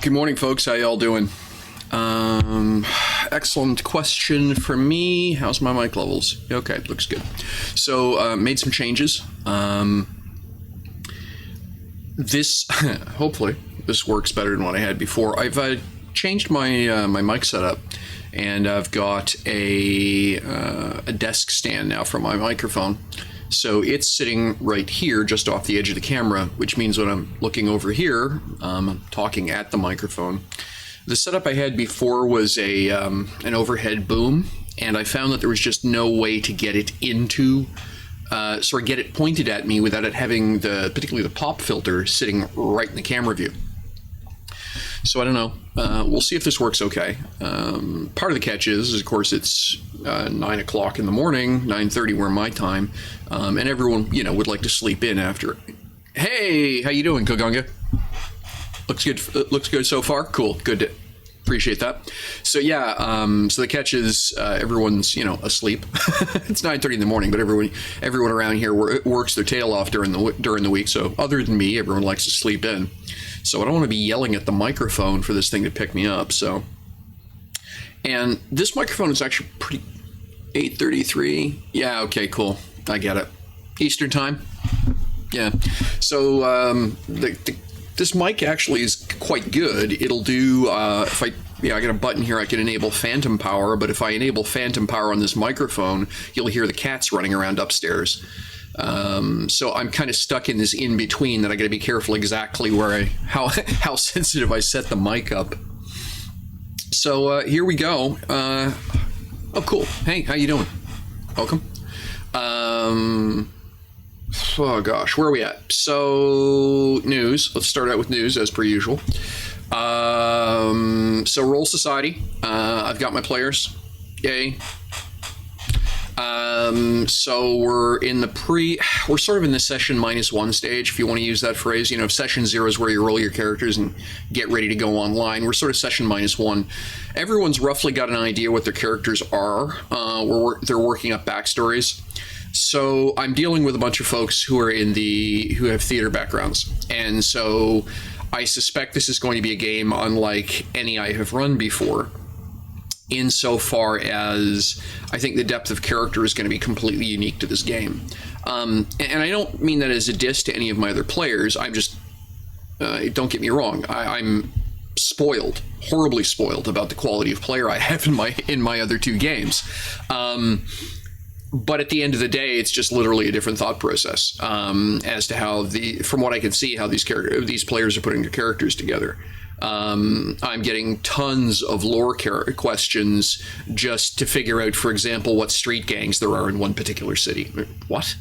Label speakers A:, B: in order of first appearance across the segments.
A: Good morning, folks. How y'all doing? Excellent question for me. How's my mic levels? Okay, looks good. So, made some changes. Hopefully, this works better than what I had before. I've changed my my mic setup, and I've got a desk stand now for my microphone. So it's sitting right here, just off the edge of the camera, which means when I'm looking over here, I'm talking at the microphone. The setup I had before was an overhead boom, and I found that there was just no way to get it into, get it pointed at me without it having particularly the pop filter sitting right in the camera view. So I don't know. We'll see if this works okay. Part of the catch is of course, it's 9 o'clock in the morning, 9:30 where my time, and everyone, would like to sleep in after. Hey, how you doing, Kogunga? Looks good. Looks good so far. Cool. Good. Appreciate that. So yeah. So the catch is everyone's asleep. It's 9:30 in the morning, but everyone around here works their tail off during the week. So other than me, everyone likes to sleep in. So I don't want to be yelling at the microphone for this thing to pick me up. So, and this microphone is actually pretty. 8:33. Yeah. Okay. Cool. I get it. Eastern time. Yeah. So this mic actually is quite good. It'll do if I got a button here, I can enable phantom power, but if I enable phantom power on this microphone, you'll hear the cats running around upstairs. So I'm kind of stuck in this in between that I got to be careful exactly how sensitive I set the mic up. So here we go. Oh, cool. Hey, how you doing? Welcome. Oh gosh, where are we at? So news. Let's start out with news as per usual. So Roll Society. I've got my players. Yay. So we're sort of in the session -1 stage, if you want to use that phrase. Session 0 is where you roll your characters and get ready to go online. We're sort of session -1. Everyone's roughly got an idea what their characters are. They're working up backstories. So I'm dealing with a bunch of folks who have theater backgrounds, and so I suspect this is going to be a game unlike any I have run before, insofar as I think the depth of character is going to be completely unique to this game. And I don't mean that as a diss to any of my other players. I'm just, don't get me wrong, I'm spoiled, horribly spoiled about the quality of player I have in my other two games. But at the end of the day, it's just literally a different thought process as to how from what I can see, how these players are putting their characters together. I'm getting tons of lore questions just to figure out, for example, what street gangs there are in one particular city. What?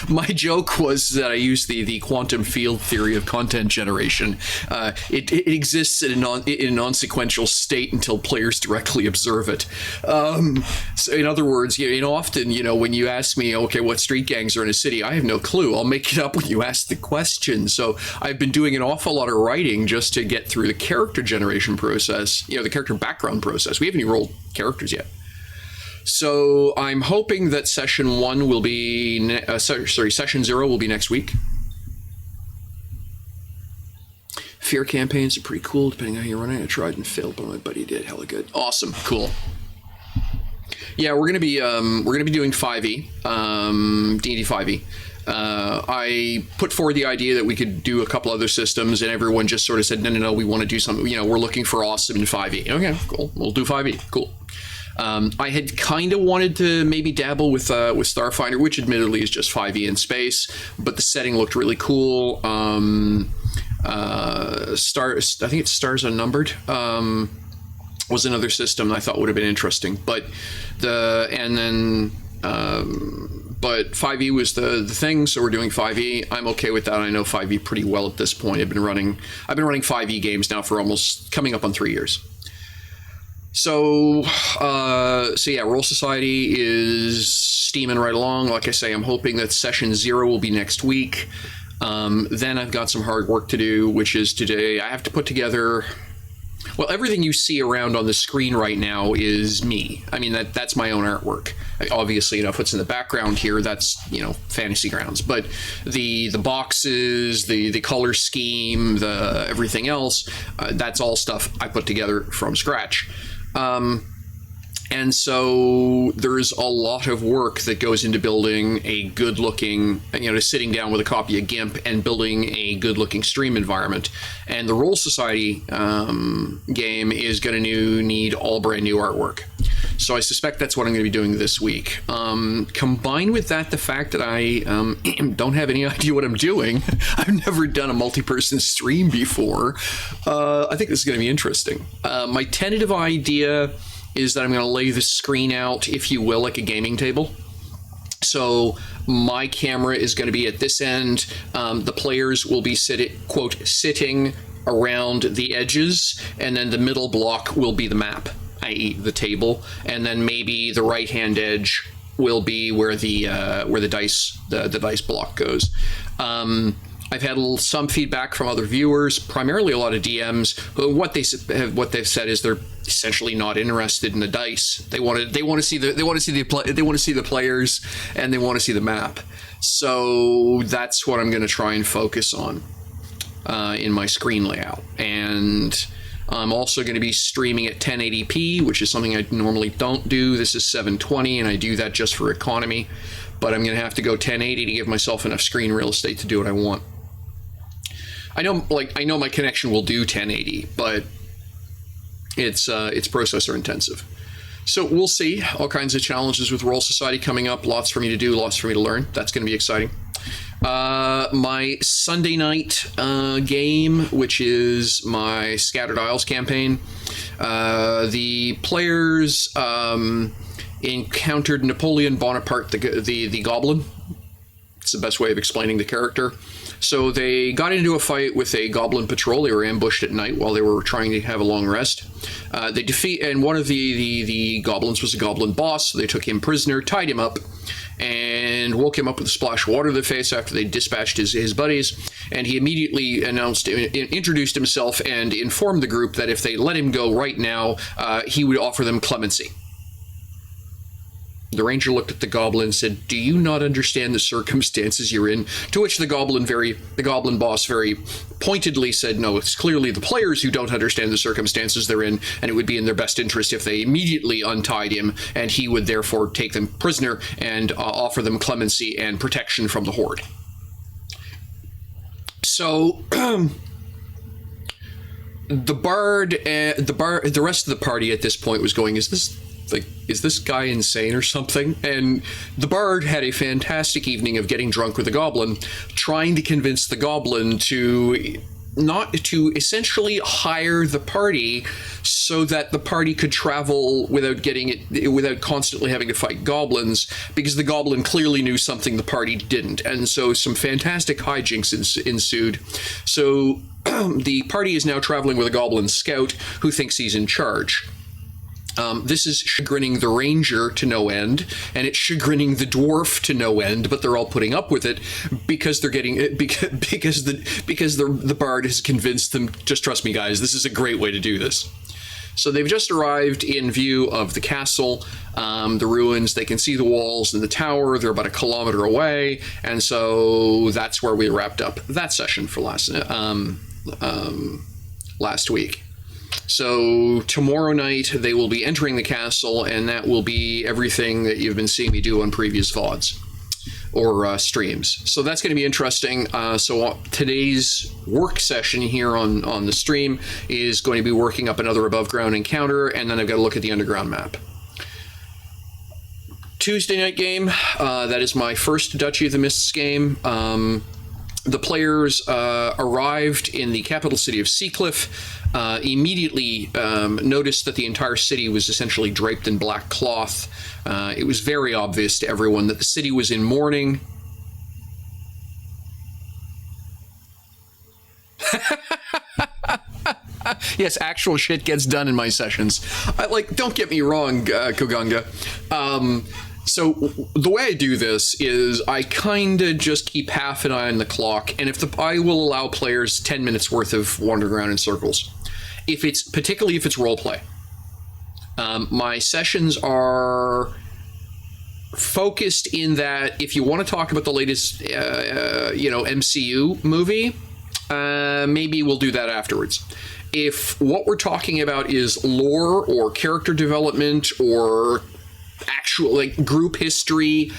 A: My joke was that I used the quantum field theory of content generation. It exists in a non-sequential state until players directly observe it. So in other words, often, when you ask me, okay, what street gangs are in a city, I have no clue. I'll make it up when you ask the question. So I've been doing an awful lot of writing just to get through the character generation process, the character background process. We haven't even rolled characters yet. So I'm hoping that session 1 will be, session 0 will be next week. Fear campaigns are pretty cool, depending on how you're running. I tried and failed, but my buddy did hella good. Awesome, cool. Yeah, we're gonna be doing 5e, DnD5e. I put forward the idea that we could do a couple other systems, and everyone just sort of said, no, we want to do something. We're looking for awesome in 5e. Okay, cool. We'll do 5e. Cool. I had kind of wanted to maybe dabble with Starfinder, which admittedly is just 5e in space, but the setting looked really cool. I think it's Stars Unnumbered was another system I thought would have been interesting, but 5e was the thing, so we're doing 5e. I'm okay with that. I know 5e pretty well at this point. I've been running 5e games now for almost coming up on 3 years. So yeah, Roll Society is steaming right along. Like I say, I'm hoping that session 0 will be next week. Then I've got some hard work to do, which is today I have to put together. Well, everything you see around on the screen right now is me. I mean, that's my own artwork. Obviously, what's in the background here, that's, FantasyGrounds. But the boxes, the color scheme, the everything else, that's all stuff I put together from scratch. And so there's a lot of work that goes into building a good-looking, sitting down with a copy of GIMP and building a good-looking stream environment. And the Roll Society game is going to need all brand new artwork. So I suspect that's what I'm going to be doing this week. Combined with that, the fact that I don't have any idea what I'm doing. I've never done a multi-person stream before. I think this is going to be interesting. My tentative idea is that I'm going to lay the screen out, if you will, like a gaming table. So my camera is going to be at this end. The players will be sitting around the edges, and then the middle block will be the map, i.e. the table, and then maybe the right-hand edge will be where the dice block goes. I've had some feedback from other viewers, primarily a lot of DMs. What they've said is they're essentially not interested in the dice. They want to see the players, and they want to see the map. So that's what I'm going to try and focus on in my screen layout. And I'm also going to be streaming at 1080p, which is something I normally don't do. This is 720, and I do that just for economy. But I'm going to have to go 1080 to give myself enough screen real estate to do what I want. I know my connection will do 1080, but it's processor intensive. So we'll see. All kinds of challenges with Roll Society coming up. Lots for me to do, lots for me to learn. That's going to be exciting. My Sunday night game, which is my Scattered Isles campaign. The players encountered Napoleon Bonaparte, the Goblin. It's the best way of explaining the character. So they got into a fight with a goblin patrol. They were ambushed at night while they were trying to have a long rest. And one of the goblins was a goblin boss. So they took him prisoner, tied him up, and woke him up with a splash of water to the face after they dispatched his buddies. And he immediately introduced himself and informed the group that if they let him go right now, he would offer them clemency. The ranger looked at the goblin and said, "Do you not understand the circumstances you're in?" To which the goblin boss very pointedly said, "No, it's clearly the players who don't understand the circumstances they're in, and it would be in their best interest if they immediately untied him, and he would therefore take them prisoner and offer them clemency and protection from the horde." So the rest of the party at this point was going, is this guy insane or something? And the bard had a fantastic evening of getting drunk with the goblin, trying to convince the goblin to essentially hire the party so that the party could travel without constantly having to fight goblins, because the goblin clearly knew something the party didn't. And so some fantastic hijinks ensued. So the party is now traveling with a goblin scout who thinks he's in charge. This is chagrining the ranger to no end, and it's chagrining the dwarf to no end, but they're all putting up with it because they're getting because the bard has convinced them, just trust me guys, this is a great way to do this. So they've just arrived in view of the castle, the ruins. They can see the walls and the tower. They're about 1 kilometer away, and so that's where we wrapped up that session for last week. So tomorrow night they will be entering the castle, and that will be everything that you've been seeing me do on previous VODs or streams. So that's going to be interesting. So today's work session here on the stream is going to be working up another above ground encounter, and then I've got to look at the underground map. Tuesday night game, that is my first Duchy of the Mists game. The players arrived in the capital city of Seacliff, immediately noticed that the entire city was essentially draped in black cloth. It was very obvious to everyone that the city was in mourning. Yes, actual shit gets done in my sessions. Don't get me wrong, Kogunga. So the way I do this is I kind of just keep half an eye on the clock, and I will allow players 10 minutes worth of wandering around in circles. particularly if it's role play. My sessions are focused in that if you want to talk about the latest, MCU movie, maybe we'll do that afterwards. If what we're talking about is lore or character development or actual like group history,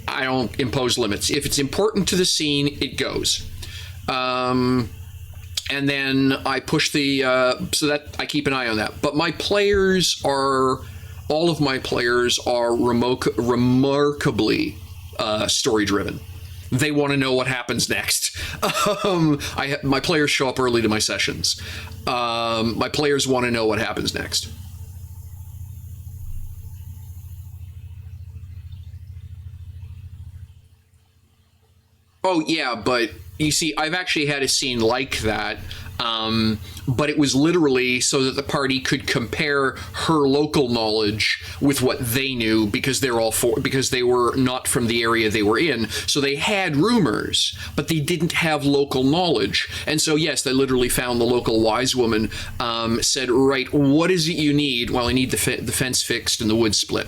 A: I don't impose limits. If it's important to the scene, it goes. And then I push so that I keep an eye on that. But all of my players are remarkably story driven. They want to know what happens next. My players show up early to my sessions. My players want to know what happens next. Oh, yeah, but you see, I've actually had a scene like that, but it was literally so that the party could compare her local knowledge with what they knew because because they were not from the area they were in. So they had rumors, but they didn't have local knowledge. And so, yes, they literally found the local wise woman, said, right, what is it you need? Well, I need the fence fixed and the wood split.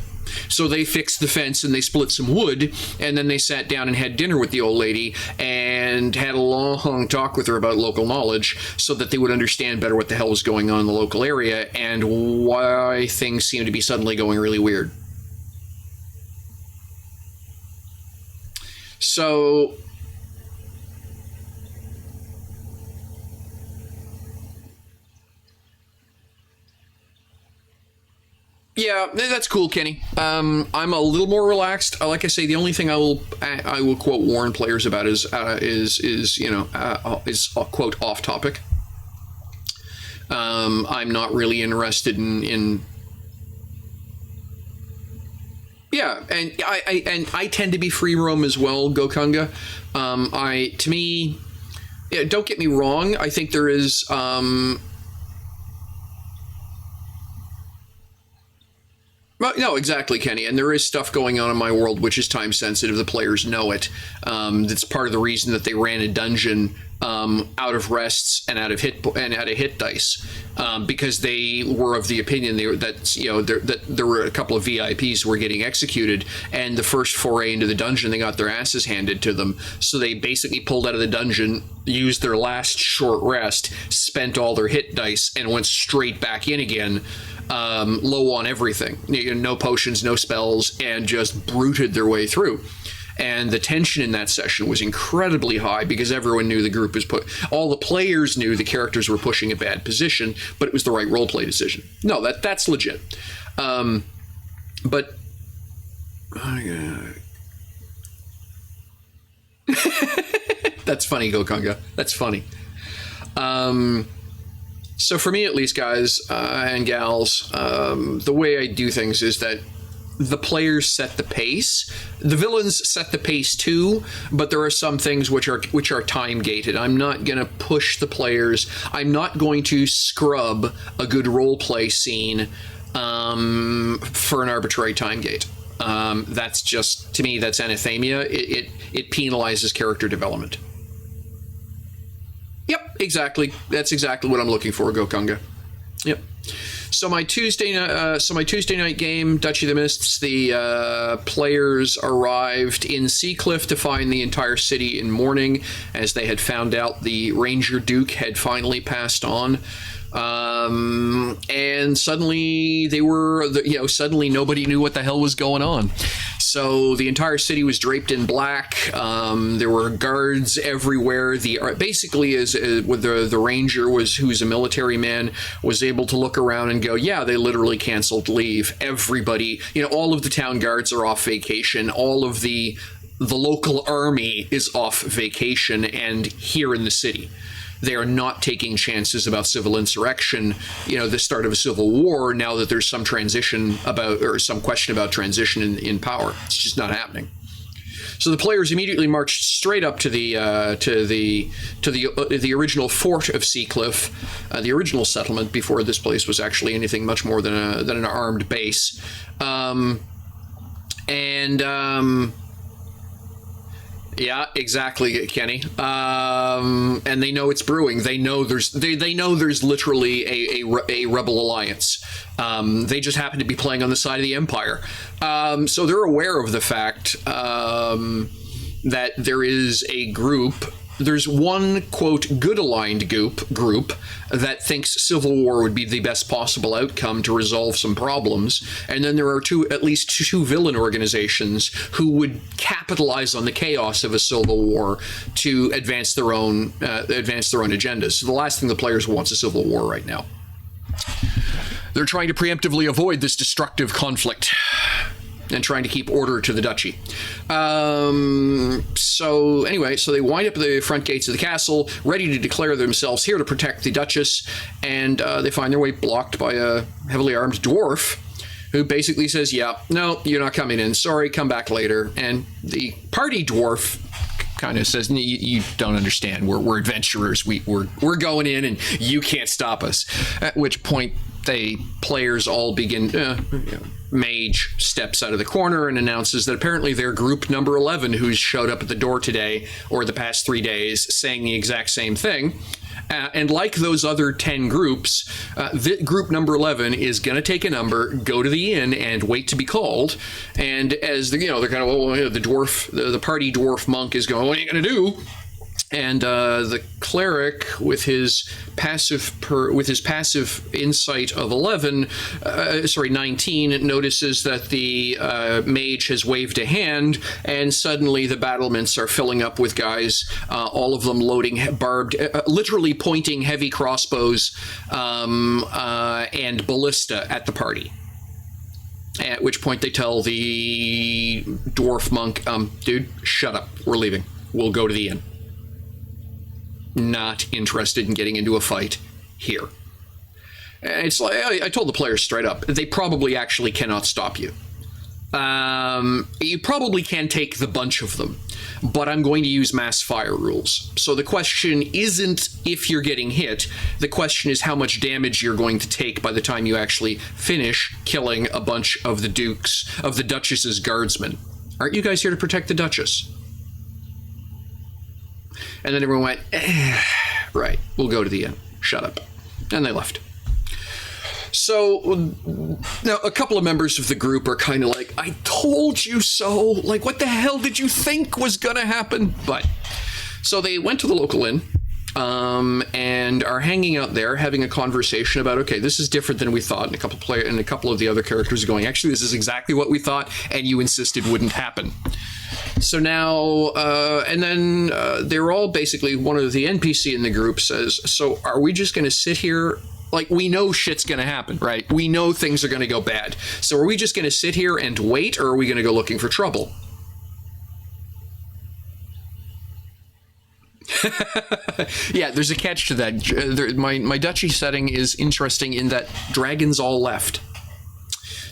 A: So they fixed the fence and they split some wood, and then they sat down and had dinner with the old lady and had a long talk with her about local knowledge so that they would understand better what the hell was going on in the local area and why things seemed to be suddenly going really weird. So yeah, that's cool, Kenny. I'm a little more relaxed. Like I say, the only thing I will quote warn players about is quote off topic. I'm not really interested in yeah, and I tend to be free roam as well, Gokunga. Don't get me wrong. I think there is. Well, no, exactly, Kenny. And there is stuff going on in my world which is time sensitive. The players know it. That's part of the reason that they ran a dungeon out of rests and out of hit dice, because they were of the opinion that there were a couple of VIPs who were getting executed, and the first foray into the dungeon they got their asses handed to them. So they basically pulled out of the dungeon, used their last short rest, spent all their hit dice, and went straight back in again. Low on everything, no potions, no spells, and just bruted their way through. And the tension in that session was incredibly high because everyone knew the group was all the players knew the characters were pushing a bad position, but it was the right roleplay decision. No, that's legit. But that's funny, Gokunga. That's funny. So for me, at least, guys and gals, the way I do things is that the players set the pace. The villains set the pace too, but there are some things which are time gated. I'm not going to push the players. I'm not going to scrub a good role play scene for an arbitrary time gate. That's just, to me, that's anathema. It penalizes character development. Yep, exactly. That's exactly what I'm looking for, Gokunga. Yep. So my Tuesday night game, Duchy of the Mists, the players arrived in Seacliff to find the entire city in mourning, as they had found out the Ranger Duke had finally passed on. And suddenly suddenly nobody knew what the hell was going on. So the entire city was draped in black. There were guards everywhere. Basically, the ranger who's a military man, was able to look around and go, yeah, they literally canceled leave. Everybody, all of the town guards are off vacation. All of the local army is off vacation and here in the city. They are not taking chances about civil insurrection, the start of a civil war, now that there's some transition some question about transition in power. It's just not happening. So the players immediately marched straight up to the original fort of Seacliff, the original settlement before this place was actually anything much more than an armed base, Yeah, exactly, Kenny. And they know it's brewing. They know there's literally a rebel alliance. They just happen to be playing on the side of the Empire, so they're aware of the fact that there is a group. There's one, quote, good aligned group that thinks civil war would be the best possible outcome to resolve some problems. And then there are at least two villain organizations who would capitalize on the chaos of a civil war to advance their own agendas. So the last thing the players want is a civil war right now. They're trying to preemptively avoid this destructive conflict and trying to keep order to the duchy. So anyway, so they wind up at the front gates of the castle, ready to declare themselves here to protect the Duchess, and they find their way blocked by a heavily armed dwarf who basically says, yeah, no, you're not coming in. Sorry, come back later. And the party dwarf kind of says, you don't understand. We're adventurers. We're going in, and you can't stop us. At which point, players all begin. Mage steps out of the corner and announces that apparently they're group number 11 who's showed up at the door today or the past 3 days saying the exact same thing. And like those other 10 groups, group number 11 is going to take a number, go to the inn, and wait to be called. And as they're kind of, the party dwarf monk is going, what are you going to do? And the cleric, with his passive insight of 19, notices that the mage has waved a hand, and suddenly the battlements are filling up with guys, all of them loading literally pointing heavy crossbows and ballista at the party. At which point they tell the dwarf monk, dude, shut up, we're leaving. We'll go to the inn. Not interested in getting into a fight here. It's like I told the players straight up, they probably actually cannot stop you. You probably can take the bunch of them, but I'm going to use mass fire rules. So the question isn't if you're getting hit, the question is how much damage you're going to take by the time you actually finish killing a bunch of the Duchess's guardsmen. Aren't you guys here to protect the Duchess? And then everyone went, right, we'll go to the inn. Shut up. And they left. So now a couple of members of the group are kind of like, I told you so. Like, what the hell did you think was going to happen? But so they went to the local inn and are hanging out there having a conversation about, okay, this is different than we thought. And a couple of the other characters are going, actually, this is exactly what we thought. And you insisted wouldn't happen. So now, and then they're all basically, one of the NPC in the group says, so are we just going to sit here? Like, we know shit's going to happen, right? We know things are going to go bad. So are we just going to sit here and wait, or are we going to go looking for trouble? Yeah, there's a catch to that. My duchy setting is interesting in that dragons all left.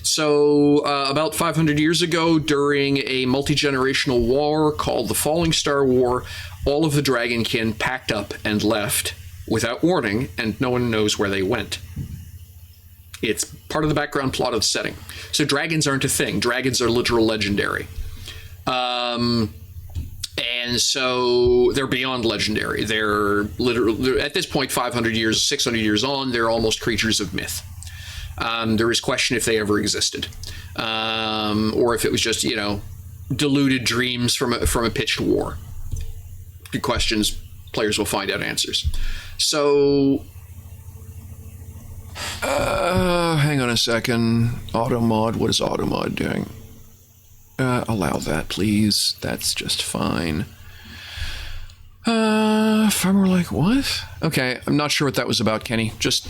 A: So about 500 years ago, during a multi-generational war called the Falling Star War, all of the dragonkin packed up and left without warning, and no one knows where they went. It's part of the background plot of the setting. So dragons aren't a thing. Dragons are literal legendary. And so they're beyond legendary. They're literally, at this point, 500 years, 600 years on, they're almost creatures of myth. There is question if they ever existed, or if it was just, deluded dreams from a pitched war. Good questions. Players will find out answers. So, hang on a second. Automod. What is Automod doing? Allow that, please. That's just fine. Farmer like what? Okay, I'm not sure what that was about, Kenny. Just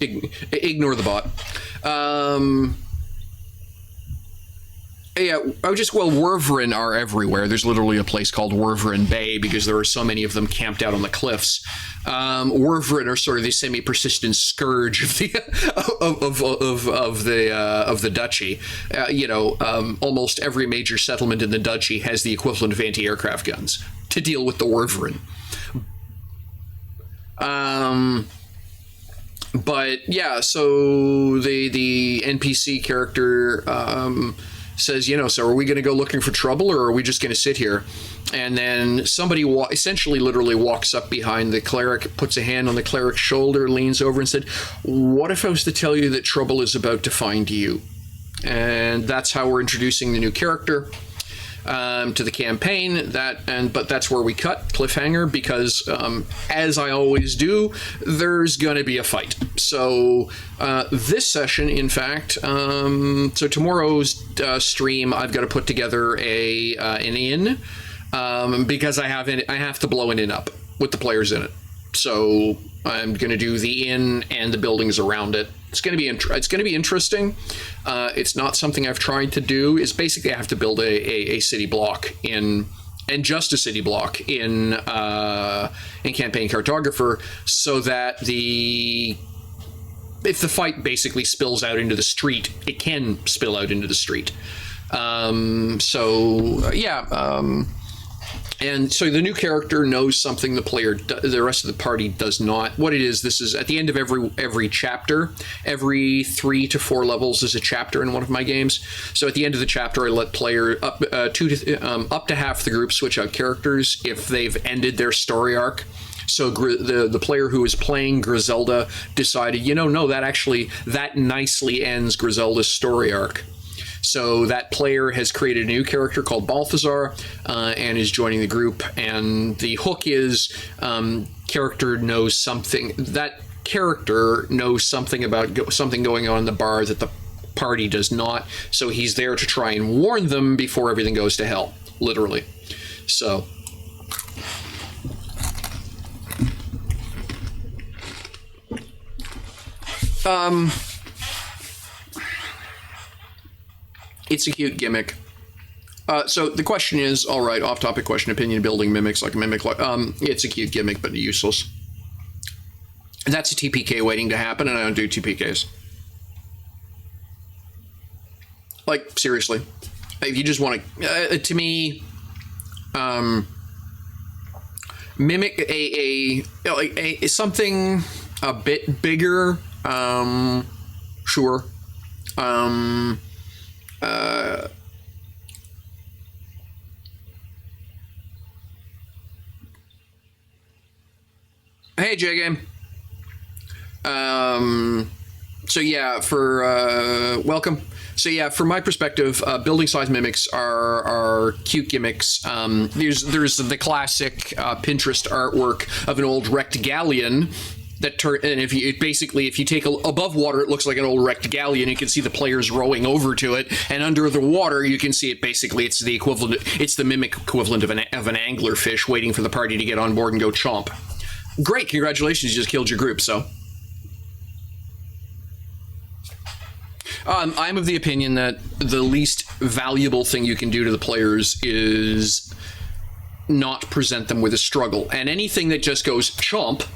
A: ignore the bot. Yeah, Wervrin are everywhere. There's literally a place called Wervrin Bay because there are so many of them camped out on the cliffs. Wervrin are sort of the semi-persistent scourge of the of the duchy. Almost every major settlement in the duchy has the equivalent of anti-aircraft guns to deal with the Wervrin. But yeah, so the NPC character says, so are we going to go looking for trouble, or are we just going to sit here? And then somebody essentially literally walks up behind the cleric, puts a hand on the cleric's shoulder, leans over and said, what if I was to tell you that trouble is about to find you? And that's how we're introducing the new character to the campaign. But that's where we cut, cliffhanger, because as I always do, there's gonna be a fight. So this session, in fact, so tomorrow's stream, I've got to put together an inn, because I have to blow an inn up with the players in it. So I'm going to do the inn and the buildings around it. It's going to be interesting. It's not something I've tried to do. Is basically I have to build a city block and just a city block in Campaign Cartographer, so that if the fight basically spills out into the street, it can spill out into the street. And so the new character knows something the rest of the party does not. What it is, this is at the end of every chapter. Every 3 to 4 levels is a chapter in one of my games. So at the end of the chapter, I let player up to half the group switch out characters if they've ended their story arc. So the player who is playing Griselda decided, no, that nicely ends Griselda's story arc. So that player has created a new character called Balthazar and is joining the group. And the hook is character knows something. That character knows something about something going on in the bar that the party does not. So he's there to try and warn them before everything goes to hell, literally. So. It's a cute gimmick. So the question is, all right, off-topic question, opinion building mimics like a mimic. It's a cute gimmick, but useless. That's a TPK waiting to happen, and I don't do TPKs. Like, seriously. If you just want to me, mimic a something a bit bigger, sure. Hey, J-Game. So yeah, welcome. So yeah, from my perspective, building size mimics are cute gimmicks. There's the classic Pinterest artwork of an old wrecked galleon and if you take above water, it looks like an old wrecked galleon. You can see the players rowing over to it, and under the water, you can see it. Basically, it's the equivalent. It's the mimic equivalent of an anglerfish waiting for the party to get on board and go chomp. Great, congratulations! You just killed your group. So, I'm of the opinion that the least valuable thing you can do to the players is not present them with a struggle, and anything that just goes chomp.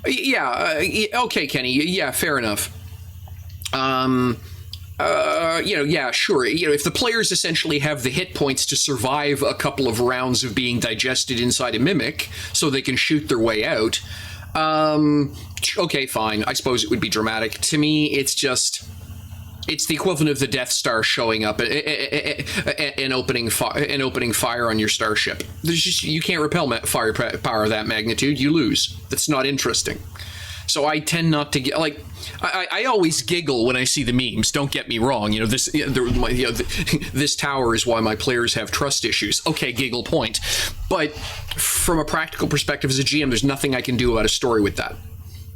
A: Yeah, okay, Kenny. Yeah, fair enough. Yeah, sure. If the players essentially have the hit points to survive a couple of rounds of being digested inside a mimic, so they can shoot their way out. Okay, fine. I suppose it would be dramatic. To me, it's the equivalent of the Death Star showing up and opening fire on your starship. You can't repel fire power of that magnitude. You lose. That's not interesting. So I tend not to get I always giggle when I see the memes. Don't get me wrong. This tower is why my players have trust issues. Okay, giggle point. But from a practical perspective, as a GM, there's nothing I can do about a story with that.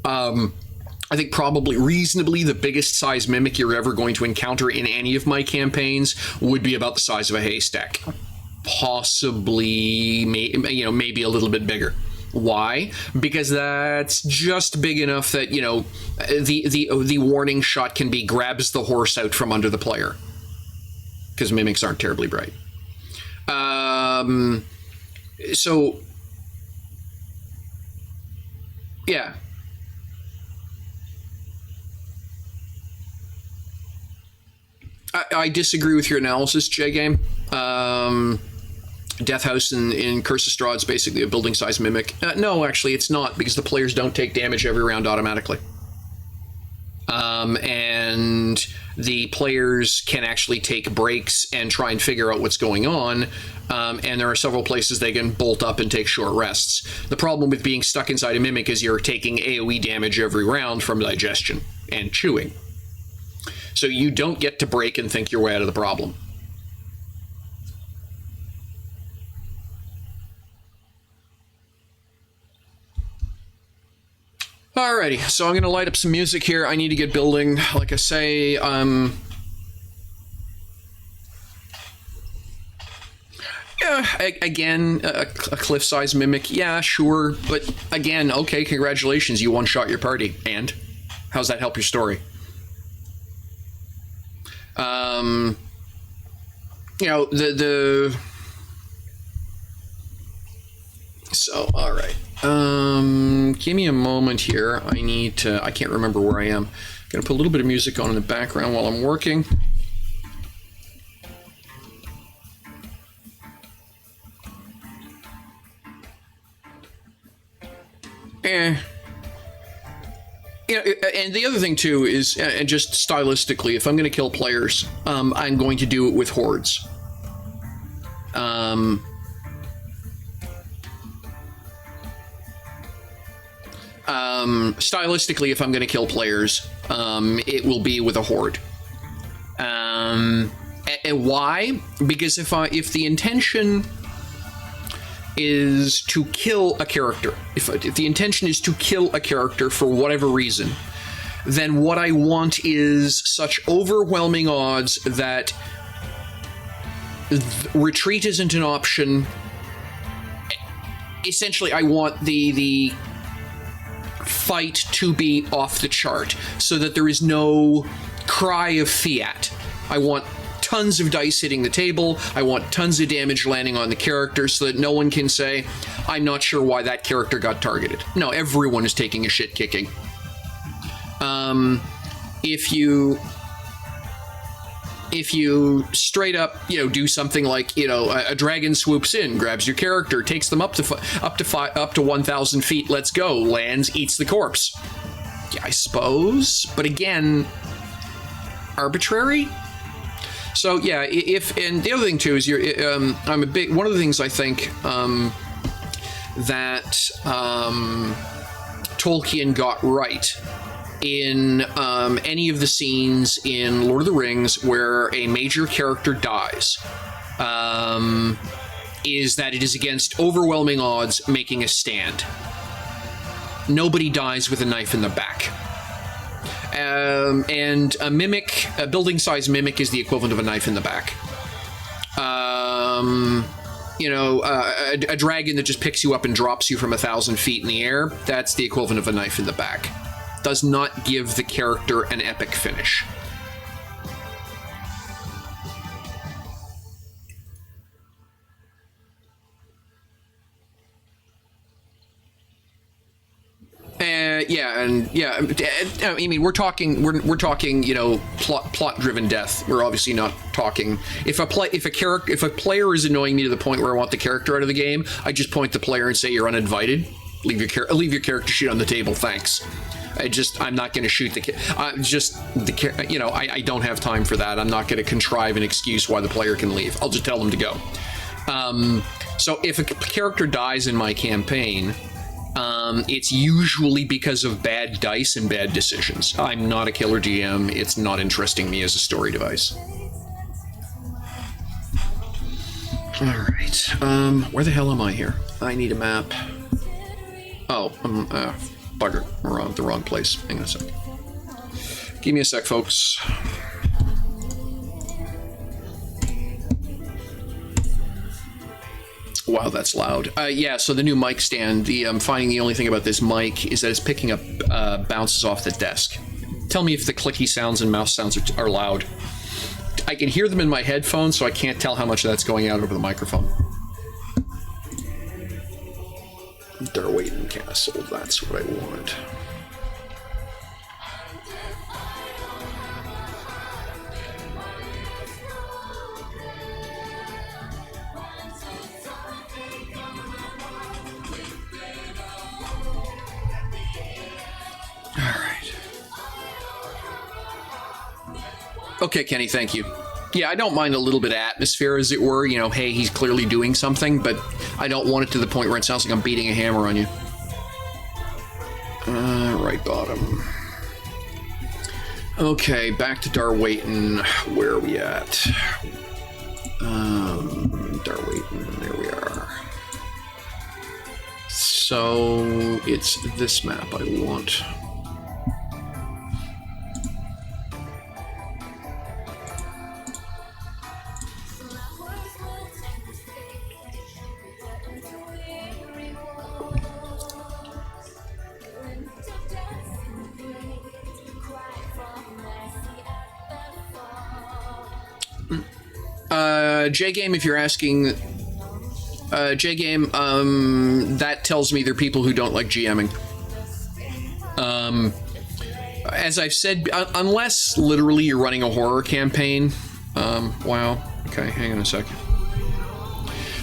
A: I think probably reasonably the biggest size mimic you're ever going to encounter in any of my campaigns would be about the size of a haystack. Possibly, maybe a little bit bigger. Why? Because that's just big enough that, the warning shot can be grabs the horse out from under the player. Because mimics aren't terribly bright. So, yeah. I disagree with your analysis, J-Game. Death House in Curse of Strahd is basically a building size mimic. No, actually, it's not, because the players don't take damage every round automatically. And the players can actually take breaks and try and figure out what's going on. And there are several places they can bolt up and take short rests. The problem with being stuck inside a mimic is you're taking AoE damage every round from digestion and chewing. So you don't get to break and think your way out of the problem. Alrighty, so I'm going to light up some music here. I need to get building. Like I say, again, a cliff-size mimic. Yeah, sure. But again, okay, congratulations. You one-shot your party. And? How's that help your story? You know, So, alright. Give me a moment here. I can't remember where I am. Gonna put a little bit of music on in the background while I'm working. You know, and the other thing too is, and just stylistically, if I'm going to kill players, I'm going to do it with hordes. Stylistically, if I'm going to kill players, it will be with a horde. And why? Because if the intention is to kill a character, if the intention is to kill a character for whatever reason, then what I want is such overwhelming odds that retreat isn't an option. Essentially, I want the fight to be off the chart so that there is no cry of fiat. I want tons of dice hitting the table. I want tons of damage landing on the character so that no one can say, I'm not sure why that character got targeted. No, everyone is taking a shit kicking. If you straight up, do something like, a dragon swoops in, grabs your character, takes them up to 1,000 feet, let's go, lands, eats the corpse. Yeah, I suppose, but again, arbitrary. So yeah, and the other thing too is I'm a big one of the things I think that Tolkien got right in any of the scenes in Lord of the Rings where a major character dies is that it is against overwhelming odds making a stand. Nobody dies with a knife in the back. And a mimic, a building-sized mimic, is the equivalent of a knife in the back. A dragon that just picks you up and drops you from 1,000 feet in the air, that's the equivalent of a knife in the back. Does not give the character an epic finish. I mean, we're talking, plot-driven death. We're obviously not talking. If a player is annoying me to the point where I want the character out of the game, I just point the player and say, "You're uninvited. Leave your character sheet on the table. Thanks." I'm not going to shoot I don't have time for that. I'm not going to contrive an excuse why the player can leave. I'll just tell them to go. So if a character dies in my campaign, it's usually because of bad dice and bad decisions. I'm not a killer GM. It's not interesting me as a story device. All right. Where the hell am I here? I need a map. Oh, bugger. We're on the wrong place. Hang on a sec. Give me a sec, folks. Wow, that's loud. So the new mic stand, I'm finding the only thing about this mic is that it's picking up bounces off the desk. Tell me if the clicky sounds and mouse sounds are loud. I can hear them in my headphones, so I can't tell how much of that's going out over the microphone. Darwayden Castle, that's what I want. Okay, Kenny, thank you. Yeah, I don't mind a little bit of atmosphere, as it were. You know, hey, he's clearly doing something, but I don't want it to the point where it sounds like I'm beating a hammer on you. Right bottom. Okay, back to Darwayton. Where are we at? Darwayton, there we are. So, it's this map I want. J-Game, if you're asking, J-Game, that tells me they're people who don't like GMing. As I've said, unless literally you're running a horror campaign, wow, okay, hang on a second.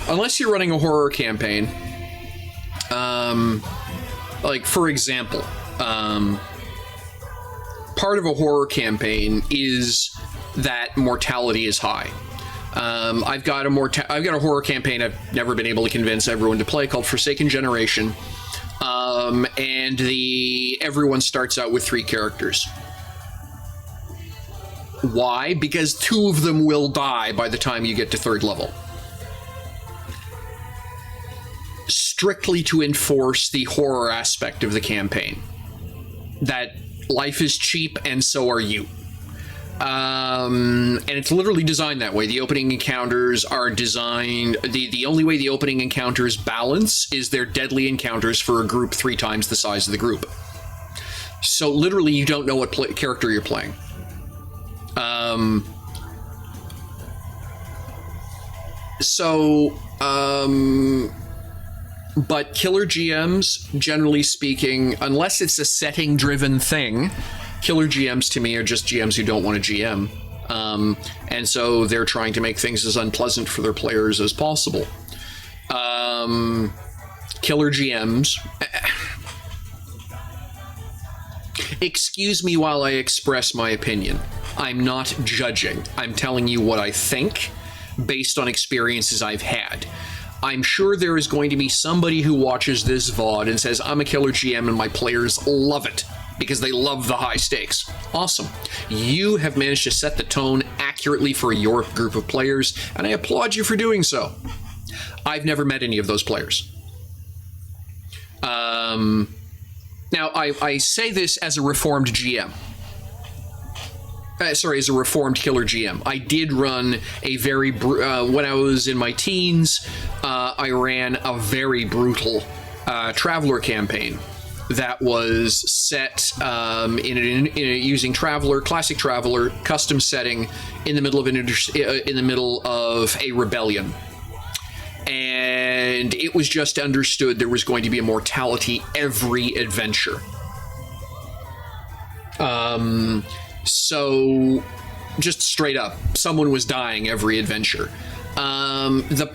A: Unless you're running a horror campaign, like, for example, part of a horror campaign is that mortality is high. I've got a horror campaign I've never been able to convince everyone to play called Forsaken Generation, and everyone starts out with 3 characters. Why? Because 2 of them will die by the time you get to 3rd level. Strictly to enforce the horror aspect of the campaign. That life is cheap and so are you. And it's literally designed that way. The opening encounters are designed... The only way the opening encounters balance is they're deadly encounters for a group 3 times the size of the group. So literally you don't know what character you're playing. But killer GMs, generally speaking, unless it's a setting-driven thing... Killer GMs to me are just GMs who don't want to GM. And so they're trying to make things as unpleasant for their players as possible. Killer GMs... Excuse me while I express my opinion. I'm not judging. I'm telling you what I think based on experiences I've had. I'm sure there is going to be somebody who watches this VOD and says, I'm a killer GM and my players love it. Because they love the high stakes. Awesome. You have managed to set the tone accurately for your group of players, and I applaud you for doing so. I've never met any of those players. Now, I say this as a reformed GM. As a reformed killer GM. I did run a very... when I was in my teens, I ran a very brutal Traveler campaign. That was set using classic Traveler, custom setting in the middle of a rebellion, and it was just understood there was going to be a mortality every adventure. So just straight up, someone was dying every adventure. The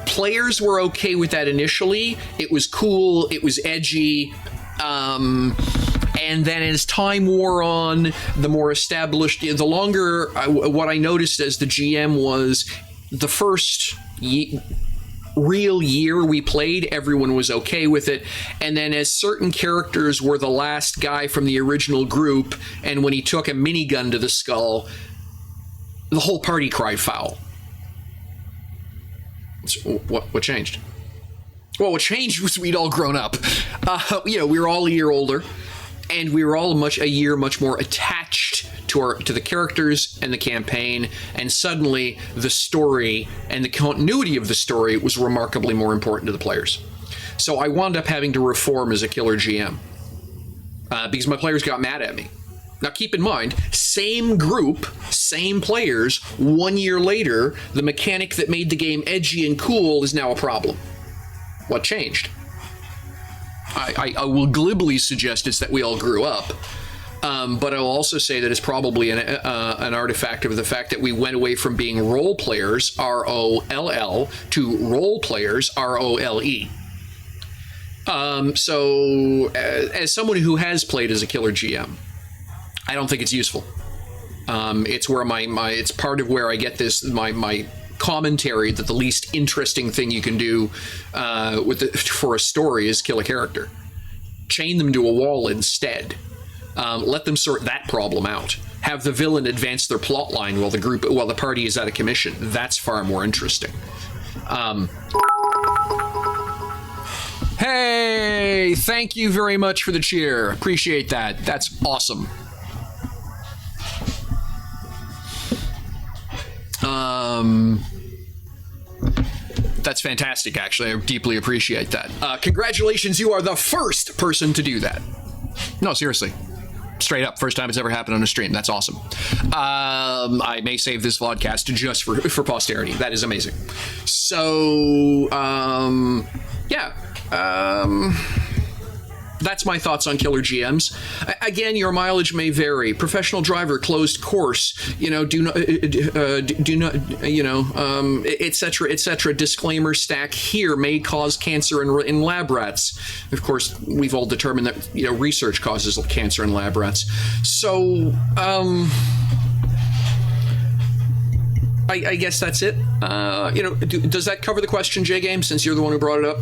A: players were okay with that initially. It was cool. It was edgy. And then as time wore on, the more established, the longer, what I noticed as the GM was the first real year we played, everyone was okay with it. And then as certain characters were the last guy from the original group, and when he took a minigun to the skull, the whole party cried foul. So what changed? Well, what changed was we'd all grown up. We were all a year older, and we were all much more attached to the characters and the campaign, and suddenly the story and the continuity of the story was remarkably more important to the players. So I wound up having to reform as a killer GM because my players got mad at me. Now keep in mind, same group, same players, 1 year later, the mechanic that made the game edgy and cool is now a problem. What changed? I will glibly suggest it's that we all grew up, but I'll also say that it's probably an artifact of the fact that we went away from being role players, R-O-L-L, to role players, R-O-L-E. So, as someone who has played as a killer GM, I don't think it's useful. It's where it's part of where I get this my commentary that the least interesting thing you can do for a story is kill a character. Chain them to a wall instead. Let them sort that problem out. Have the villain advance their plot line while the party is out of commission. That's far more interesting. Hey, thank you very much for the cheer. Appreciate that. That's awesome. That's fantastic, actually. I deeply appreciate that. Congratulations, you are the first person to do that. No, seriously. Straight up, first time it's ever happened on a stream. That's awesome. I may save this vodcast just for posterity. That is amazing. So, yeah. That's my thoughts on killer GMs. Again, your mileage may vary. Professional driver, closed course, do not, etc., etc. Disclaimer stack here may cause cancer in lab rats. Of course, we've all determined that, research causes cancer in lab rats. So, I guess that's it. Does that cover the question, J-Game, since you're the one who brought it up?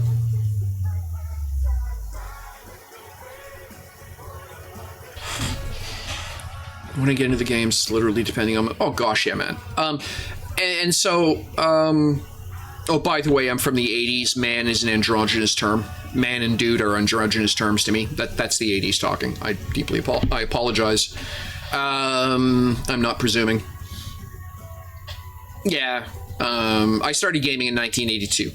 A: When I get into the games, literally depending on oh gosh, yeah, man. And so, oh, by the way, I'm from the 80s. Man is an androgynous term. Man and dude are androgynous terms to me. That's the 80s talking. I deeply apologize. I'm not presuming. Yeah, I started gaming in 1982.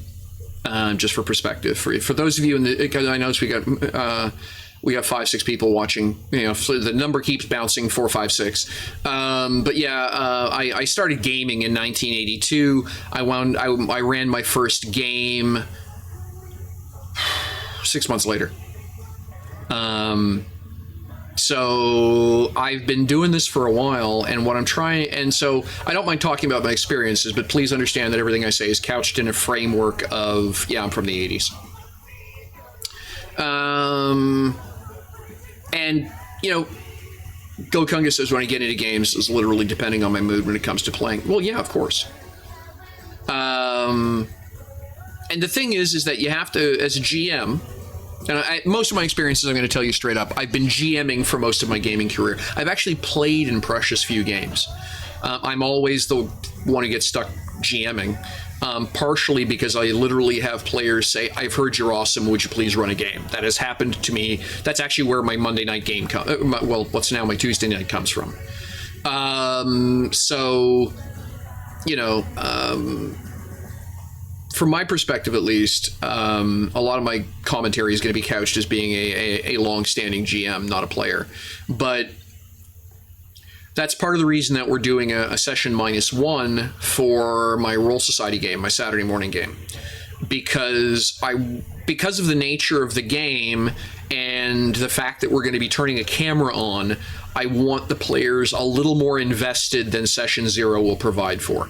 A: Just for perspective, for those of you because I noticed we got 5-6 people watching. So the number keeps bouncing 4, 5, 6. But yeah, I started gaming in 1982. I ran my first game 6 months later. So I've been doing this for a while, and what I'm trying, and so I don't mind talking about my experiences, but please understand that everything I say is couched in a framework of, yeah, I'm from the 80s. And, Gokunga says when I get into games is literally depending on my mood when it comes to playing. Well, yeah, of course. And the thing is that you have to, as a GM, and most of my experiences, I'm going to tell you straight up, I've been GMing for most of my gaming career. I've actually played in precious few games. I'm always the one who gets stuck GMing. Partially because I literally have players say, I've heard you're awesome, would you please run a game? That has happened to me. That's actually where my Monday night game what's now my Tuesday night comes from. So, from my perspective at least, a lot of my commentary is going to be couched as being a long-standing GM, not a player. But that's part of the reason that we're doing a session -1 for my Roll Society game, my Saturday morning game, because of the nature of the game and the fact that we're going to be turning a camera on, I want the players a little more invested than session 0 will provide for.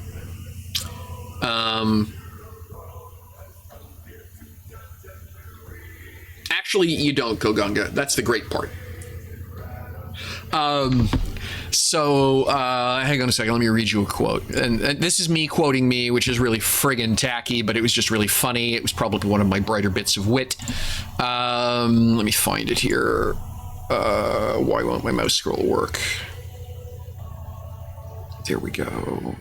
A: Actually, you don't, Kogunga. That's the great part. So, hang on a second, let me read you a quote. And this is me quoting me, which is really friggin' tacky, but it was just really funny. It was probably one of my brighter bits of wit. Let me find it here. Why won't my mouse scroll work? There we go.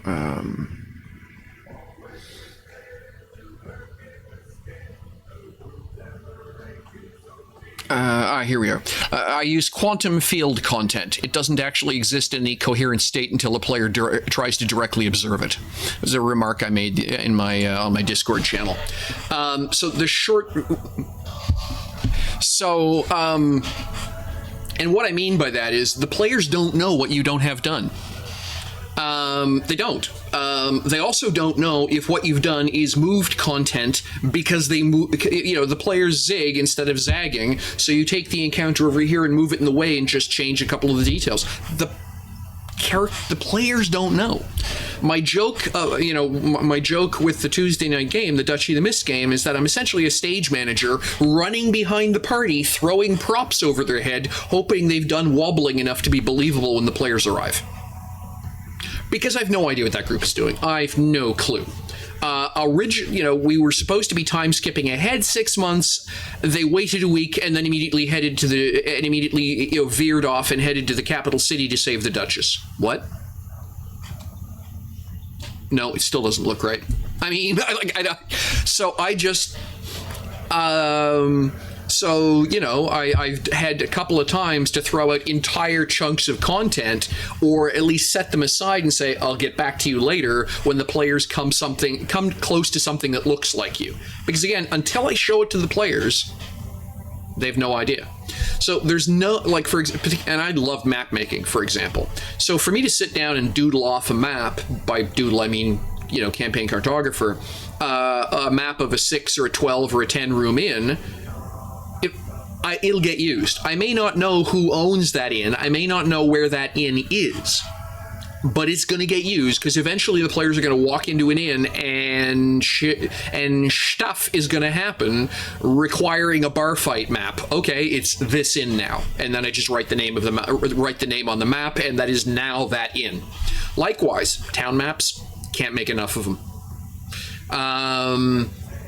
A: Here we are. I use quantum field content. It doesn't actually exist in any coherent state until a player tries to directly observe it. It was a remark I made in my on my Discord channel. And what I mean by that is the players don't know what you don't have done. They don't. They also don't know if what you've done is moved content because they move, the players zig instead of zagging. So you take the encounter over here and move it in the way and just change a couple of the details. The players don't know. My joke, my joke with the Tuesday night game, the Duchy of the Mist game, is that I'm essentially a stage manager running behind the party, throwing props over their head, hoping they've done wobbling enough to be believable when the players arrive. because I have no idea what that group is doing. I have no clue. We were supposed to be time skipping ahead 6 months. They waited a week and then immediately veered off and headed to the capital city to save the Duchess. What? No, it still doesn't look right. I mean, I've had a couple of times to throw out entire chunks of content, or at least set them aside and say, I'll get back to you later when the players come close to something that looks like you. Because again, until I show it to the players, they have no idea. So there's no, like, for example, and I love map making, for example. So for me to sit down and doodle off a map, by doodle I mean, campaign cartographer, a map of a 6 or a 12 or a 10 room inn, it'll get used. I may not know who owns that inn. I may not know where that inn is, but it's going to get used because eventually the players are going to walk into an inn and stuff is going to happen requiring a bar fight map. Okay, it's this inn now, and then I just write the name on the map, and that is now that inn. Likewise, town maps, can't make enough of them.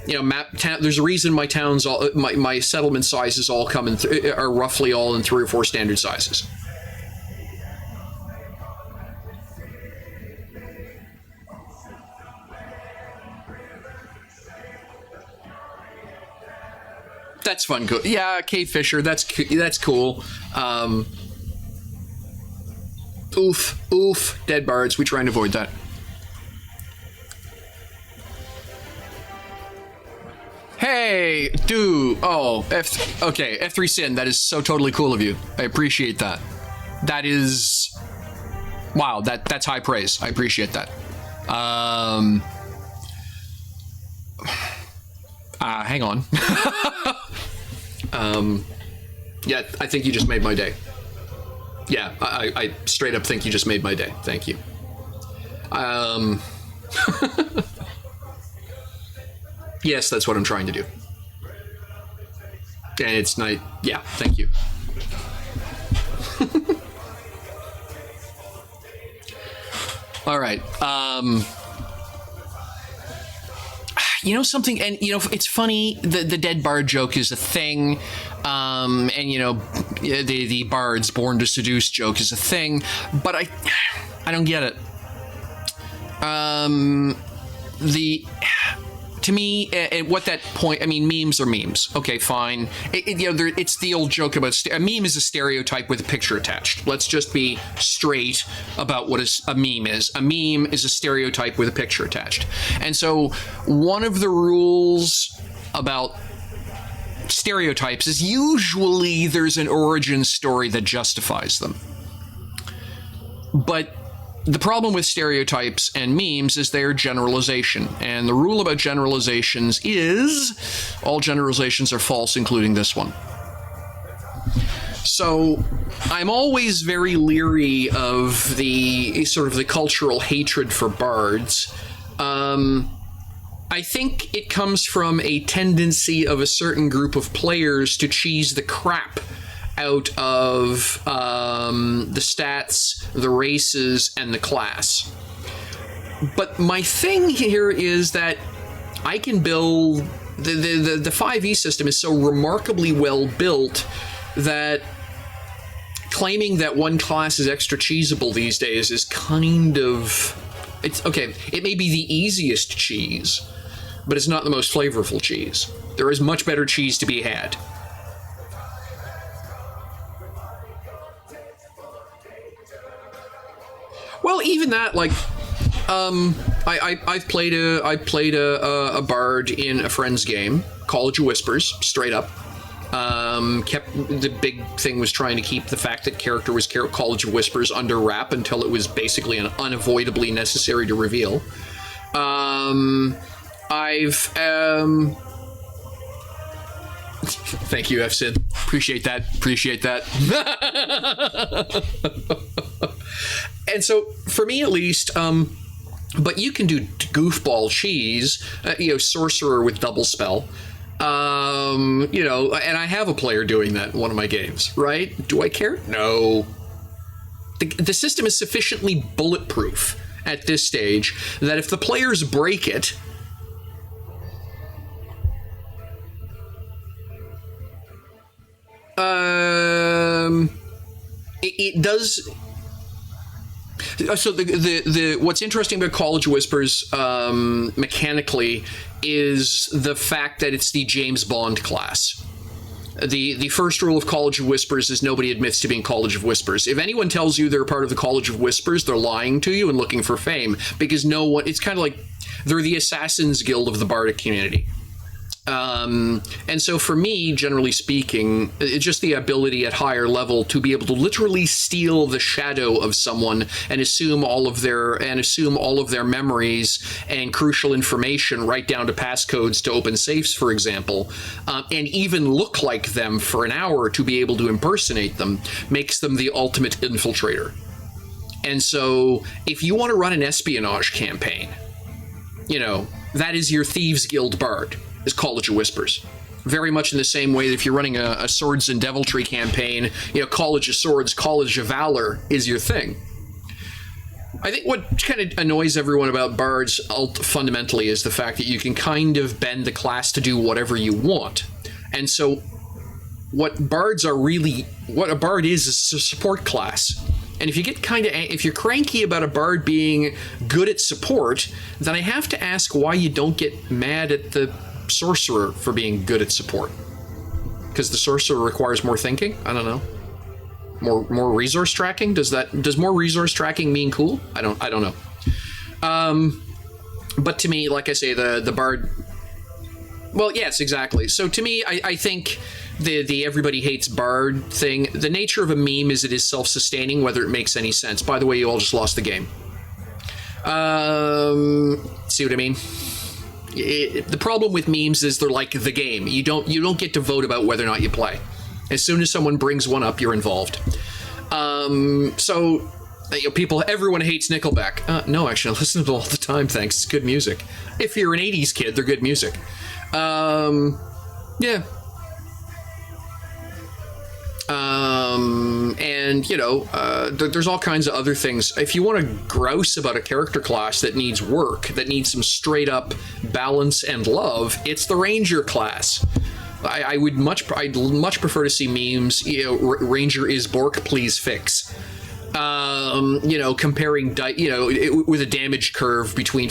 A: There's a reason my towns, my settlement sizes all are roughly all in 3 or 4 standard sizes. That's fun. Yeah, Cave Fisher. That's cool. Oof. Dead bards. We try and avoid that. Hey, dude. Oh, F3 Sin. That is so totally cool of you. I appreciate that. That is, wow. That's high praise. I appreciate that. Hang on. Yeah, I think you just made my day. Yeah, I straight up think you just made my day. Thank you. Yes, that's what I'm trying to do. And it's night. Yeah, thank you. All right. Something, and it's funny, the dead bard joke is a thing, and the bards born to seduce joke is a thing, but I don't get it. To me, at what that point, I mean, memes are memes. Okay, fine. It's the old joke about a meme is a stereotype with a picture attached. Let's just be straight about what a meme is. A meme is a stereotype with a picture attached. And so one of the rules about stereotypes is usually there's an origin story that justifies them. But the problem with stereotypes and memes is they're generalization. And the rule about generalizations is all generalizations are false, including this one. So I'm always very leery of the sort of the cultural hatred for bards. I think it comes from a tendency of a certain group of players to cheese the crap out of the stats, the races, and the class. But my thing here is that I can build the 5e system is so remarkably well built that claiming that one class is extra cheesable these days is kind of, it's okay. It may be the easiest cheese, but it's not the most flavorful cheese. There is much better cheese to be had. Well, even that, like, I played a bard in a friend's game, College of Whispers, straight up. The big thing was trying to keep the fact that character was College of Whispers under wrap until it was basically unavoidably necessary to reveal. Thank you, FSID. Appreciate that. And so, for me at least, but you can do goofball cheese, sorcerer with double spell, and I have a player doing that in one of my games, right? Do I care? No. The system is sufficiently bulletproof at this stage that if the players break it, it does. So the what's interesting about College of Whispers mechanically is the fact that it's the James Bond class. The first rule of College of Whispers is nobody admits to being College of Whispers. If anyone tells you they're part of the College of Whispers, they're lying to you and looking for fame, because no one. It's kind of like they're the Assassin's Guild of the Bardic community. And so for me, generally speaking, it's just the ability at higher level to be able to literally steal the shadow of someone and assume all of their memories and crucial information, right down to passcodes to open safes, for example, and even look like them for an hour to be able to impersonate them, makes them the ultimate infiltrator. And so if you want to run an espionage campaign, you know, that is your Thieves Guild Bard. Is College of Whispers. Very much in the same way that if you're running a Swords and Deviltry campaign, you know, College of Swords, College of Valor is your thing. I think what kind of annoys everyone about bards fundamentally is the fact that you can kind of bend the class to do whatever you want. And so what a bard is a support class. And if you get if you're cranky about a bard being good at support, then I have to ask why you don't get mad at the sorcerer for being good at support. Because the sorcerer requires more thinking? I don't know. More resource tracking? Does more resource tracking mean cool? I don't know. But to me, like I say, the bard. Well, yes, exactly. So to me, I think the everybody hates bard thing. The nature of a meme is it is self-sustaining, whether it makes any sense. By the way, you all just lost the game. See what I mean? The problem with memes is they're like the game. You don't get to vote about whether or not you play. As soon as someone brings one up, you're involved. So, you know, everyone hates Nickelback. No, actually, I listen to them all the time. Thanks. It's good music. If you're an '80s kid, they're good music. Yeah. And, you know, there's all kinds of other things. If you want to grouse about a character class that needs work, that needs some straight up balance and love, it's the Ranger class. I'd much prefer to see memes, you know, Ranger is Bork, please fix. You know, comparing, with a damage curve between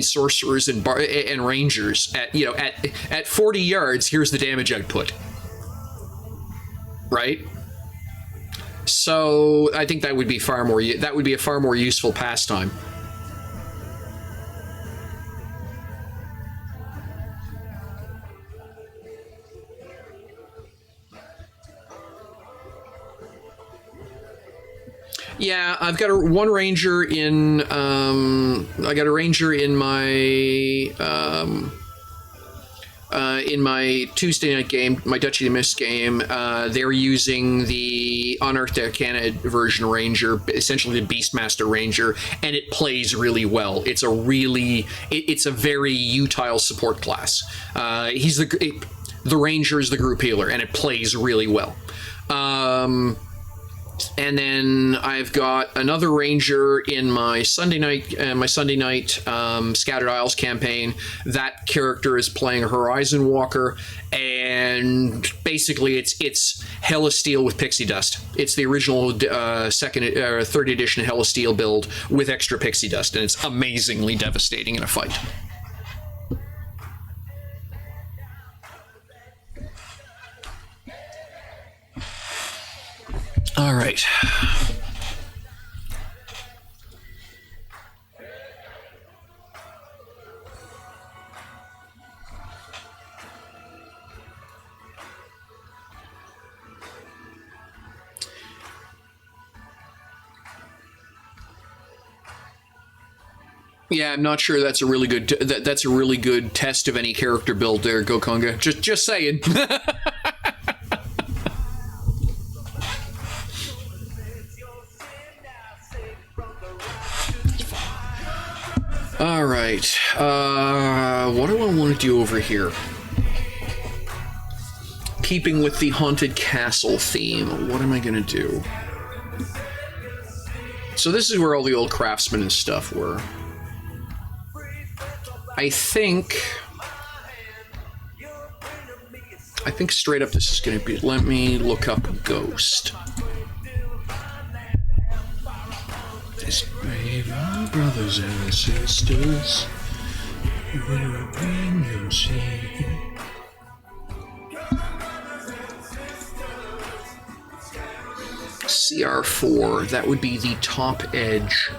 A: sorcerers and rangers. At 40 yards, here's the damage output. Right? So I think that would be a far more useful pastime. Yeah, I've got one ranger in. I got a ranger in my Tuesday night game, my Duchy of the Mist game. They're using the Unearthed Arcana version Ranger, essentially the Beastmaster Ranger, and it plays really well. It's a very utile support class. The Ranger is the group healer, and it plays really well. And then I've got another ranger in my Sunday night Scattered Isles campaign. That character is playing a Horizon Walker, and basically it's Hellasteel with pixie dust. It's the original third edition Hellasteel build with extra pixie dust, and it's amazingly devastating in a fight. All right. Yeah, I'm not sure that's a really good that's a really good test of any character build there, Gokonga. Just saying. All right. What do I want to do over here? Keeping with the haunted castle theme, what am I going to do? So this is where all the old craftsmen and stuff were. I think straight up this is going to be... Let me look up Ghost. This brave our brothers and sisters, we will bring them safe. CR4, that would be the top edge.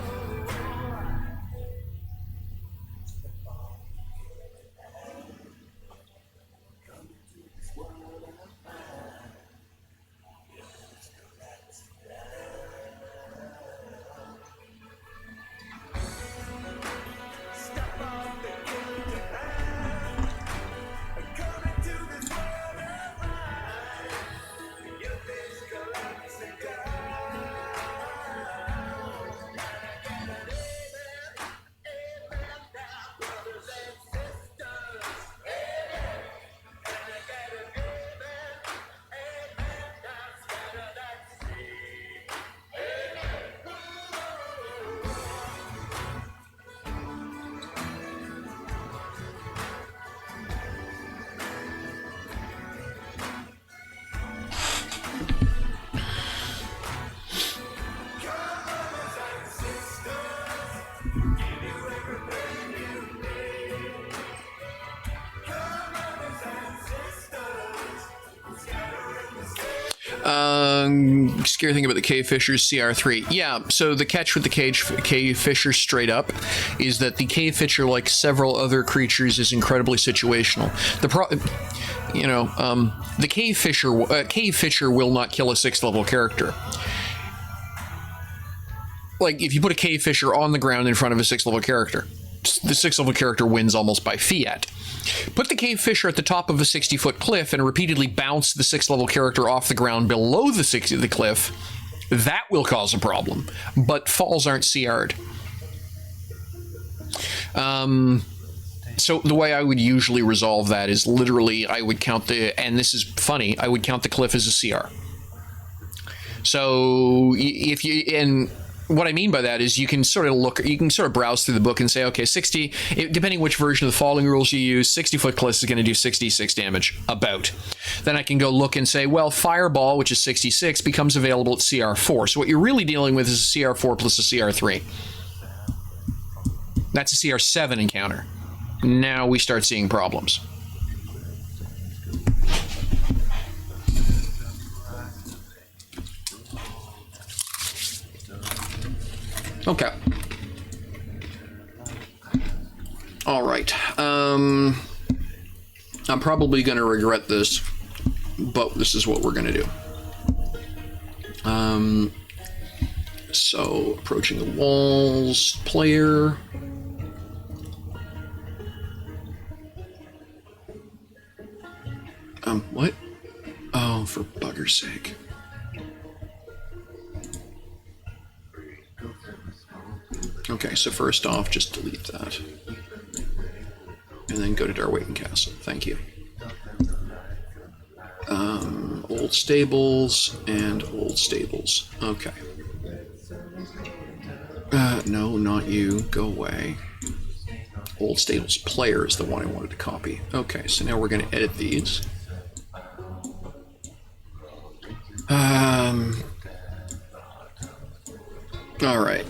A: Scary thing about the cave fishers, CR3. Yeah, so the catch with the cave fisher straight up is that the cave fisher, like several other creatures, is incredibly situational. The cave fisher will not kill a 6th level character. Like, if you put a cave fisher on the ground in front of a 6th level character, the 6th level character wins almost by fiat. Put the cave fisher at the top of a 60-foot cliff and repeatedly bounce the 6th level character off the ground below the cliff. That will cause a problem, but falls aren't CR'd. So the way I would usually resolve that is literally I would count and this is funny, I would count the cliff as a CR. So if you, and what I mean by that is you can sort of browse through the book and say, okay, 60, depending which version of the falling rules you use, 60-foot cliff is going to do 66 damage, about. Then I can go look and say, well, Fireball, which is 66, becomes available at CR4. So what you're really dealing with is a CR4 plus a CR3. That's a CR7 encounter. Now we start seeing problems. Okay. All right. I'm probably going to regret this, but this is what we're going to do. So, approaching the walls, player. What? Oh, for bugger's sake. Okay, so first off, just delete that. And then go to Darwayton Castle. Thank you. Old Stables and Old Stables. Okay. No, not you. Go away. Old Stables player is the one I wanted to copy. Okay, so now we're going to edit these. All right.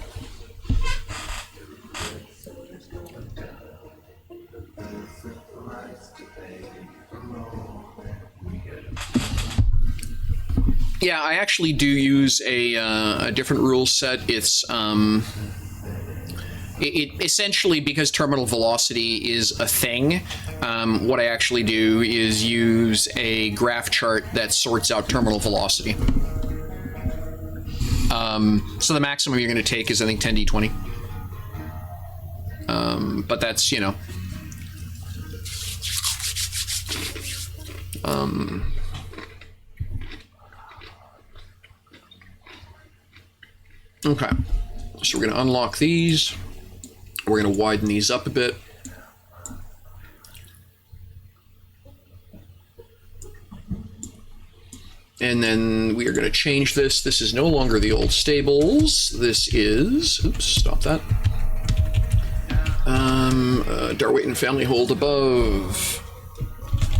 A: Yeah, I actually do use a different rule set. It's it essentially, because terminal velocity is a thing, what I actually do is use a graph chart that sorts out terminal velocity. So the maximum you're going to take is, I think, 10d20. But that's, you know. Okay, so we're going to unlock these. We're going to widen these up a bit. And then we are going to change this. This is no longer the old stables. This is, oops, stop that. Darwayton family hold above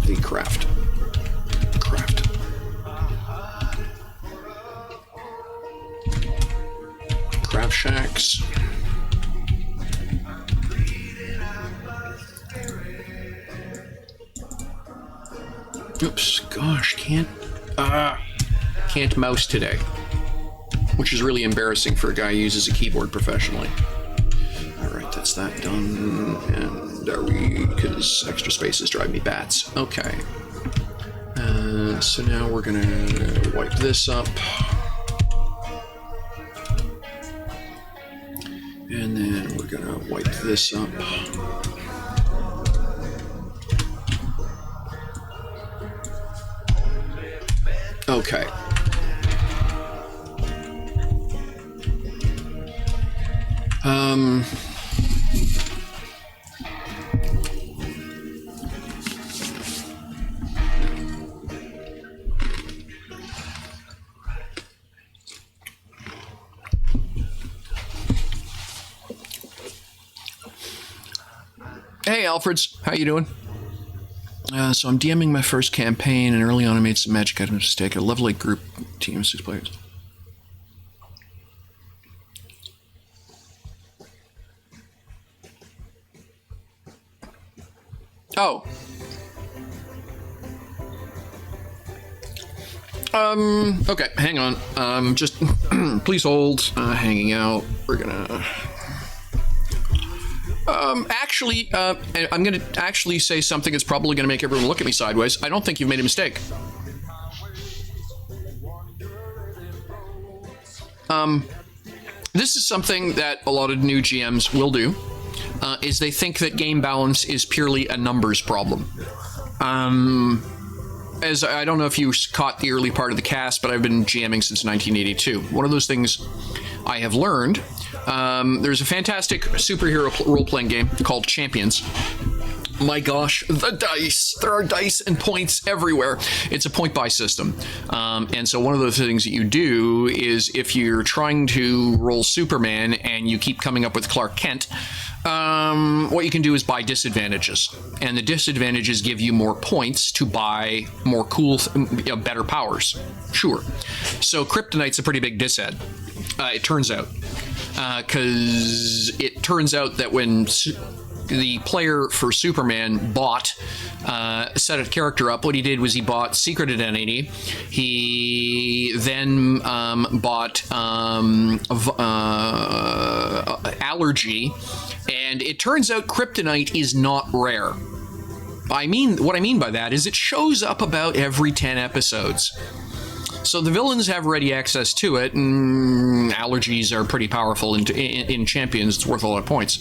A: the craft. Craft shacks. Oops, gosh, can't mouse today, which is really embarrassing for a guy who uses a keyboard professionally. All right, that's that done. And are we, because extra spaces drive me bats. Okay. So now we're gonna wipe this up. And then we're gonna wipe this up. Okay. Hey, Alfreds, how you doing? So I'm DMing my first campaign, and early on I made some magic item mistake. A level 8 group team of 6 players. Oh. Okay, hang on. Just please hold. Hanging out. We're gonna. Actually, I'm going to actually say something that's probably going to make everyone look at me sideways. I don't think you've made a mistake. This is something that a lot of new GMs will do, is they think that game balance is purely a numbers problem. As I don't know if you caught the early part of the cast, but I've been GMing since 1982. One of those things I have learned, there's a fantastic superhero role-playing game called Champions. My gosh, the dice. There are dice and points everywhere. It's a point-buy system. And so one of the things that you do is if you're trying to roll Superman and you keep coming up with Clark Kent, what you can do is buy disadvantages. And the disadvantages give you more points to buy more cool, better powers. Sure. So Kryptonite's a pretty big disad, it turns out. Because it turns out that when the player for Superman bought set a character up, what he did was he bought Secret Identity. He then bought Allergy, and it turns out Kryptonite is not rare. What I mean by that is it shows up about every 10 episodes. So the villains have ready access to it, and allergies are pretty powerful in Champions. It's worth a lot of points.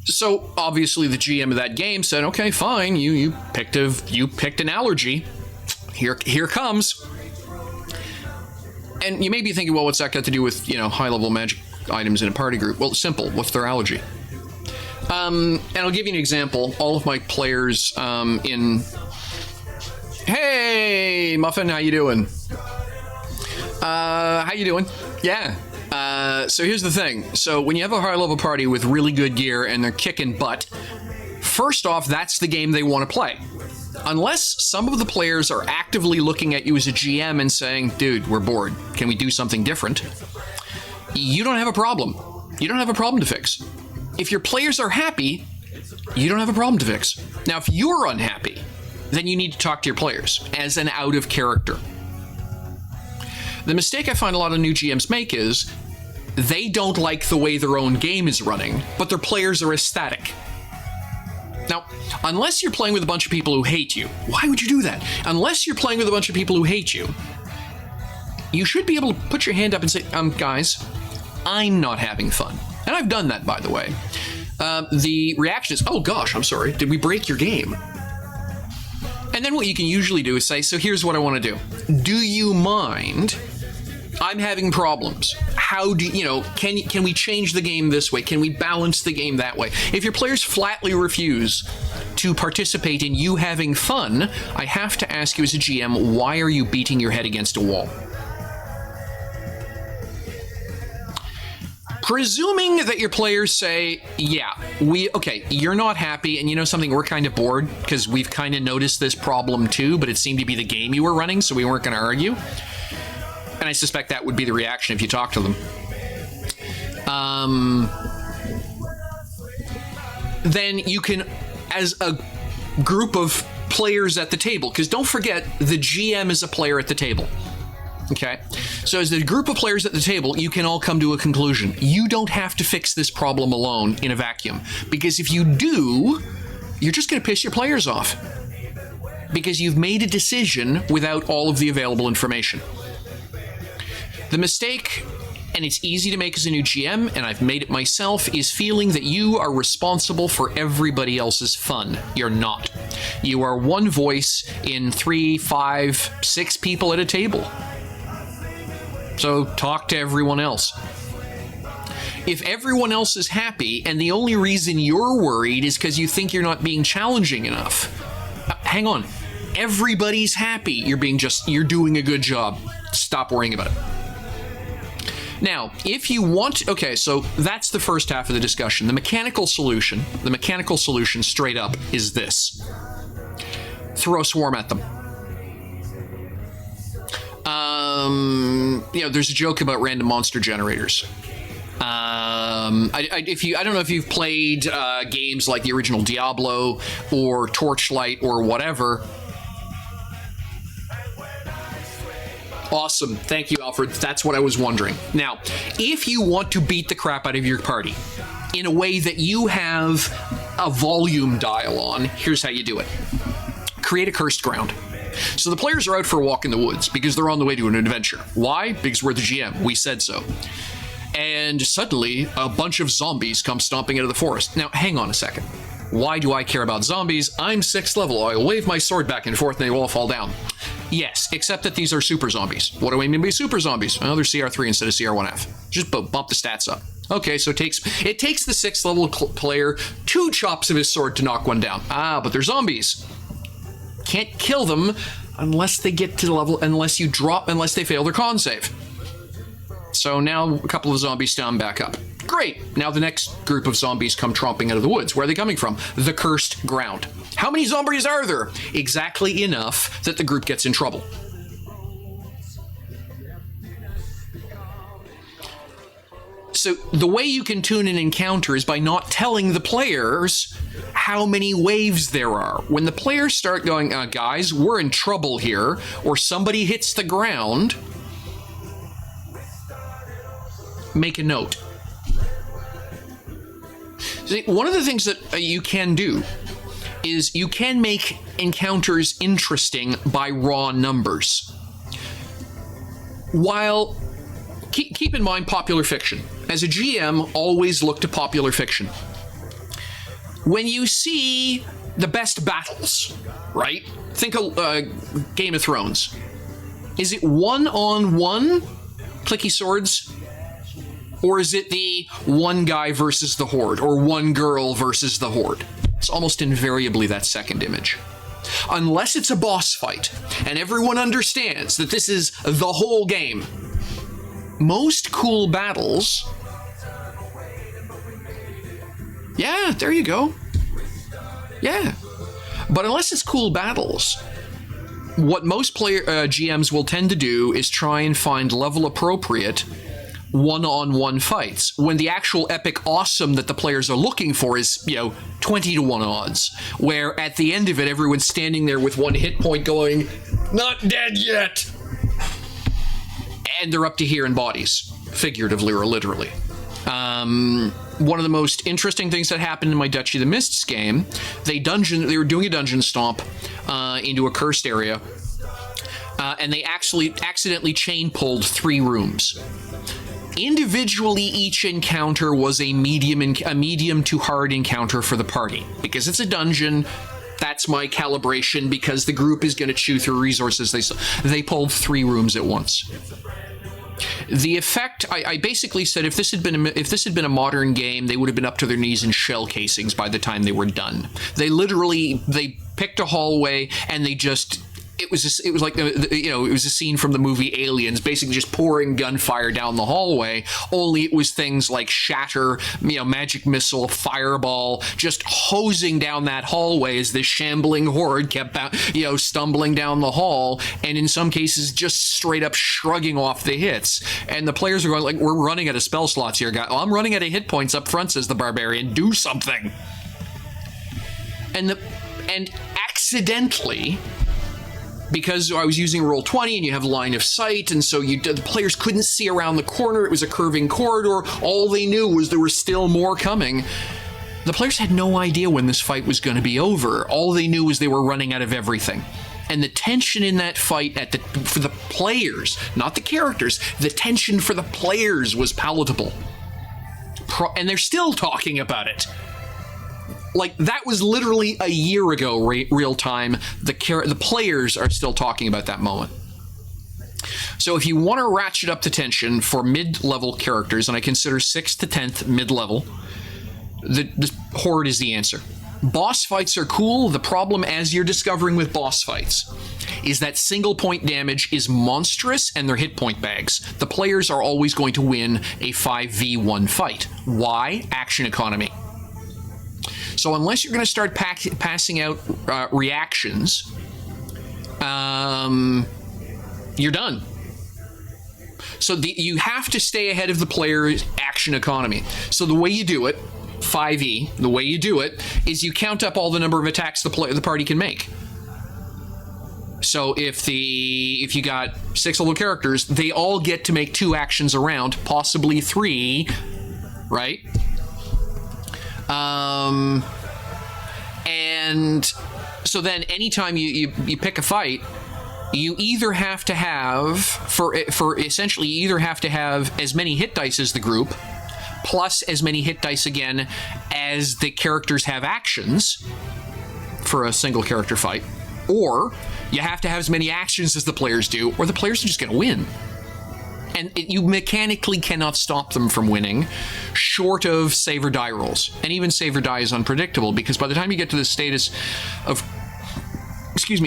A: So obviously the GM of that game said, "Okay, fine. You picked an allergy. Here comes." And you may be thinking, "Well, what's that got to do with high-level magic items in a party group?" Well, it's simple. What's their allergy? And I'll give you an example. All of my players Hey, Muffin, how you doing? How you doing? Yeah. So here's the thing. So when you have a high-level party with really good gear and they're kicking butt, first off, that's the game they want to play. Unless some of the players are actively looking at you as a GM and saying, "Dude, we're bored. Can we do something different?" You don't have a problem. You don't have a problem to fix. If your players are happy, you don't have a problem to fix. Now, if you're unhappy, then you need to talk to your players as an out of character. The mistake I find a lot of new GMs make is they don't like the way their own game is running, but their players are ecstatic. Now, unless you're playing with a bunch of people who hate you, why would you do that? Unless you're playing with a bunch of people who hate you, you should be able to put your hand up and say, guys, I'm not having fun. And I've done that, by the way. The reaction is, "Oh gosh, I'm sorry. Did we break your game?" And then what you can usually do is say, "So here's what I want to do. Do you mind? I'm having problems. How do can we change the game this way? Can we balance the game that way?" If your players flatly refuse, to participate in you having fun, I have to ask you as a GM, why are you beating your head against a wall? Presuming that your players say, yeah, okay, you're not happy, and you know something, we're kind of bored, because we've kind of noticed this problem too, but it seemed to be the game you were running, so we weren't going to argue. And I suspect that would be the reaction if you talk to them. Then you can, as a group of players at the table, because don't forget, the GM is a player at the table. Okay, so as a group of players at the table, you can all come to a conclusion. You don't have to fix this problem alone in a vacuum, because if you do, you're just going to piss your players off, because you've made a decision without all of the available information. The mistake, and it's easy to make as a new GM, and I've made it myself, is feeling that you are responsible for everybody else's fun. You're not. You are one voice in 3, 5, 6 people at a table. So talk to everyone else. If everyone else is happy and the only reason you're worried is because you think you're not being challenging enough, hang on. Everybody's happy. You're doing a good job. Stop worrying about it. Now, if you want, okay, so that's the first half of the discussion. The mechanical solution straight up is this. Throw a swarm at them. There's a joke about random monster generators. I don't know if you've played games like the original Diablo or Torchlight or whatever. Awesome. Thank you, Alfred. That's what I was wondering. Now, if you want to beat the crap out of your party in a way that you have a volume dial on, here's how you do it. Create a cursed ground. So the players are out for a walk in the woods because they're on the way to an adventure. Why? Because we're the GM. We said so. And suddenly, a bunch of zombies come stomping out of the forest. Now, hang on a second. Why do I care about zombies? I'm 6th level. I'll wave my sword back and forth and they will all fall down. Yes, except that these are super zombies. What do I mean by super zombies? Well, they're CR3 instead of CR1F. Just bump the stats up. Okay, so it takes the 6th level player 2 chops of his sword to knock one down. Ah, but they're zombies. Can't kill them unless they get to the level, unless they fail their con save. So now a couple of zombies stand back up. Great. Now the next group of zombies come tromping out of the woods. Where are they coming from? The cursed ground. How many zombies are there? Exactly enough that the group gets in trouble. So the way you can tune an encounter is by not telling the players how many waves there are. When the players start going, guys, we're in trouble here, or somebody hits the ground, make a note. See, one of the things that you can do is you can make encounters interesting by raw numbers. While, keep in mind popular fiction. As a GM, always look to popular fiction. When you see the best battles, right? Think of Game of Thrones. Is it one-on-one clicky swords? Or is it the one guy versus the horde, or one girl versus the horde? It's almost invariably that second image. Unless it's a boss fight, and everyone understands that this is the whole game. Most cool battles... Yeah, there you go. Yeah. But unless it's cool battles, what most GMs will tend to do is try and find level-appropriate one-on-one fights, when the actual epic awesome that the players are looking for is, 20-to-1 odds, where at the end of it, everyone's standing there with one hit point going, not dead yet! And they're up to here in bodies, figuratively or literally. One of the most interesting things that happened in my Duchy of the Mists game, they were doing a dungeon stomp into a cursed area, and they actually accidentally chain pulled 3 rooms. Individually, each encounter was a medium to hard encounter for the party. Because it's a dungeon, that's my calibration, because the group is going to chew through resources. They pulled 3 rooms at once. The effect, I basically said if this had been a modern game, they would have been up to their knees in shell casings by the time they were done. They picked a hallway and they just. It was like it was a scene from the movie Aliens, basically just pouring gunfire down the hallway. Only it was things like shatter, magic missile, fireball, just hosing down that hallway as this shambling horde kept stumbling down the hall, and in some cases just straight up shrugging off the hits. And the players are going like, "We're running out of spell slots here, guy." "Oh, I'm running out of hit points up front," says the barbarian. "Do something." And accidentally, because I was using Roll20 and you have line of sight, and so the players couldn't see around the corner. It was a curving corridor. All they knew was there was still more coming. The players had no idea when this fight was going to be over. All they knew was they were running out of everything. And the tension in that fight for the players, not the characters, the tension for the players was palatable. And they're still talking about it. Like, that was literally a year ago, real time. The players are still talking about that moment. So if you want to ratchet up the tension for mid-level characters, and I consider 6th to 10th mid-level, the Horde is the answer. Boss fights are cool. The problem, as you're discovering with boss fights, is that single point damage is monstrous and they're hit point bags. The players are always going to win a 5v1 fight. Why? Action economy. So unless you're going to start passing out reactions, you're done. So you have to stay ahead of the player's action economy. So the way you do it, 5e, the way you do it is you count up all the number of attacks the party can make. So if you got 6 level characters, they all get to make 2 actions a round, possibly 3, right? And so then anytime you pick a fight, you either have to have, for essentially, you either have to have as many hit dice as the group, plus as many hit dice again as the characters have actions for a single character fight, or you have to have as many actions as the players do, or the players are just going to win. And you mechanically cannot stop them from winning, short of save or die rolls. And even save or die is unpredictable, because by the time you get to the status of,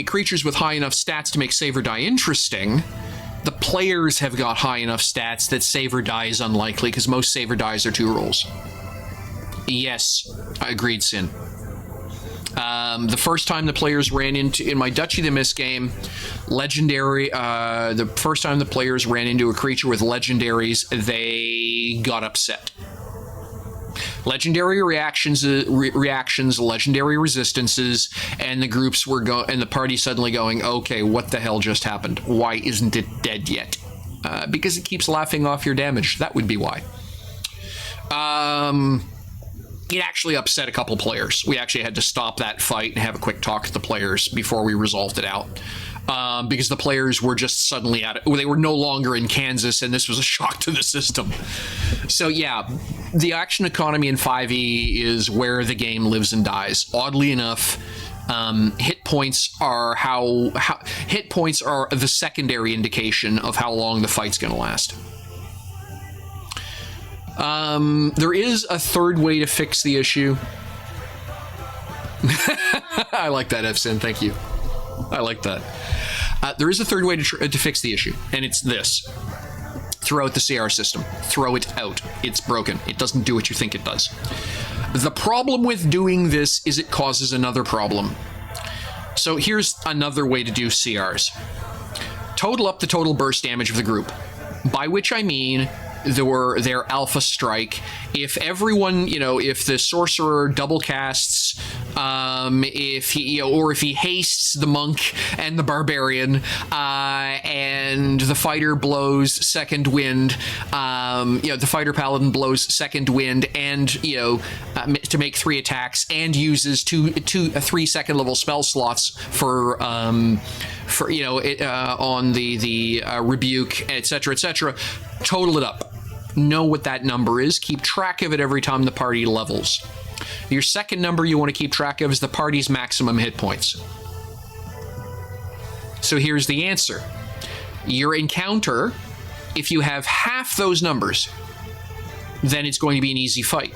A: creatures with high enough stats to make save or die interesting, the players have got high enough stats that save or die is unlikely, because most save or dies are 2 rolls. Yes, I agreed, Sin. The first time the players ran in my Duchy the Mist game, the first time the players ran into a creature with legendaries, they got upset. Legendary reactions, legendary resistances, and the groups and the party suddenly going, okay, what the hell just happened? Why isn't it dead yet? Because it keeps laughing off your damage. That would be why. It actually upset a couple players. We actually had to stop that fight and have a quick talk to the players before we resolved it out. Because the players were just suddenly they were no longer in Kansas, and this was a shock to the system. So yeah, the action economy in 5e is where the game lives and dies. Oddly enough, hit points are the secondary indication of how long the fight's going to last. There is a third way to fix the issue. I like that, Fsin. Thank you. I like that. There is a third way to fix the issue, and it's this. Throw out the CR system. Throw it out. It's broken. It doesn't do what you think it does. The problem with doing this is it causes another problem. So here's another way to do CRs. Total up the total burst damage of the group, by which I mean their alpha strike. If everyone, if the sorcerer double casts, if he hastes the monk and the barbarian, and the fighter blows second wind, the fighter paladin blows second wind, and to make 3 attacks, and uses 3 second level spell slots for on the rebuke, etc. Total it up. Know what that number is. Keep track of it every time the party levels. Your second number you want to keep track of is the party's maximum hit points. So here's the answer. Your encounter If you have half those numbers, then it's going to be an easy fight.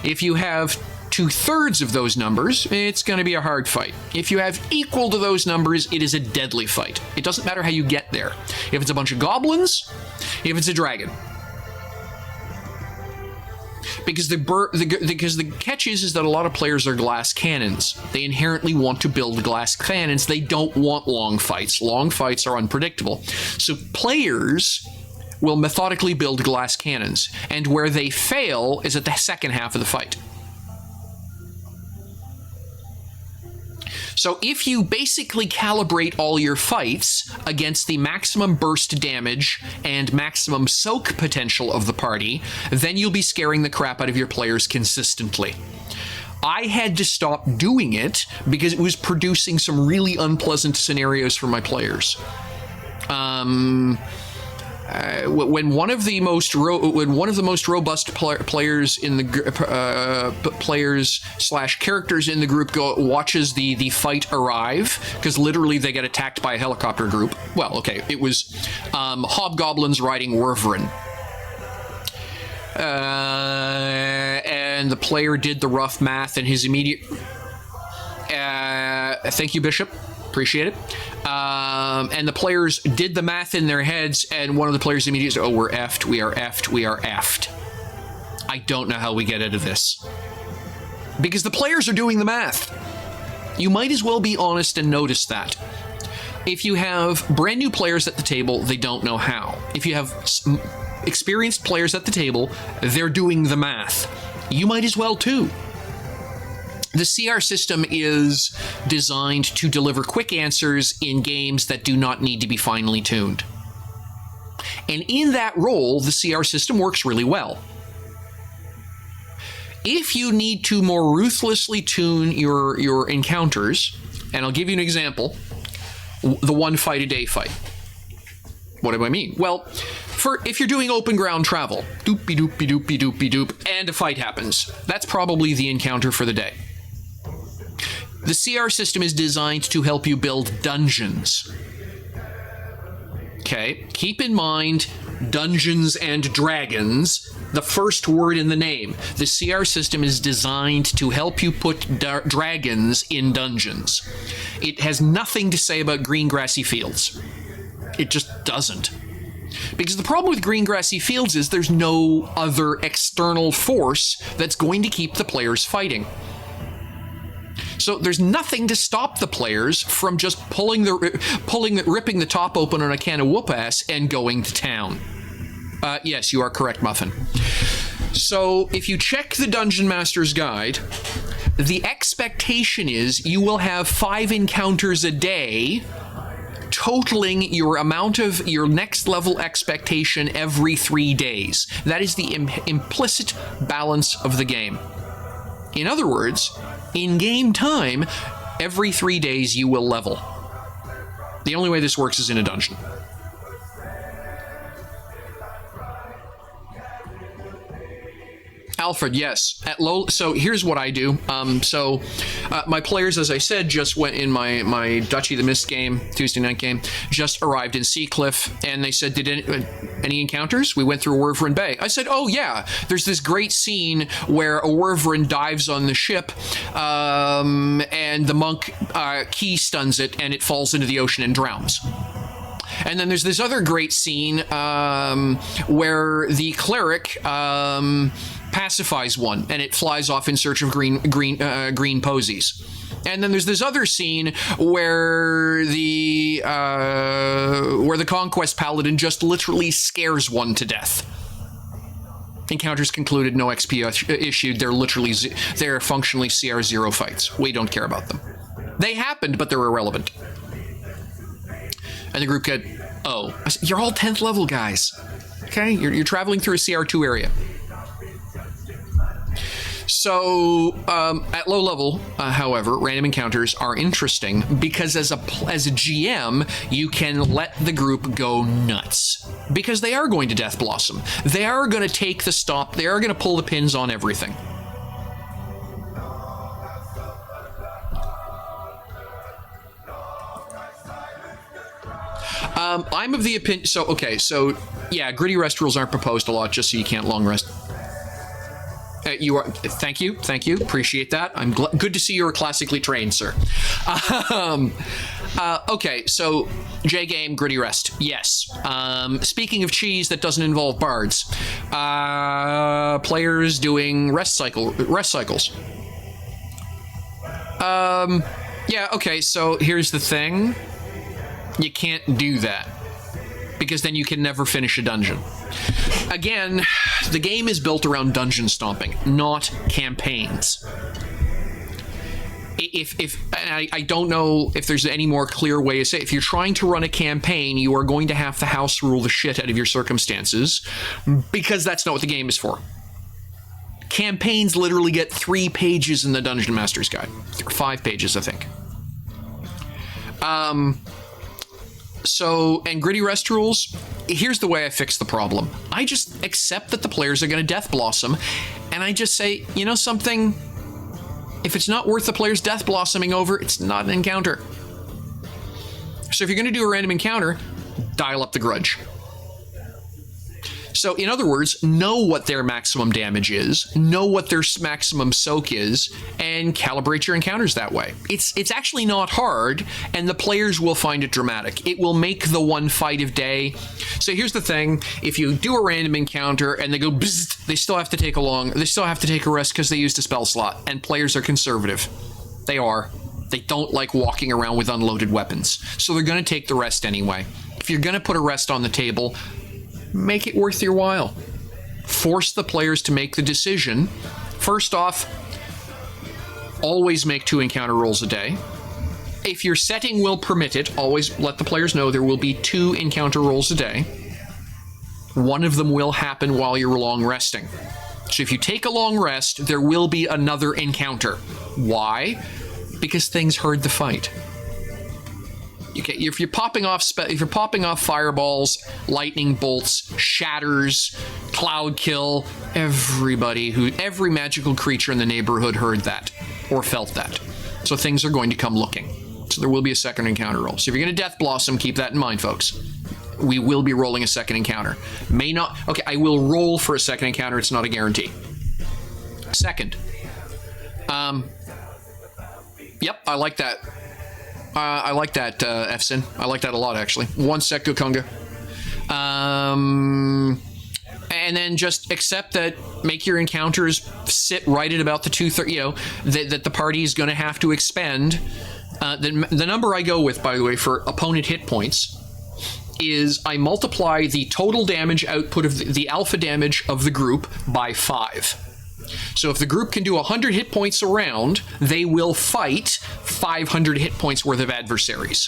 A: If you have 2/3 of those numbers, it's going to be a hard fight. If you have equal to those numbers, it is a deadly fight. It doesn't matter how you get there. If it's a bunch of goblins, if it's a dragon. Because the catch is that a lot of players are glass cannons. They inherently want to build glass cannons. They don't want long fights. Long fights are unpredictable. So players will methodically build glass cannons, and where they fail is at the second half of the fight. So if you basically calibrate all your fights against the maximum burst damage and maximum soak potential of the party, then you'll be scaring the crap out of your players consistently. I had to stop doing it because it was producing some really unpleasant scenarios for my players. When one of the most robust players in the players/characters in the group watches the fight arrive, because literally they get attacked by a helicopter group. Well, okay, it was hobgoblins riding Wervrin. And the player did the rough math, and his immediate thank you, Bishop. Appreciate it. And the players did the math in their heads, and one of the players immediately said, "Oh, we're effed. We are effed. We are effed. I don't know how we get out of this." Because the players are doing the math. You might as well be honest and notice that. If you have brand new players at the table, they don't know how. If you have experienced players at the table, they're doing the math. You might as well too. The CR system is designed to deliver quick answers in games that do not need to be finely tuned. And in that role, the CR system works really well. If you need to more ruthlessly tune your encounters, and I'll give you an example, the one fight a day fight. What do I mean? Well, if you're doing open ground travel, doop-be-doop-be-doop-be-doop-be-doop, and a fight happens, that's probably the encounter for the day. The CR system is designed to help you build dungeons. Okay, keep in mind Dungeons and Dragons, the first word in the name. The CR system is designed to help you put dragons in dungeons. It has nothing to say about green grassy fields. It just doesn't. Because the problem with green grassy fields is there's no other external force that's going to keep the players fighting. So there's nothing to stop the players from just ripping the top open on a can of whoop-ass and going to town. Yes, you are correct, Muffin. So if you check the Dungeon Master's Guide, the expectation is you will have 5 encounters a day, totaling your amount of your next level expectation every 3 days. That is the implicit balance of the game. In other words, in game time, every 3 days you will level. The only way this works is in a dungeon. Alfred, yes. So here's what I do. My players, as I said, just went in my Duchy the Mist game, Tuesday night game, just arrived in Seacliff, and they said, did any encounters? We went through Wervrin Bay. I said, oh yeah, there's this great scene where a Wervrin dives on the ship, and the monk key stuns it, and it falls into the ocean and drowns. And then there's this other great scene where the cleric pacifies one, and it flies off in search of green posies. And then there's this other scene where the conquest paladin just literally scares one to death. Encounters concluded, no XP issued. They're functionally CR0 fights. We don't care about them. They happened, but they're irrelevant. And the group get, oh, I said, you're all 10th level guys. Okay, you're traveling through a CR2 area. So at low level, however, random encounters are interesting because as a GM, you can let the group go nuts because they are going to Death Blossom. They are going to take the stop. They are going to pull the pins on everything. I'm of the opinion. So Yeah, gritty rest rules aren't proposed a lot just so you can't long rest. You are. Thank you. Appreciate that. I'm good to see you're classically trained, sir. Okay, so J game gritty rest. Yes. Speaking of cheese that doesn't involve bards, players doing rest cycles. Yeah. Okay. So here's the thing. You can't do that because then you can never finish a dungeon. Again, the game is built around dungeon stomping, not campaigns. I don't know if there's any more clear way to say it. If you're trying to run a campaign, you are going to have to house rule the shit out of your circumstances because that's not what the game is for. Campaigns literally get 3 pages in the Dungeon Master's Guide. Or 5 pages, I think. So, and gritty rest rules, here's the way I fix the problem. I just accept that the players are going to Death Blossom, and I just say, you know something? If it's not worth the players Death Blossoming over, it's not an encounter. So if you're going to do a random encounter, dial up the grudge. So in other words, know what their maximum damage is, know what their maximum soak is, and calibrate your encounters that way. It's actually not hard, and the players will find it dramatic. It will make the one fight of day. So here's the thing: if you do a random encounter and they go bzzzt, they still have to take a rest because they used a spell slot, and players are conservative. They are. They don't like walking around with unloaded weapons, so they're going to take the rest anyway. If you're going to put a rest on the table, make it worth your while. Force the players to make the decision. First off, always make 2 encounter rolls a day. If your setting will permit it, always let the players know there will be 2 encounter rolls a day. One of them will happen while you're long resting. So if you take a long rest, there will be another encounter. Why? Because things herd the fight. Okay, if you're popping off fireballs, lightning bolts, shatters, cloud kill, every magical creature in the neighborhood heard that or felt that. So things are going to come looking. So there will be a second encounter roll. So if you're going to Death Blossom, keep that in mind, folks. We will be rolling a second encounter. May not. Okay, I will roll for a second encounter. It's not a guarantee. Second. Yep, I like that. Efsin. I like that a lot, actually. 1 sec, Gokunga. And then just accept that, make your encounters sit right at about the 2/3, that the party is going to have to expend. The number I go with, by the way, for opponent hit points is I multiply the total damage output of the alpha damage of the group by 5. So if the group can do 100 hit points a round, they will fight 500 hit points worth of adversaries.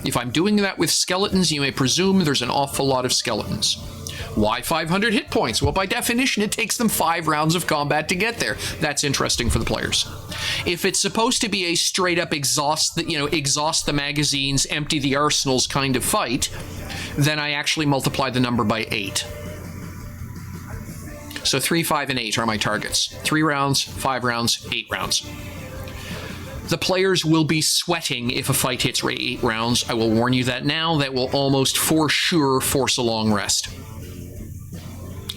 A: If I'm doing that with skeletons, you may presume there's an awful lot of skeletons. Why 500 hit points? Well, by definition, it takes them 5 rounds of combat to get there. That's interesting for the players. If it's supposed to be a straight up exhaust the magazines, empty the arsenals kind of fight, then I actually multiply the number by 8. So 3, 5, and 8 are my targets. 3 rounds, 5 rounds, 8 rounds. The players will be sweating if a fight hits 8 rounds. I will warn you that now. That will almost for sure force a long rest.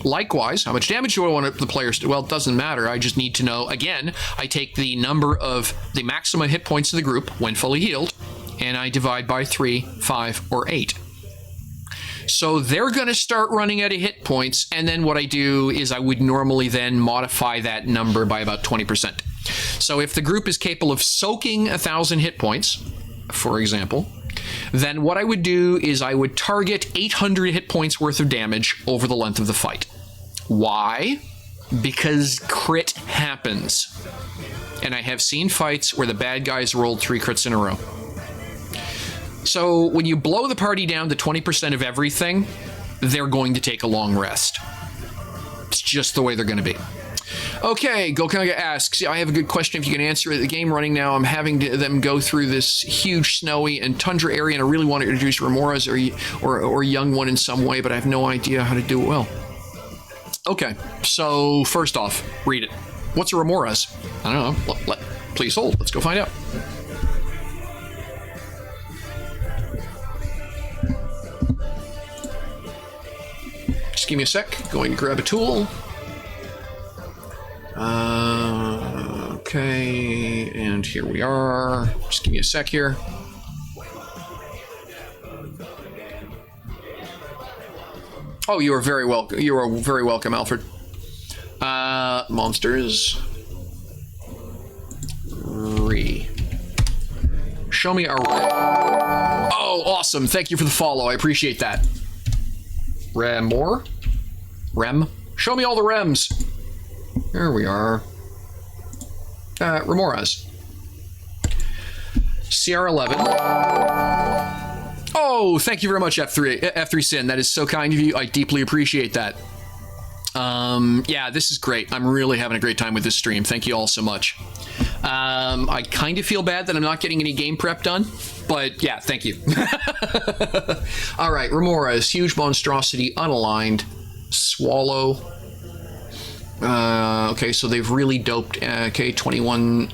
A: Likewise, how much damage do I want the players to do? Well, it doesn't matter. I just need to know. Again, I take the number of the maximum hit points of the group when fully healed, and I divide by 3, 5, or 8. So they're going to start running out of hit points, and then what I do is I would normally then modify that number by about 20%. So if the group is capable of soaking 1,000 hit points, for example, then what I would do is I would target 800 hit points worth of damage over the length of the fight. Why? Because crit happens. And I have seen fights where the bad guys rolled 3 crits in a row. So when you blow the party down to 20% of everything, they're going to take a long rest. It's just the way they're going to be. Okay, Gokunga asks, I have a good question if you can answer it. The game running now, I'm having them go through this huge snowy and tundra area, and I really want to introduce remoras or young one in some way, but I have no idea how to do it well. Okay, so first off, read it. What's a remoras? I don't know. Please hold. Let's go find out. Just give me a sec. Going to grab a tool. Okay, and here we are. Just give me a sec here. Oh, you are very welcome. You are very welcome, Alfred. Monsters. Show me our... Oh, awesome. Thank you for the follow. I appreciate that. Rem. Show me all the rems. There we are. Remoras. CR11. Oh, thank you very much, F3 Sin. That is so kind of you. I deeply appreciate that. Yeah, this is great. I'm really having a great time with this stream. Thank you all so much. I kind of feel bad that I'm not getting any game prep done, but yeah, thank you. All right, Remoras, huge monstrosity, unaligned, swallow. Okay, so they've really doped. Okay, 21.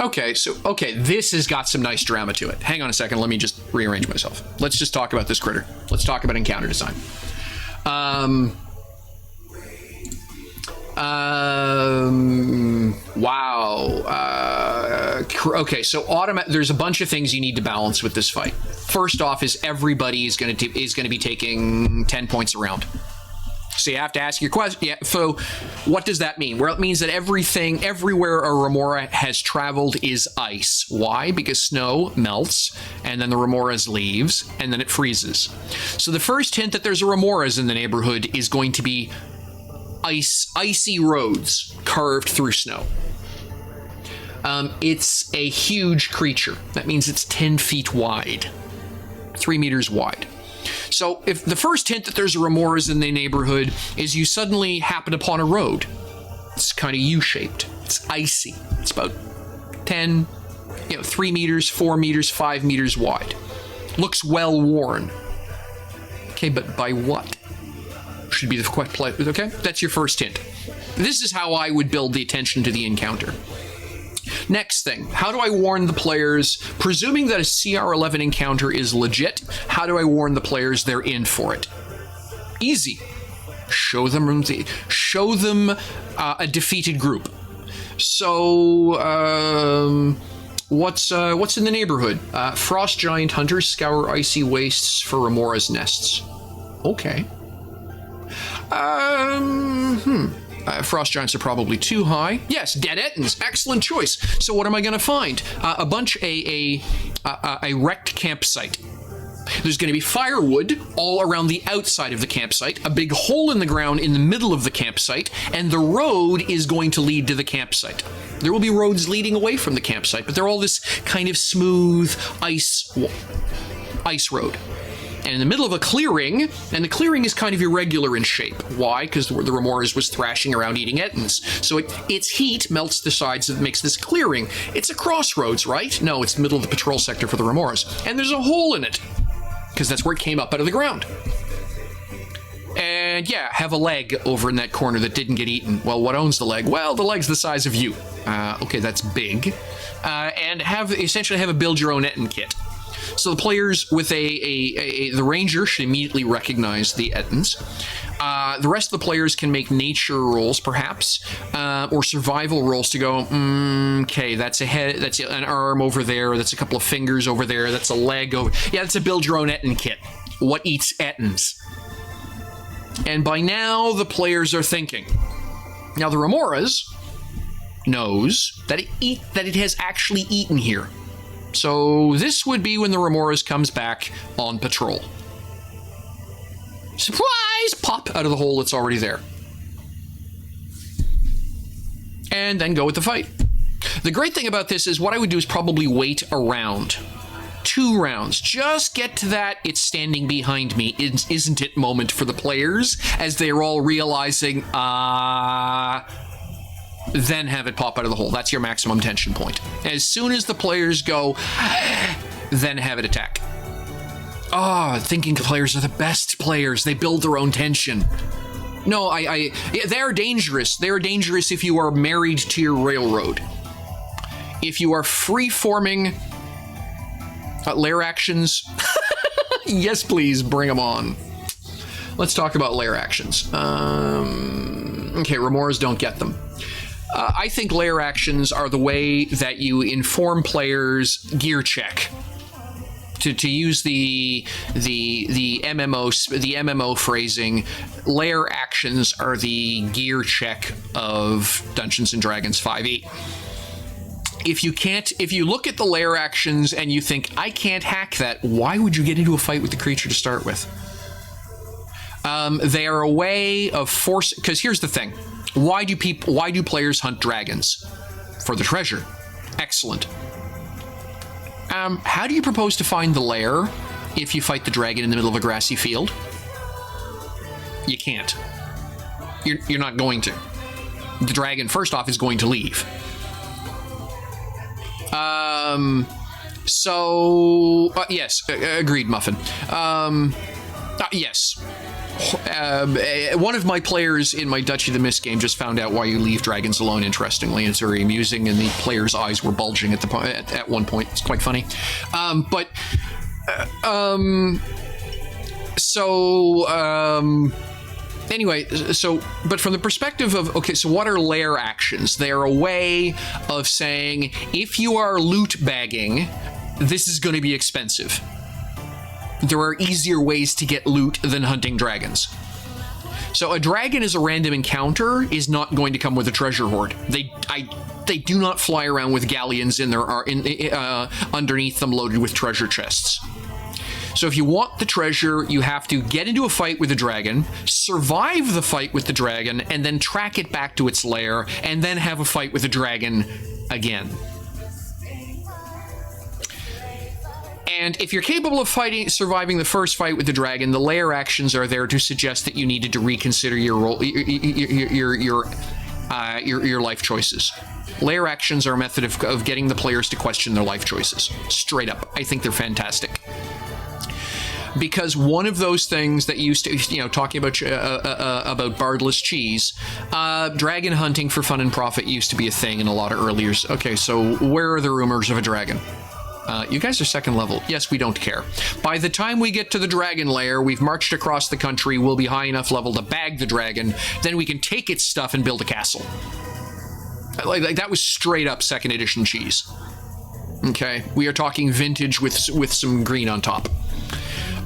A: Okay, so, okay, this has got some nice drama to it. Hang on a second, let me just rearrange myself. Let's just talk about this critter. Let's talk about encounter design. Wow. Okay, so there's a bunch of things you need to balance with this fight. First off is everybody is going to be taking 10 points a round. So you have to ask your question. Yeah, so what does that mean? Well, it means that everywhere a remora has traveled is ice. Why? Because snow melts, and then the remoras leaves, and then it freezes. So the first hint that there's a remoras in the neighborhood is going to be icy roads carved through snow. It's a huge creature. That means it's 10 feet wide, 3 meters wide. So if the first hint that there's a remoras in the neighborhood is you suddenly happen upon a road. It's kind of U-shaped. It's icy. It's about 10, 3 meters, 4 meters, 5 meters wide. Looks well worn. Okay, but by what? Should be the question. Okay, that's your first hint. This is how I would build the attention to the encounter. Next thing, how do I warn the players, presuming that a CR11 encounter is legit, how do I warn the players they're in for it? Easy. Show them a defeated group. So, what's in the neighborhood? Frost giant hunters scour icy wastes for remoras nests. Okay. Frost giants are probably too high. Yes, dead Ettins. Excellent choice. So what am I going to find? A wrecked campsite. There's going to be firewood all around the outside of the campsite, a big hole in the ground in the middle of the campsite, and the road is going to lead to the campsite. There will be roads leading away from the campsite, but they're all this kind of smooth ice road. And in the middle of a clearing, and the clearing is kind of irregular in shape. Why? Because the remoras was thrashing around eating Ettins. So its heat melts the sides and makes this clearing. It's a crossroads, right? No, it's the middle of the patrol sector for the remoras. And there's a hole in it, because that's where it came up out of the ground. And yeah, have a leg over in that corner that didn't get eaten. Well, what owns the leg? Well, the leg's the size of you. Okay, that's big. And essentially have a build your own Ettin kit. So the players with the Ranger should immediately recognize the Ettins. The rest of the players can make nature rolls, perhaps, or survival rolls to go, okay, that's a head, that's an arm over there, that's a couple of fingers over there, that's a leg over... Yeah, that's a build your own Ettin kit. What eats Ettins? And by now, the players are thinking. Now, the remoras knows that it has actually eaten here. So this would be when the remoras comes back on patrol. Surprise! Pop out of the hole that's already there. And then go with the fight. The great thing about this is what I would do is probably wait around. 2 rounds. Just get to that it's standing behind me, isn't it moment for the players as they're all realizing, then have it pop out of the hole. That's your maximum tension point. As soon as the players go, then have it attack. Thinking players are the best players. They build their own tension. No, they're dangerous. They're dangerous if you are married to your railroad. If you are free-forming Lair actions, Yes, please, bring them on. Let's talk about lair actions. Okay, remores don't get them. I think lair actions are the way that you inform players gear check. To use the MMO phrasing, lair actions are the gear check of Dungeons and Dragons 5e. If you look at the lair actions and you think, I can't hack that, why would you get into a fight with the creature to start with? They are a way of force. Because here's the thing: why do players hunt dragons? For the treasure. Excellent. How do you propose to find the lair if you fight the dragon in the middle of a grassy field? You can't. You're not going to. The dragon, first off, is going to leave. Yes, agreed, Muffin. Yes. One of my players in my Duchy the Mist game just found out why you leave dragons alone, interestingly. It's very amusing, and the player's eyes were bulging at one point. It's quite funny. Anyway, but from the perspective of, okay, so what are lair actions? They're a way of saying, if you are loot bagging, this is going to be expensive. There are easier ways to get loot than hunting dragons. So a dragon as a random encounter is not going to come with a treasure hoard. They do not fly around with galleons underneath them loaded with treasure chests. So if you want the treasure, you have to get into a fight with the dragon, survive the fight with the dragon, and then track it back to its lair, and then have a fight with the dragon again. And if you're capable of surviving the first fight with the dragon, the lair actions are there to suggest that you needed to reconsider your life choices. Lair actions are a method of getting the players to question their life choices. Straight up, I think they're fantastic. Because one of those things that used to, talking about bardless cheese, dragon hunting for fun and profit used to be a thing in a lot of earlier. Okay, so where are the rumors of a dragon? You guys are second level. Yes, we don't care. By the time we get to the dragon lair, we've marched across the country. We'll be high enough level to bag the dragon. Then we can take its stuff and build a castle. Like that was straight up second edition cheese. Okay, we are talking vintage with some green on top.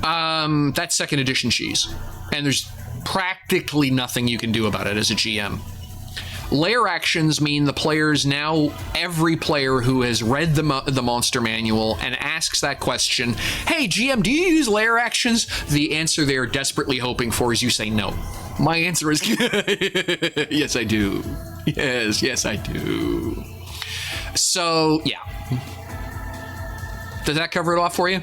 A: That's second edition cheese, and there's practically nothing you can do about it as a GM. Lair actions mean the players now, every player who has read the monster manual and asks that question, hey GM, do you use lair actions? The answer they're desperately hoping for is you say no. My answer is yes I do. Yes I do. So yeah. Does that cover it off for you?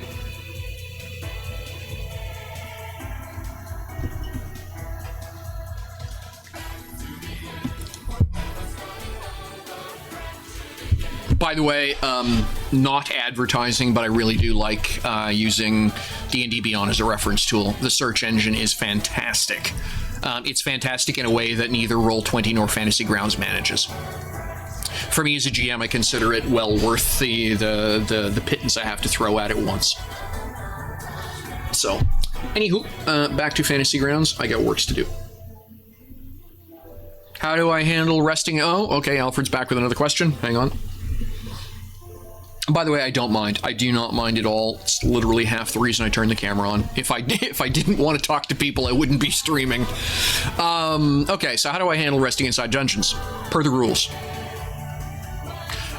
A: By the way, not advertising, but I really do like using DnDBeyond as a reference tool. The search engine is fantastic. It's fantastic in a way that neither Roll20 nor FantasyGrounds manages. For me as a GM, I consider it well worth the pittance I have to throw at it once. So, anywho, back to FantasyGrounds. I got works to do. How do I handle resting? Oh, okay, Alfred's back with another question. Hang on. By the way, I don't mind. I do not mind at all. It's literally half the reason I turned the camera on. If I didn't want to talk to people, I wouldn't be streaming. Okay, so how do I handle resting inside dungeons? Per the rules.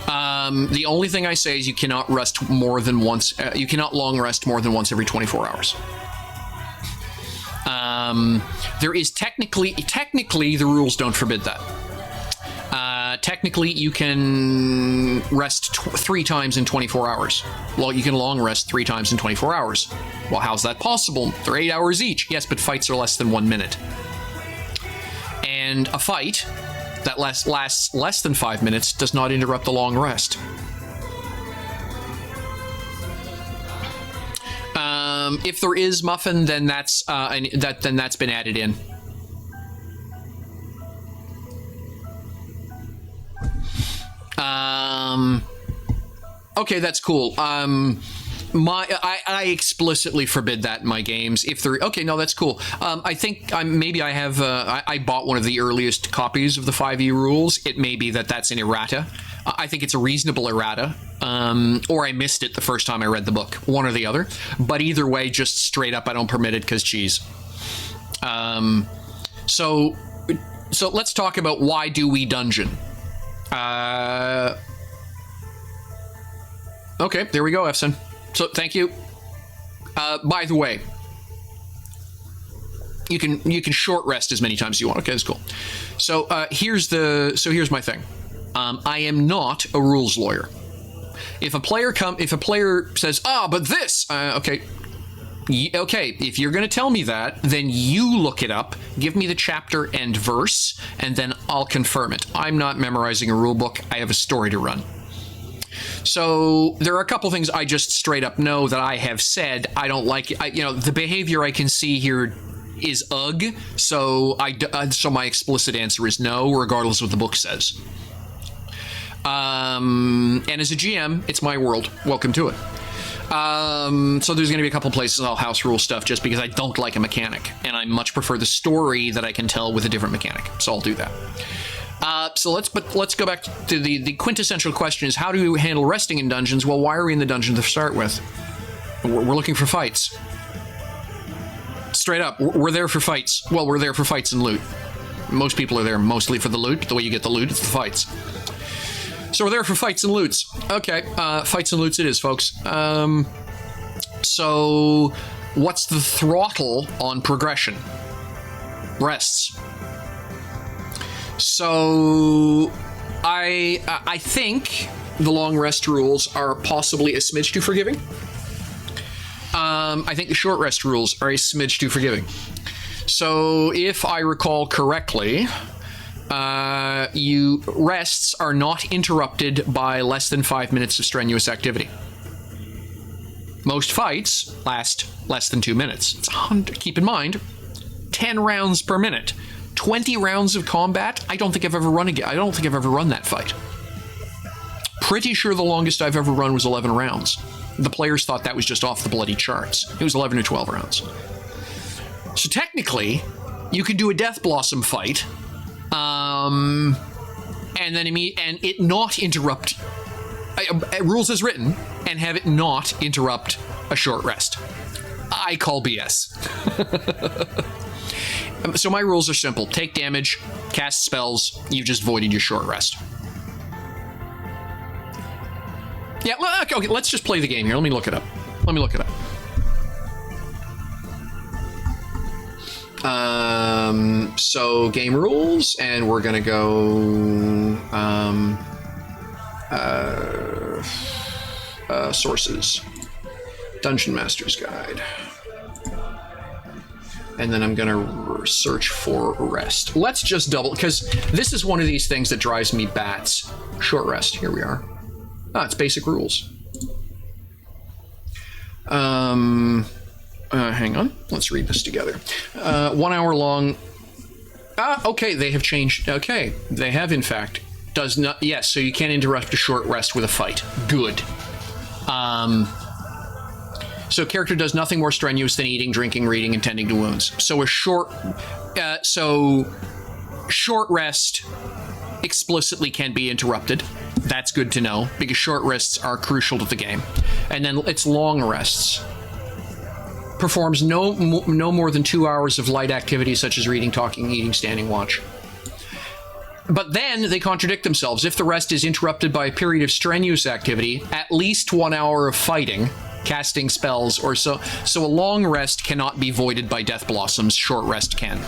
A: The only thing I say is you cannot rest more than once. You cannot long rest more than once every 24 hours. There is technically the rules don't forbid that. Technically, you can rest 3 times in 24 hours. Well, you can long rest 3 times in 24 hours. Well, how's that possible? They're 8 hours each. Yes, but fights are less than 1 minute. And a fight that lasts less than 5 minutes does not interrupt the long rest. If there is Muffin, then that's been added in. Okay, that's cool. I explicitly forbid that in my games. If they're okay, no, that's cool. I think maybe I have. I bought one of the earliest copies of the 5e rules. It may be that that's an errata. I think it's a reasonable errata, or I missed it the first time I read the book. One or the other. But either way, just straight up, I don't permit it because cheese. So let's talk about why do we dungeon. Okay, there we go, Efson. So thank you. By the way, you can short rest as many times as you want. Okay, that's cool. So here's my thing. I am not a rules lawyer. If a player says, but this, okay, if you're going to tell me that, then you look it up, give me the chapter and verse, and then I'll confirm it. I'm not memorizing a rule book. I have a story to run. So there are a couple things I just straight up know that I have said I don't like. The behavior I can see here is ugh. So my explicit answer is no, regardless of what the book says. And as a GM, it's my world. Welcome to it. So there's going to be a couple places I'll house rule stuff just because I don't like a mechanic, and I much prefer the story that I can tell with a different mechanic. So I'll do that. So let's go back to the quintessential question is how do you handle resting in dungeons? Well, why are we in the dungeon to start with? We're looking for fights. Straight up, we're there for fights. Well, we're there for fights and loot. Most people are there mostly for the loot. The way you get the loot is the fights. So we're there for fights and loots. Okay, fights and loots it is, folks. So what's the throttle on progression? Rests. So I think the long rest rules are possibly a smidge too forgiving. I think the short rest rules are a smidge too forgiving. So if I recall correctly, rests are not interrupted by less than 5 minutes of strenuous activity. Most fights last less than 2 minutes. It's 100, keep in mind, 10 rounds per minute. 20 rounds of combat? I don't think I've ever run that fight. Pretty sure the longest I've ever run was 11 rounds. The players thought that was just off the bloody charts. It was 11 or 12 rounds. So technically, you could do a Death Blossom fight, and it not interrupt rules as written, and have it not interrupt a short rest. I call BS. So my rules are simple. Take damage, cast spells, you just voided your short rest. Yeah, okay, let's just play the game here. Let me look it up. So game rules, and we're gonna go sources. Dungeon Master's Guide. And then I'm going to search for rest. Let's just double, because this is one of these things that drives me bats. Short rest, here we are. It's basic rules. Hang on, let's read this together. 1 hour long. Okay, they have changed. Okay, they have in fact. Does not, yes, so you can't interrupt a short rest with a fight. Good. So character does nothing more strenuous than eating, drinking, reading, and tending to wounds. So short rest explicitly can be interrupted. That's good to know, because short rests are crucial to the game. And then it's long rests. Performs no more than 2 hours of light activity such as reading, talking, eating, standing watch. But then they contradict themselves. If the rest is interrupted by a period of strenuous activity, at least 1 hour of fighting, casting spells, or so a long rest cannot be voided by Death Blossoms. Short rest can.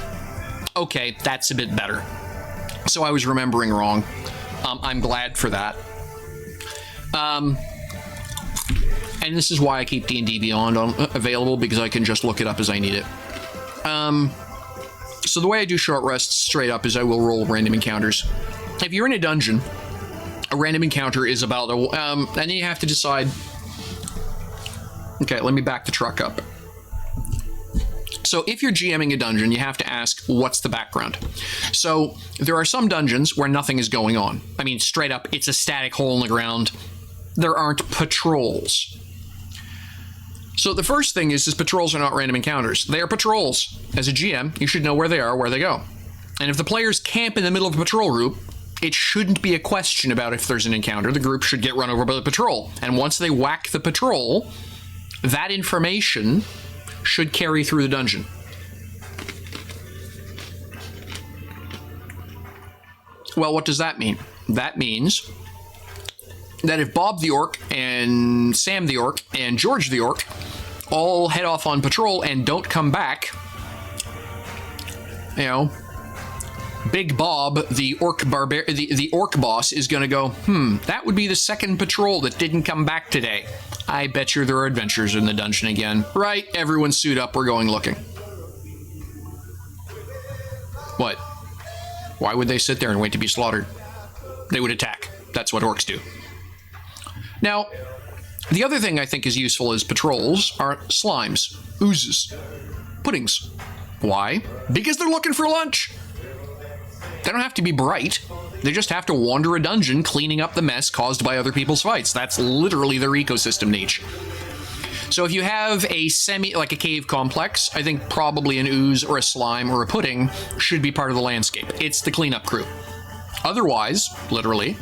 A: Okay, that's a bit better. So I was remembering wrong. I'm glad for that. And this is why I keep DnDBeyond available, because I can just look it up as I need it. So the way I do short rests straight up is I will roll random encounters. If you're in a dungeon, a random encounter is about and then you have to decide. Okay, let me back the truck up. So if you're GMing a dungeon, you have to ask, what's the background? So there are some dungeons where nothing is going on. I mean, straight up, it's a static hole in the ground. There aren't patrols. So the first thing is patrols are not random encounters. They are patrols. As a GM, you should know where they are, where they go. And if the players camp in the middle of a patrol route, it shouldn't be a question about if there's an encounter. The group should get run over by the patrol. And once they whack the patrol, that information should carry through the dungeon. Well, what does that mean? That means that if Bob the Orc and Sam the Orc and George the Orc all head off on patrol and don't come back, you know, Big Bob, the orc boss, is going to go, that would be the second patrol that didn't come back today. I bet you there are adventures in the dungeon again. Right, everyone suit up, we're going looking. What? Why would they sit there and wait to be slaughtered? They would attack. That's what orcs do. Now, the other thing I think is useful as patrols are slimes, oozes, puddings. Why? Because they're looking for lunch. They don't have to be bright. They just have to wander a dungeon cleaning up the mess caused by other people's fights. That's literally their ecosystem niche. So if you have a like a cave complex, I think probably an ooze or a slime or a pudding should be part of the landscape. It's the cleanup crew. Otherwise, literally,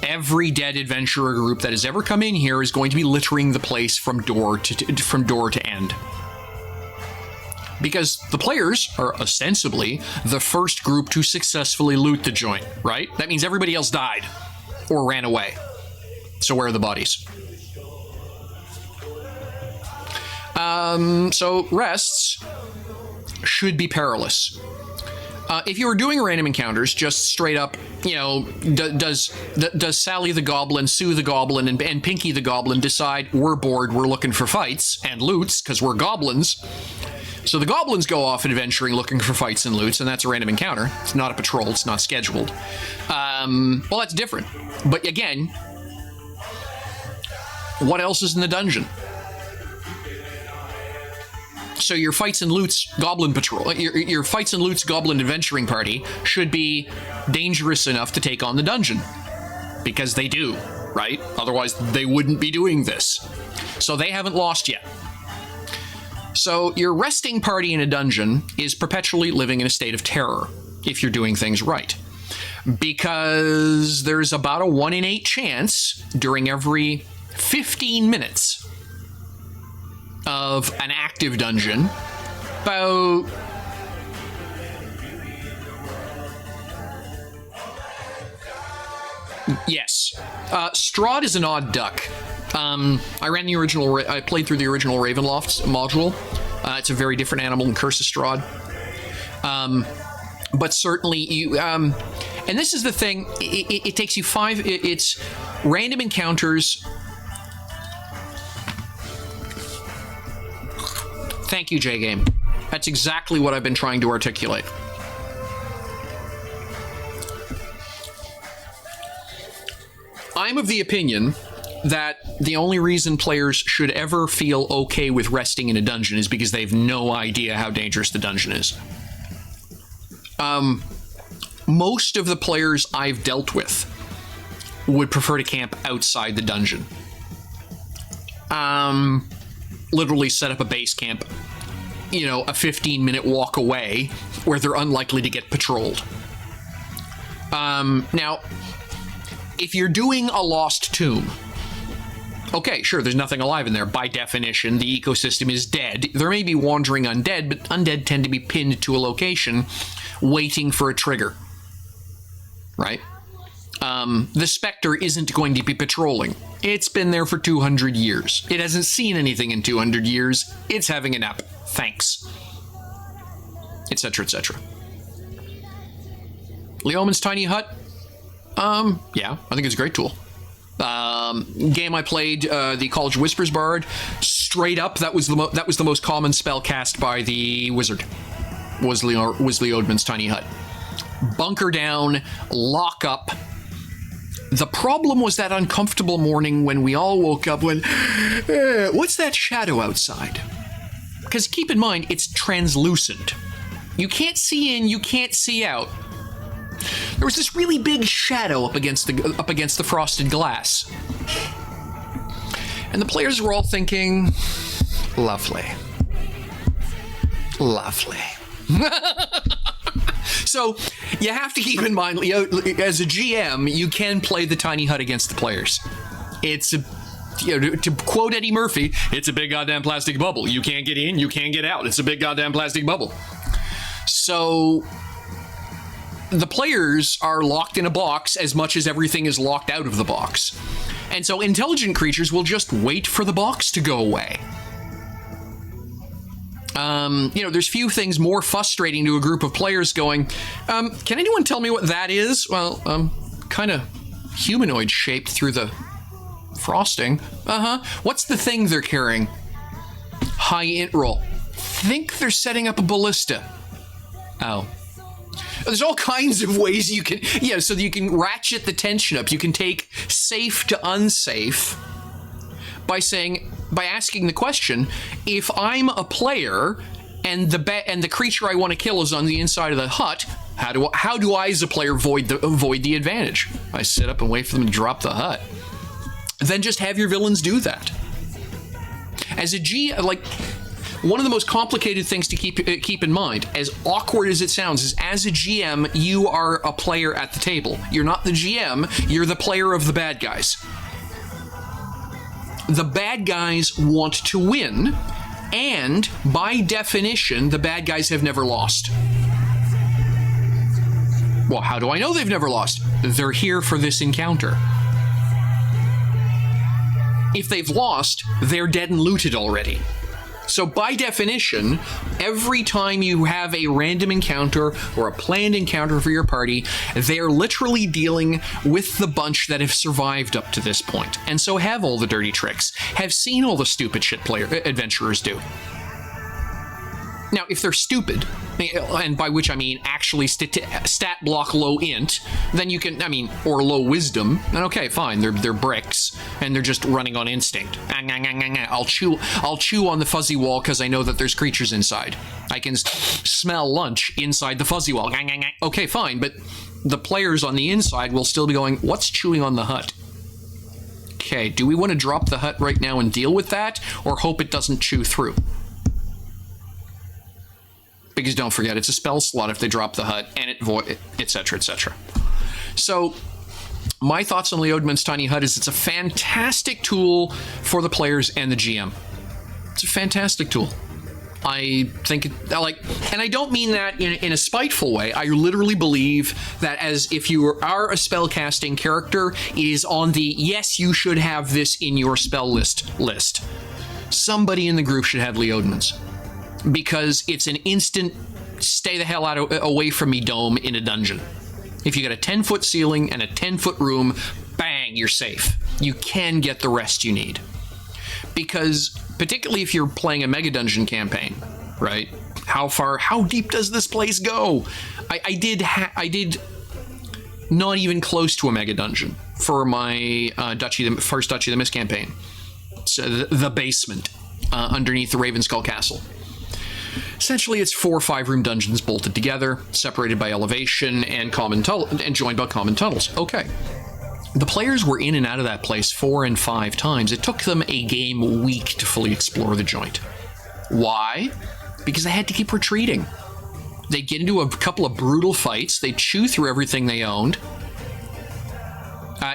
A: every dead adventurer group that has ever come in here is going to be littering the place from door to end. Because the players are ostensibly the first group to successfully loot the joint, right? That means everybody else died or ran away. So where are the bodies? So rests should be perilous. If you were doing random encounters, just straight up, you know, does Sally the Goblin, Sue the Goblin, and Pinky the Goblin decide we're bored, we're looking for fights and loots because we're goblins? So the goblins go off adventuring looking for fights and loots, and that's a random encounter. It's not a patrol, it's not scheduled. Well, that's different. But again, what else is in the dungeon? So your fights and loots goblin patrol, your fights and loots goblin adventuring party should be dangerous enough to take on the dungeon. Because they do, right? Otherwise, they wouldn't be doing this. So they haven't lost yet. So your resting party in a dungeon is perpetually living in a state of terror if you're doing things right. Because there's about a 1 in 8 chance during every 15 minutes of an active dungeon, about yes. Strahd is an odd duck. I played through the original Ravenloft module. It's a very different animal than Curse of Strahd. But certainly you, and this is the thing, it takes you it's random encounters. Thank you, J-Game. That's exactly what I've been trying to articulate. I'm of the opinion that the only reason players should ever feel okay with resting in a dungeon is because they have no idea how dangerous the dungeon is. Most of the players I've dealt with would prefer to camp outside the dungeon. Literally set up a base camp, you know, a 15-minute walk away where they're unlikely to get patrolled. Now, if you're doing a lost tomb, okay, sure, there's nothing alive in there. By definition, the ecosystem is dead. There may be wandering undead, but undead tend to be pinned to a location waiting for a trigger, right? The Spectre isn't going to be patrolling. It's been there for 200 years. It hasn't seen anything in 200 years. It's having a nap. Thanks. Etc., etc. Leoman's Tiny Hut? Yeah, I think it's a great tool. Game I played, the College Whispers Bard, straight up, that was the most common spell cast by the wizard, was Leodman's Tiny Hut. Bunker down, lock up. The problem was that uncomfortable morning when we all woke up when, what's that shadow outside? Because keep in mind, it's translucent. You can't see in, you can't see out. There was this really big shadow up against the frosted glass. And the players were all thinking, Lovely. Lovely. So you have to keep in mind, as a GM, you can play the tiny hut against the players. It's a, to quote Eddie Murphy, it's a big goddamn plastic bubble. You can't get in, you can't get out. It's a big goddamn plastic bubble. So the players are locked in a box as much as everything is locked out of the box. And so intelligent creatures will just wait for the box to go away. There's few things more frustrating to a group of players going, can anyone tell me what that is? Well, kind of humanoid shaped through the frosting. What's the thing they're carrying? High int roll. Think they're setting up a ballista. Oh. There's all kinds of ways you can, so that you can ratchet the tension up. You can take safe to unsafe by asking the question, if I'm a player and the creature I want to kill is on the inside of the hut, how do I as a player void the advantage? I sit up and wait for them to drop the hut. Then just have your villains do that. As a G, one of the most complicated things to keep in mind, as awkward as it sounds, is as a GM, you are a player at the table. You're not the GM, you're the player of the bad guys. The bad guys want to win, and by definition, the bad guys have never lost. Well, how do I know they've never lost? They're here for this encounter. If they've lost, they're dead and looted already. So by definition, every time you have a random encounter or a planned encounter for your party, they're literally dealing with the bunch that have survived up to this point, and so have all the dirty tricks, have seen all the stupid shit adventurers do. Now, if they're stupid, and by which I mean actually stat block low int, then you can, or low wisdom, then okay, fine, they're bricks, and they're just running on instinct. I'll chew on the fuzzy wall because I know that there's creatures inside. I can smell lunch inside the fuzzy wall. Okay, fine, but the players on the inside will still be going, what's chewing on the hut? Okay, do we want to drop the hut right now and deal with that, or hope it doesn't chew through? Because don't forget, it's a spell slot if they drop the hut, and it void, etc., etc. So, my thoughts on Leodman's Tiny Hut is it's a fantastic tool for the players and the GM. It's a fantastic tool. I think, and I don't mean that in a spiteful way. I literally believe that as if you are a spellcasting character, it is on the, yes, you should have this in your spell list. Somebody in the group should have Leodman's. Because it's an instant stay the hell away from me dome in a dungeon. If you got a 10-foot ceiling and a 10-foot room, bang, you're safe. You can get the rest you need. Because particularly if you're playing a mega dungeon campaign, right? How deep does this place go? I did not even close to a mega dungeon for my first Duchy of the Mist campaign. So the basement underneath the Ravenskull Castle. Essentially, it's 4 or 5 room dungeons bolted together, separated by elevation and joined by common tunnels. Okay. The players were in and out of that place 4 and 5 times. It took them a game week to fully explore the joint. Why? Because they had to keep retreating. They'd get into a couple of brutal fights. They'd chew through everything they owned.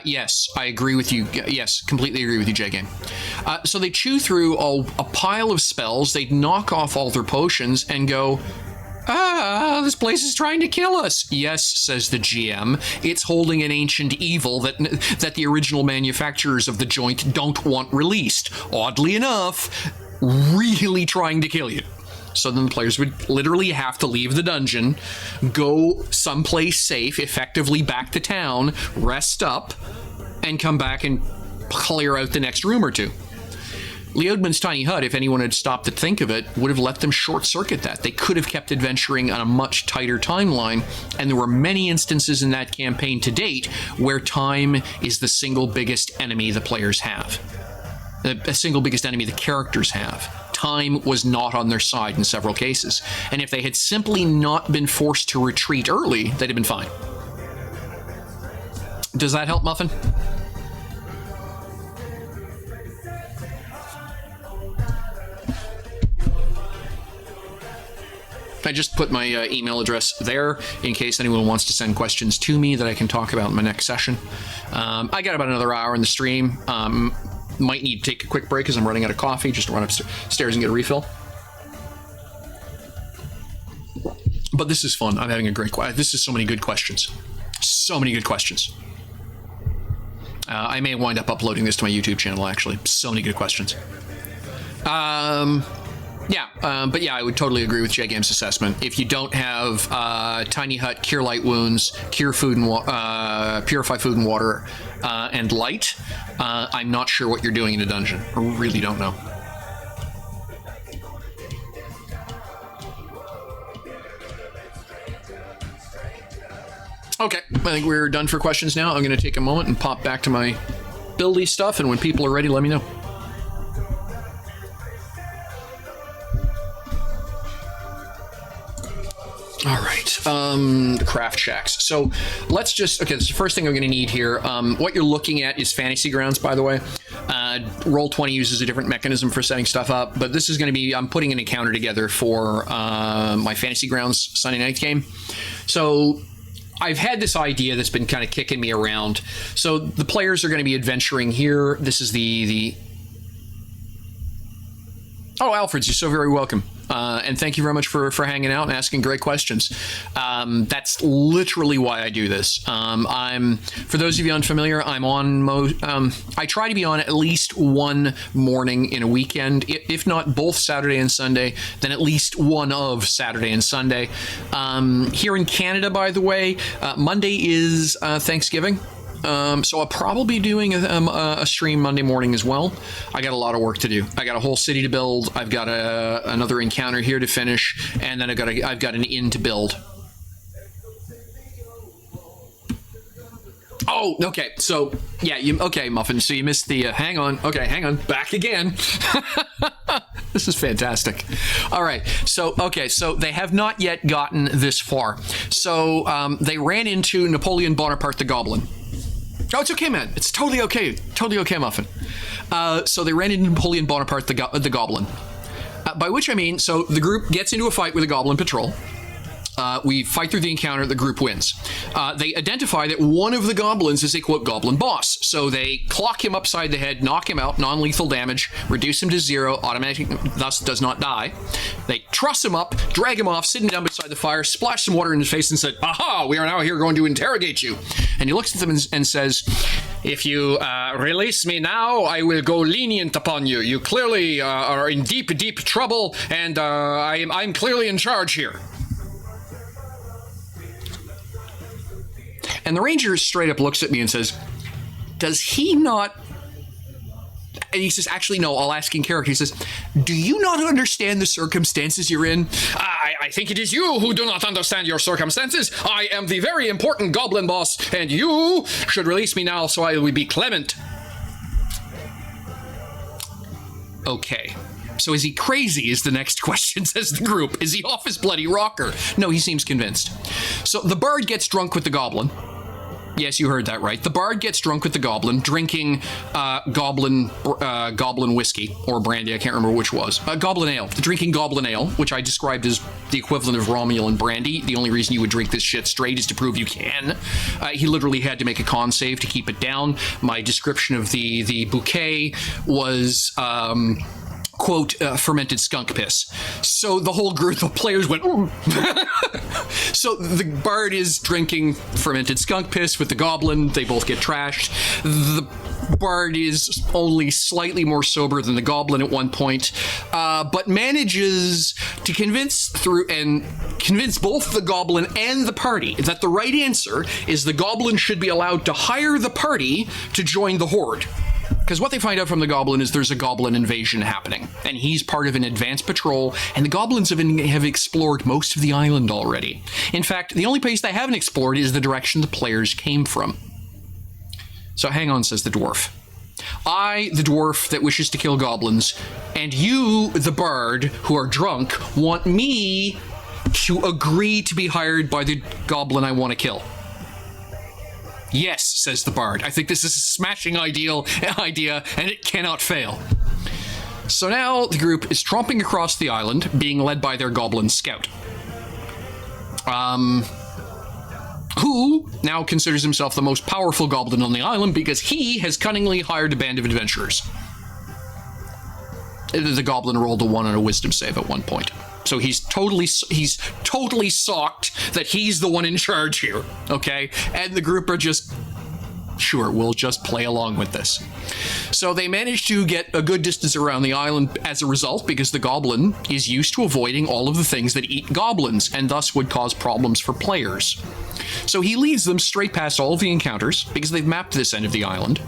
A: Yes, I agree with you. Yes, completely agree with you, J-Game. So they chew through a pile of spells, they'd knock off all their potions and go, this place is trying to kill us. Yes, says the GM, it's holding an ancient evil that the original manufacturers of the joint don't want released. Oddly enough, really trying to kill you. So then the players would literally have to leave the dungeon, go someplace safe, effectively back to town, rest up, and come back and clear out the next room or two. Leodman's Tiny Hut, if anyone had stopped to think of it, would have let them short-circuit that. They could have kept adventuring on a much tighter timeline, and there were many instances in that campaign to date where time is the single biggest enemy the players have. The single biggest enemy the characters have. Time was not on their side in several cases. And if they had simply not been forced to retreat early, they'd have been fine. Does that help, Muffin? I just put my email address there in case anyone wants to send questions to me that I can talk about in my next session. I got about another hour in the stream. Might need to take a quick break because I'm running out of coffee, just to run upstairs and get a refill. But this is fun. I'm having a great question. This is so many good questions. So many good questions. I may wind up uploading this to my YouTube channel, actually. So many good questions. But yeah, I would totally agree with J-Game's assessment. If you don't have Tiny Hut, Cure Light Wounds, Cure Food and Purify Food and Water, and Light, I'm not sure what you're doing in a dungeon. I really don't know. Okay, I think we're done for questions now. I'm going to take a moment and pop back to my buildy stuff, and when people are ready, let me know. All right, the craft shacks. So let's just, okay, this is the first thing I'm going to need here. What you're looking at is FantasyGrounds, by the way. Roll20 uses a different mechanism for setting stuff up, but this is going to be, I'm putting an encounter together for my FantasyGrounds Sunday night game. So I've had this idea that's been kind of kicking me around. So the players are going to be adventuring here. This is the... Oh, Alfreds, you're so very welcome. And thank you very much for hanging out and asking great questions. That's literally why I do this. For those of you unfamiliar, I'm on, I try to be on at least one morning in a weekend, if not both Saturday and Sunday, then at least one of Saturday and Sunday. Here in Canada, by the way, Monday is Thanksgiving. So I'll probably be doing a stream Monday morning as well. I got a lot of work to do. I got a whole city to build. I've got another encounter here to finish, and then I've got an inn to build. Oh, okay. So yeah, okay, Muffin. So you missed the. Hang on. Okay, hang on. Back again. This is fantastic. All right. So okay. So they have not yet gotten this far. So they ran into Napoleon Bonaparte the Goblin. Oh, it's okay, man. It's totally okay. Totally okay, Muffin. So they ran into Napoleon Bonaparte the Goblin. By which I mean, so the group gets into a fight with a Goblin patrol. We fight through the encounter, the group wins. They identify that one of the goblins is a, quote, goblin boss. So they clock him upside the head, knock him out, non-lethal damage, reduce him to 0, automatically, thus does not die. They truss him up, drag him off, sit him down beside the fire, splash some water in his face and said, "Aha, we are now here going to interrogate you." And he looks at them and says, "If you release me now, I will go lenient upon you. You clearly are in deep, deep trouble, and I'm clearly in charge here." And the ranger straight up looks at me and says, "Does he not..." And he says, "Actually, no, I'll ask in character." He says, "Do you not understand the circumstances you're in?" I think it is you who do not understand your circumstances. I am the very important goblin boss, and you should release me now so I will be clement." Okay. So is he crazy is the next question, says the group. Is he off his bloody rocker? No, he seems convinced. So the bard gets drunk with the goblin. Yes, you heard that right. The bard gets drunk with the goblin, drinking goblin whiskey or brandy. I can't remember which was. Goblin ale. Drinking goblin ale, which I described as the equivalent of Romulan brandy. The only reason you would drink this shit straight is to prove you can. He literally had to make a con save to keep it down. My description of the bouquet was... quote, fermented skunk piss. So the whole group of players went, "Ooh." So the bard is drinking fermented skunk piss with the goblin. They both get trashed. The bard is only slightly more sober than the goblin at one point, but manages to convince both the goblin and the party that the right answer is the goblin should be allowed to hire the party to join the horde. Because what they find out from the goblin is there's a goblin invasion happening, and he's part of an advanced patrol, and the goblins have explored most of the island already. In fact, the only place they haven't explored is the direction the players came from. So hang on, says the dwarf. I, the dwarf that wishes to kill goblins, and you, the bard, who are drunk, want me to agree to be hired by the goblin I want to kill. Yes, says the bard. I think this is a smashing idea, and it cannot fail. So now the group is tromping across the island, being led by their goblin scout. who now considers himself the most powerful goblin on the island because he has cunningly hired a band of adventurers. The goblin rolled a 1 on a wisdom save at one point. So he's totally socked that he's the one in charge here, okay? And the group are just, sure, we'll just play along with this. So they managed to get a good distance around the island as a result because the goblin is used to avoiding all of the things that eat goblins and thus would cause problems for players. So he leads them straight past all of the encounters because they've mapped this end of the island.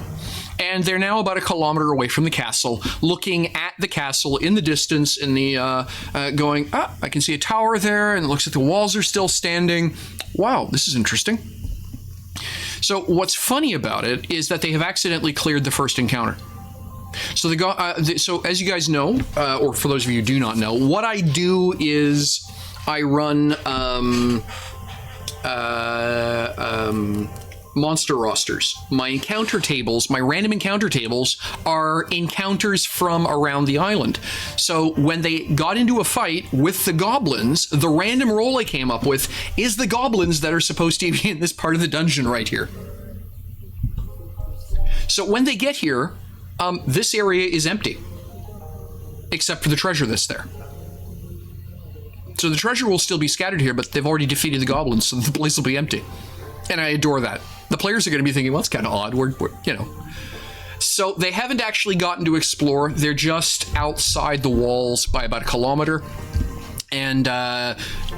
A: And they're now about 1 kilometer away from the castle, looking at the castle in the distance, in the going, I can see a tower there, and it looks like the walls are still standing. Wow, this is interesting. So what's funny about it is that they have accidentally cleared the first encounter. So so as you guys know, or for those of you who do not know, what I do is I run monster rosters. My encounter tables, my random encounter tables, are encounters from around the island. So when they got into a fight with the goblins, the random roll I came up with is the goblins that are supposed to be in this part of the dungeon right here. So when they get here, this area is empty, except for the treasure that's there. So the treasure will still be scattered here, but they've already defeated the goblins, so the place will be empty. And I adore that. The players are going to be thinking, well, that's kind of odd. We're, you know. So they haven't actually gotten to explore. They're just outside the walls by about 1 kilometer. And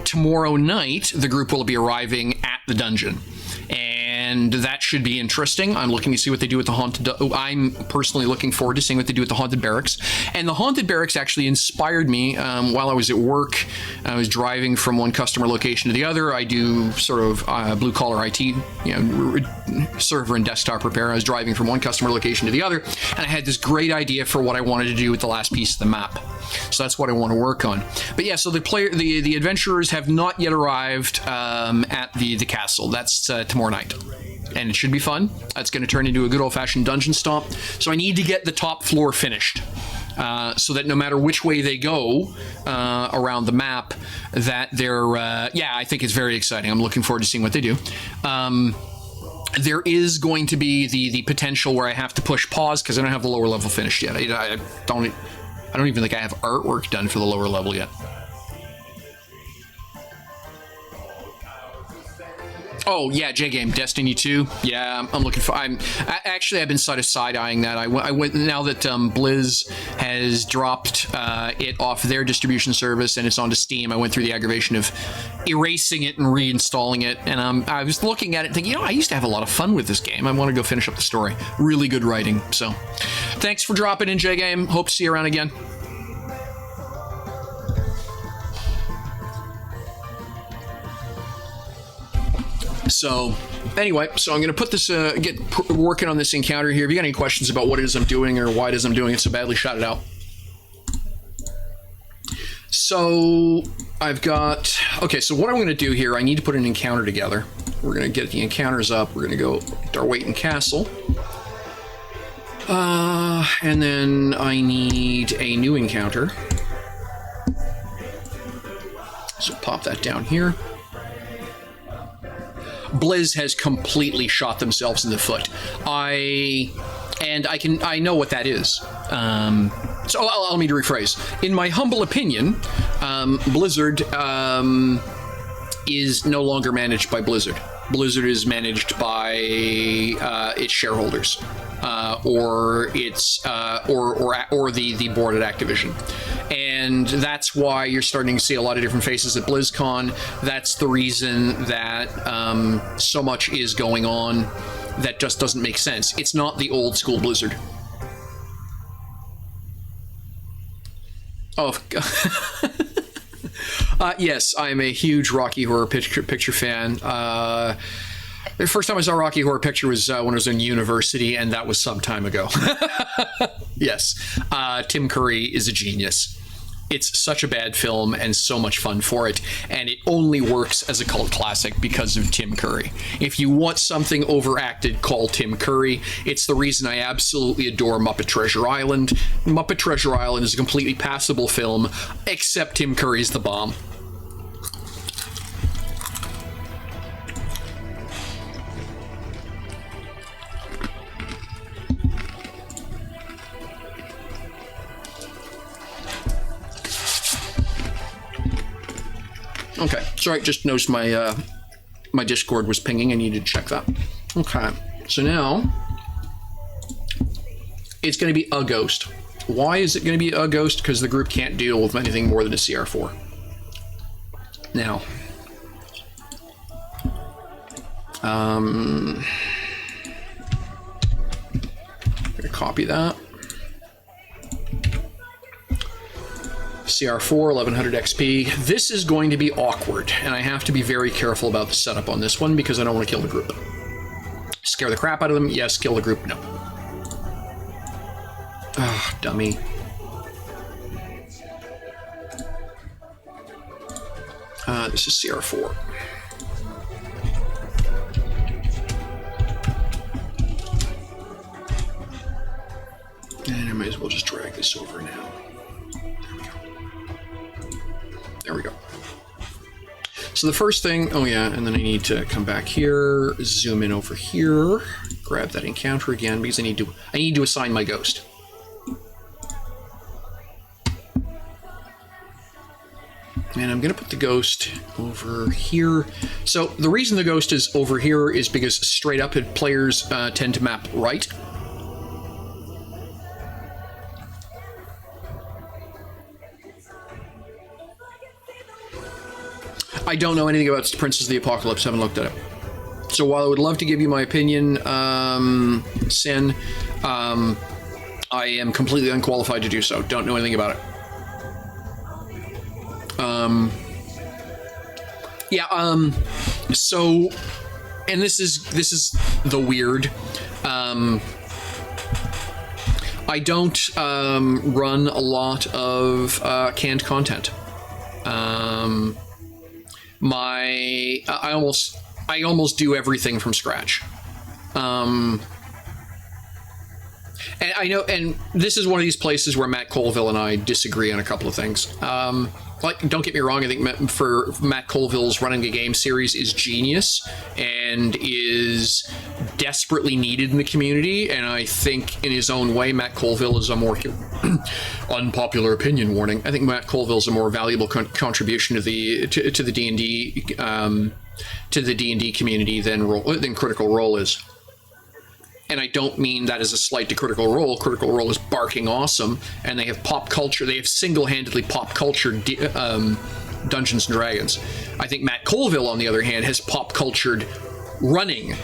A: tomorrow night, the group will be arriving at the dungeon. And that should be interesting. I'm looking to see what they do with the haunted... I'm personally looking forward to seeing what they do with the haunted barracks. And the haunted barracks actually inspired me while I was at work. I was driving from one customer location to the other. I do sort of blue-collar IT, server and desktop repair. I was driving from one customer location to the other, and I had this great idea for what I wanted to do with the last piece of the map. So that's what I want to work on. But yeah, so the adventurers have not yet arrived at the castle. That's tomorrow night. And it should be fun. It's going to turn into a good old-fashioned dungeon stomp. So I need to get the top floor finished so that no matter which way they go around the map, that they're... yeah, I think it's very exciting. I'm looking forward to seeing what they do. There is going to be the potential where I have to push pause because I don't have the lower level finished yet. I don't even think I have artwork done for the lower level yet. Oh yeah, J-Game, Destiny 2. Yeah, I'm looking for. I've been sort of side-eyeing that. I went now that Blizz has dropped it off their distribution service and it's onto Steam. I went through the aggravation of erasing it and reinstalling it, and I was looking at it thinking, I used to have a lot of fun with this game. I want to go finish up the story. Really good writing. So, thanks for dropping in, J-Game. Hope to see you around again. So anyway, so I'm going to put this, get working on this encounter here. If you got any questions about what it is I'm doing or why it is I'm doing it so badly, shout it out. So I've got, okay, so what I'm going to do here, I need to put an encounter together. We're going to get the encounters up. We're going to go Darwaiton Castle. And then I need a new encounter. So pop that down here. Blizz has completely shot themselves in the foot. I know what that is. So allow me to rephrase. In my humble opinion, Blizzard is no longer managed by Blizzard. Blizzard is managed by its shareholders, or the board at Activision. And that's why you're starting to see a lot of different faces at BlizzCon. That's the reason that so much is going on that just doesn't make sense. It's not the old school Blizzard. Oh, yes, I'm a huge Rocky Horror Picture fan. The first time I saw Rocky Horror Picture was when I was in university, and that was some time ago. Yes, Tim Curry is a genius. It's such a bad film and so much fun for it, and it only works as a cult classic because of Tim Curry. If you want something overacted, call Tim Curry. It's the reason I absolutely adore Muppet Treasure Island. Muppet Treasure Island is a completely passable film, except Tim Curry's the bomb. Okay, sorry, just noticed my my Discord was pinging. I needed to check that. Okay, so now it's going to be a ghost. Why is it going to be a ghost? Because the group can't deal with anything more than a CR4. Now, I'm going to copy that. CR4, 1100 XP. This is going to be awkward, and I have to be very careful about the setup on this one because I don't want to kill the group. Scare the crap out of them? Yes. Kill the group? No. Ah, dummy. This is CR4. And I might as well just drag this over now. There we go. So the first thing, oh yeah, and then I need to come back here, zoom in over here, grab that encounter again because I need to assign my ghost. And I'm going to put the ghost over here. So the reason the ghost is over here is because straight up players tend to map right. I don't know anything about Princess of the Apocalypse. Haven't looked at it. So while I would love to give you my opinion, Sin, I am completely unqualified to do so. Don't know anything about it. So, and this is the weird. I don't run a lot of canned content. I almost do everything from scratch. And I know, and this is one of these places where Matt Colville and I disagree on a couple of things. Like, don't get me wrong, I think Matt Colville's running a game series is genius and is desperately needed in the community. And I think in his own way, Matt Colville is a more unpopular opinion warning. I think Matt Colville is a more valuable contribution to the D&D to the D&D community than Critical Role is. And I don't mean that as a slight to Critical Role. Critical Role is barking awesome, and they have pop culture. They have single-handedly pop culture Dungeons & Dragons. I think Matt Colville, on the other hand, has pop cultured running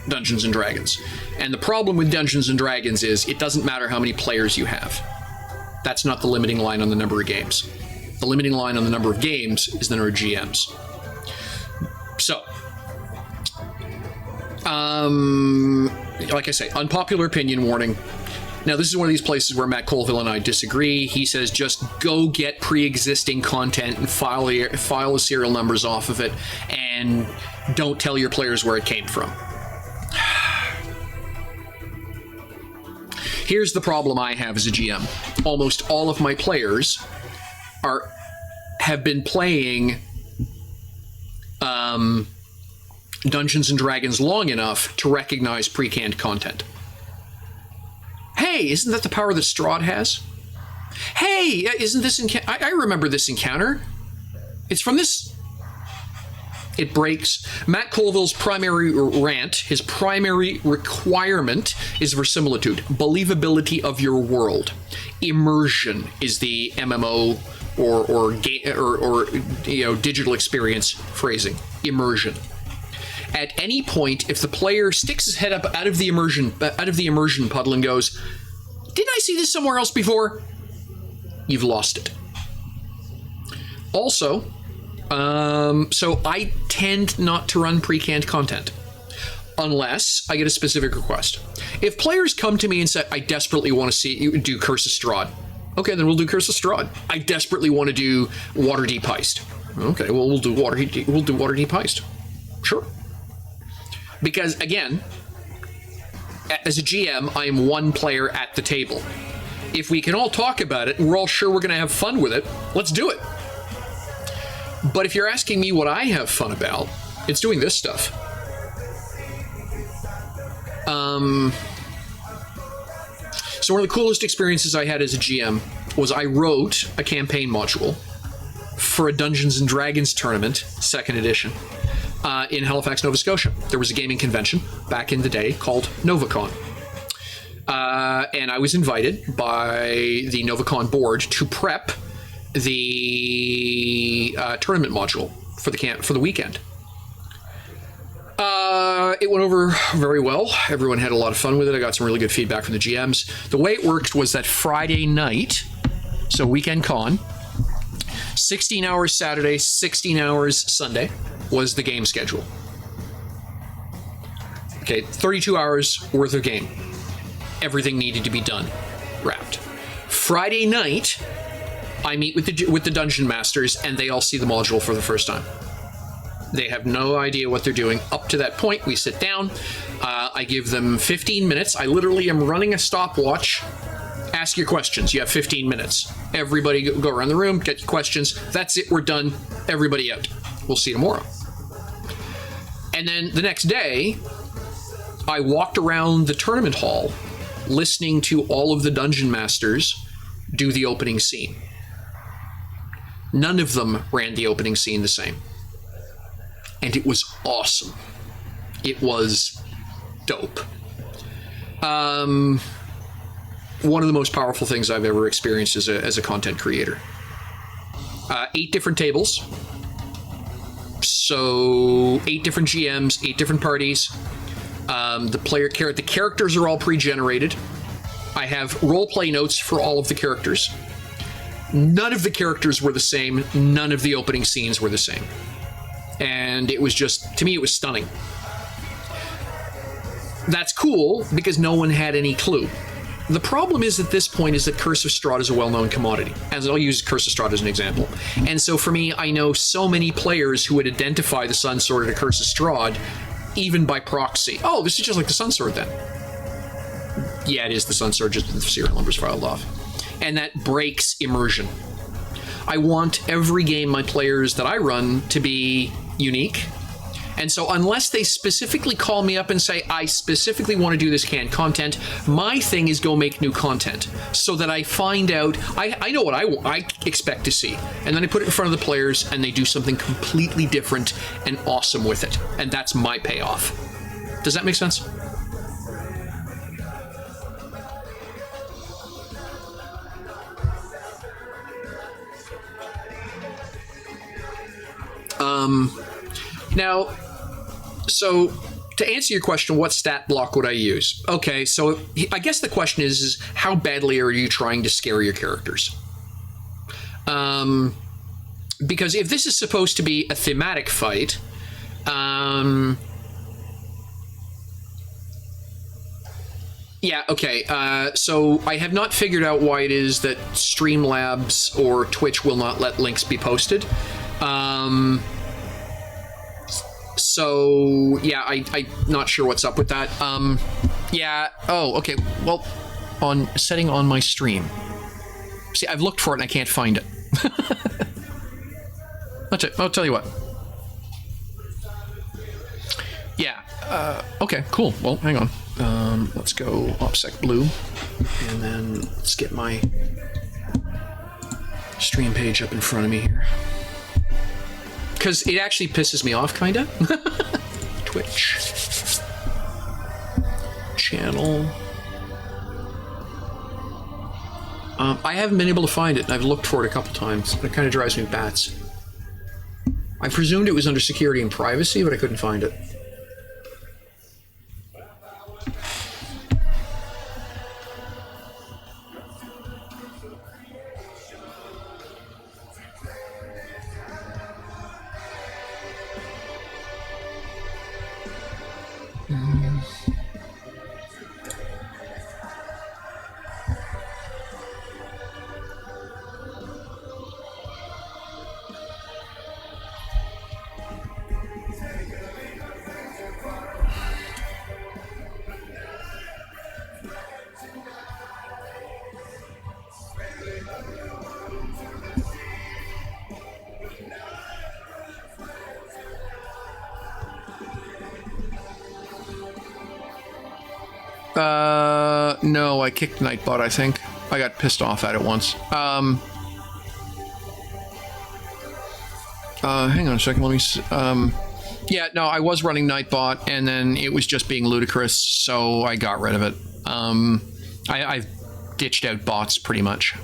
A: Dungeons & Dragons. And the problem with Dungeons & Dragons is it doesn't matter how many players you have. That's not the limiting line on the number of games. The limiting line on the number of games is the number of GMs. So, like I say, unpopular opinion warning. Now, this is one of these places where Matt Colville and I disagree. He says just go get pre-existing content and file the serial numbers off of it, and don't tell your players where it came from. Here's the problem I have as a GM. Almost all of my players have been playing Dungeons & Dragons long enough to recognize pre-canned content. Hey, isn't that the power that Strahd has? Hey, isn't this I remember this encounter. It's from this. It breaks. Matt Colville's primary rant, his primary requirement is verisimilitude, believability of your world. Immersion is the MMO or digital experience phrasing. Immersion. At any point, if the player sticks his head up out of the immersion puddle and goes, "Didn't I see this somewhere else before?" You've lost it. Also, so I tend not to run pre-canned content unless I get a specific request. If players come to me and say, "I desperately want to see you do Curse of Strahd," okay, then we'll do Curse of Strahd. "I desperately want to do Waterdeep Heist." Okay, well, we'll do Waterdeep Heist. Sure. Because, again, as a GM, I am one player at the table. If we can all talk about it and we're all sure we're going to have fun with it, let's do it. But if you're asking me what I have fun about, it's doing this stuff. So one of the coolest experiences I had as a GM was I wrote a campaign module
B: for a Dungeons and Dragons tournament, 2nd edition, in Halifax, Nova Scotia. There was a gaming convention back in the day called NovaCon. And I was invited by the NovaCon board to prep the tournament module for the weekend. It went over very well. Everyone had a lot of fun with it. I got some really good feedback from the GMs. The way it worked was that Friday night, so weekend con, 16 hours Saturday, 16 hours Sunday was the game schedule. Okay, 32 hours worth of game. Everything needed to be done, wrapped. Friday night, I meet with the dungeon masters, and they all see the module for the first time. They have no idea what they're doing. Up to that point, we sit down. I give them 15 minutes. I literally am running a stopwatch. Ask your questions. You have 15 minutes. Everybody go around the room, get your questions. That's it. We're done. Everybody out. We'll see you tomorrow. And then the next day, I walked around the tournament hall listening to all of the dungeon masters do the opening scene. None of them ran the opening scene the same. And it was awesome. It was dope. One of the most powerful things I've ever experienced as a content creator. 8 different tables. So 8 different GMs, 8 different parties. The characters are all pre-generated. I have roleplay notes for all of the characters. None of the characters were the same. None of the opening scenes were the same. And it was just, to me, it was stunning. That's cool because no one had any clue. The problem is at this point is that Curse of Strahd is a well-known commodity. As I'll use Curse of Strahd as an example. And so for me, I know so many players who would identify the Sun Sword as a Curse of Strahd, even by proxy. Oh, this is just like the Sun Sword then. Yeah, it is the Sun Sword, just with the serial numbers filed off. And that breaks immersion. I want every game my players that I run to be unique. And so unless they specifically call me up and say, I specifically want to do this canned content, my thing is go make new content so that I find out, I know what I expect to see. And then I put it in front of the players and they do something completely different and awesome with it. And that's my payoff. Does that make sense? Now, so to answer your question, what stat block would I use? Okay, so I guess the question is how badly are you trying to scare your characters? Because if this is supposed to be a thematic fight, yeah, okay, so I have not figured out why it is that Streamlabs or Twitch will not let links be posted. So, yeah, I'm not sure what's up with that. Yeah, oh, okay, well, setting on my stream. See, I've looked for it and I can't find it. I'll tell you what. Yeah, okay, cool. Well, hang on. Let's go OPSEC Blue, and then let's get my stream page up in front of me here. Because it actually pisses me off, kind of. Twitch. Channel. I haven't been able to find it, and I've looked for it a couple times. It kind of drives me bats. I presumed it was under security and privacy, but I couldn't find it. No, I kicked Nightbot, I think. I got pissed off at it once.
A: Hang on a second. Let me. Yeah, no, I was running Nightbot, and then it was just being ludicrous, so I got rid of it. I've ditched out bots pretty much.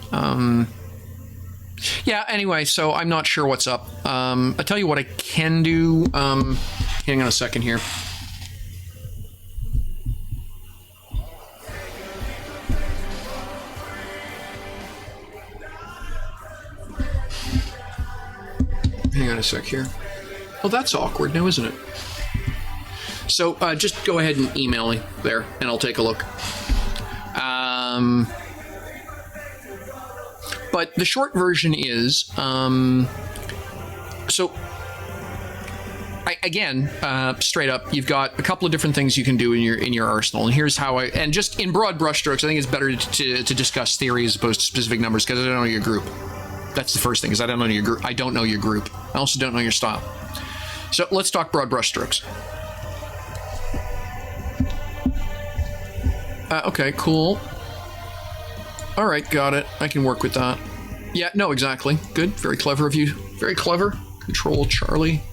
A: Yeah. Anyway, so I'm not sure what's up. I'll tell you what I can do. Hang on a second here. Hang on a sec here. Well, that's awkward now, isn't it? So just go ahead and email me there, and I'll take a look. But the short version is, so again, straight up, you've got a couple of different things you can do in your arsenal, and here's how and just in broad brushstrokes, I think it's better to discuss theory as opposed to specific numbers because I don't know your group. That's the first thing, is I don't know your group. I don't know your group. I also don't know your style. So let's talk broad brushstrokes. Okay, cool. All right, got it. I can work with that. Yeah, no, exactly. Good. Very clever of you. Very clever. Control Charlie.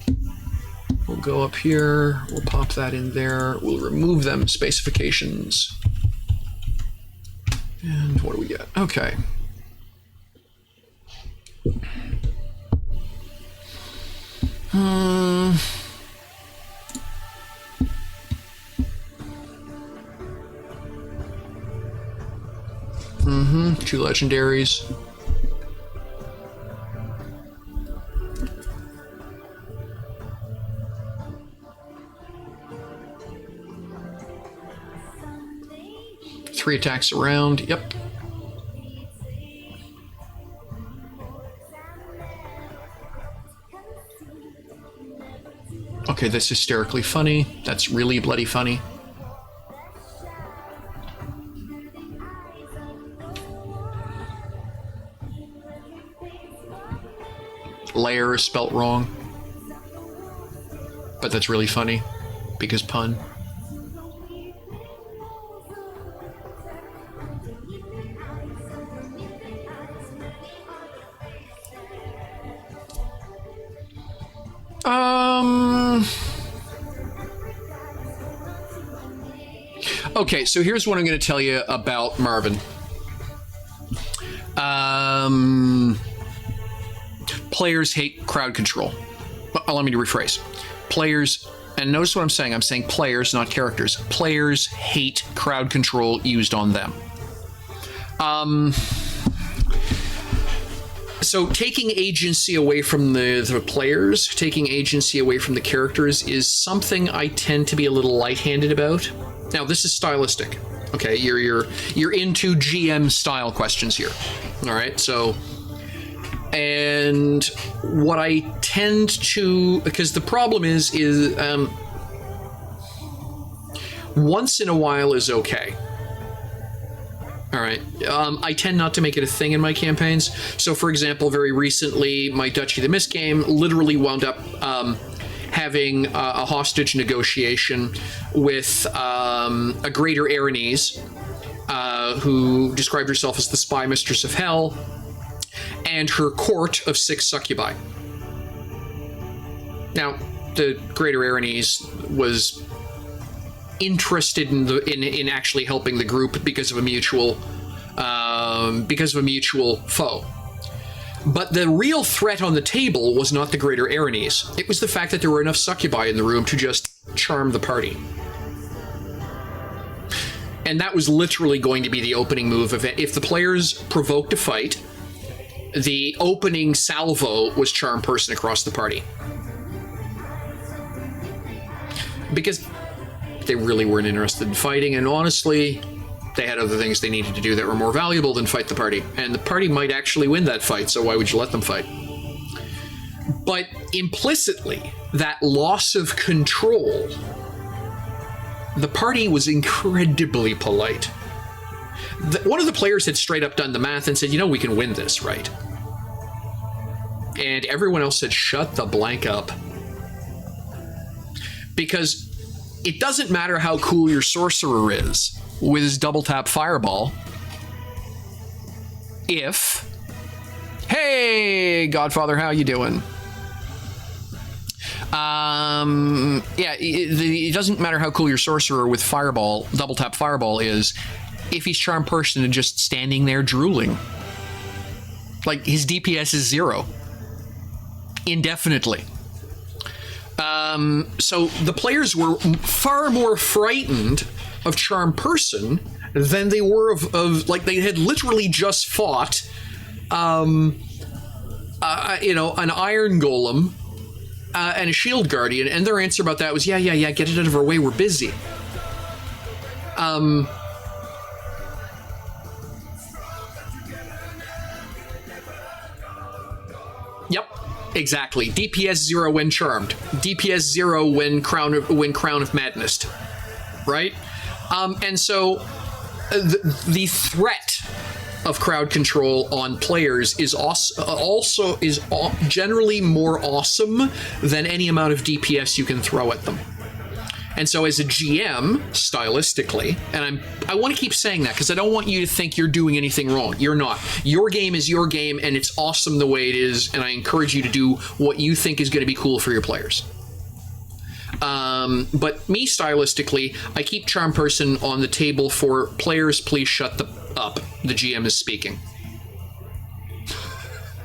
A: We'll go up here. We'll pop that in there. We'll remove them specifications. And what do we get? Okay. Two legendaries. Three attacks around. Yep. Okay, that's hysterically funny. That's really bloody funny. Lair is spelt wrong. But that's really funny. Because pun. Okay, so here's what I'm going to tell you about Marvin. Players hate crowd control. Allow me to rephrase. Players, and notice what I'm saying. I'm saying players, not characters. Players hate crowd control used on them. So taking agency away from the players, taking agency away from the characters is something I tend to be a little light-handed about. Now, this is stylistic. Okay, you're into GM style questions here. All right, so, and what I tend to, because the problem is once in a while is okay. All right. I tend not to make it a thing in my campaigns. So, for example, very recently, my Duchy the Mist game literally wound up having a hostage negotiation with a Greater Aranese, who described herself as the Spy Mistress of Hell, and her court of 6 succubi. Now, the Greater Aranese was interested in actually helping the group because of a mutual foe. But the real threat on the table was not the Greater Aranese. It was the fact that there were enough succubi in the room to just charm the party. And that was literally going to be the opening move. If the players provoked a fight, the opening salvo was charm person across the party. Because they really weren't interested in fighting, and honestly, they had other things they needed to do that were more valuable than fight the party. And the party might actually win that fight, so why would you let them fight? But implicitly, that loss of control, the party was incredibly polite. One of the players had straight up done the math and said, you know, we can win this, right? And everyone else said, shut the blank up. Because it doesn't matter how cool your sorcerer is with his double tap fireball if, hey, Godfather, how you doing?
B: Yeah, it doesn't matter how cool your sorcerer with Fireball, double tap Fireball is, if he's Charm Person and just standing there drooling. Like, his DPS is 0. Indefinitely. So the players were far more frightened of Charm Person than they were of like, they had literally just fought, an Iron Golem and a Shield Guardian, and their answer about that was, yeah, get it out of our way, we're busy. Yep, exactly. DPS 0 when charmed. DPS 0 when Crown of Madness. Right? And so the threat of crowd control on players is also generally more awesome than any amount of DPS you can throw at them. And so as a GM, stylistically, and I want to keep saying that because I don't want you to think you're doing anything wrong. You're not. Your game is your game, and it's awesome the way it is, and I encourage you to do what you think is going to be cool for your players. But me, stylistically, I keep Charm Person on the table for players, please shut up. The GM is speaking.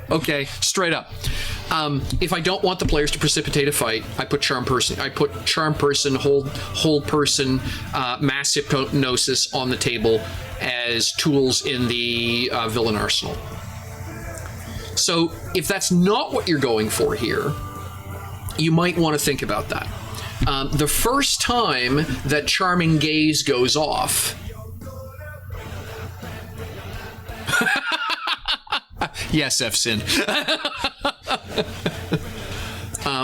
B: Okay, straight up. If I don't want the players to precipitate a fight, I put Charm Person, Hold Person, Mass Hypnosis on the table as tools in the villain arsenal. So if that's not what you're going for here, you might want to think about that. The first time that Charming Gaze goes off... Yes, F-Sin.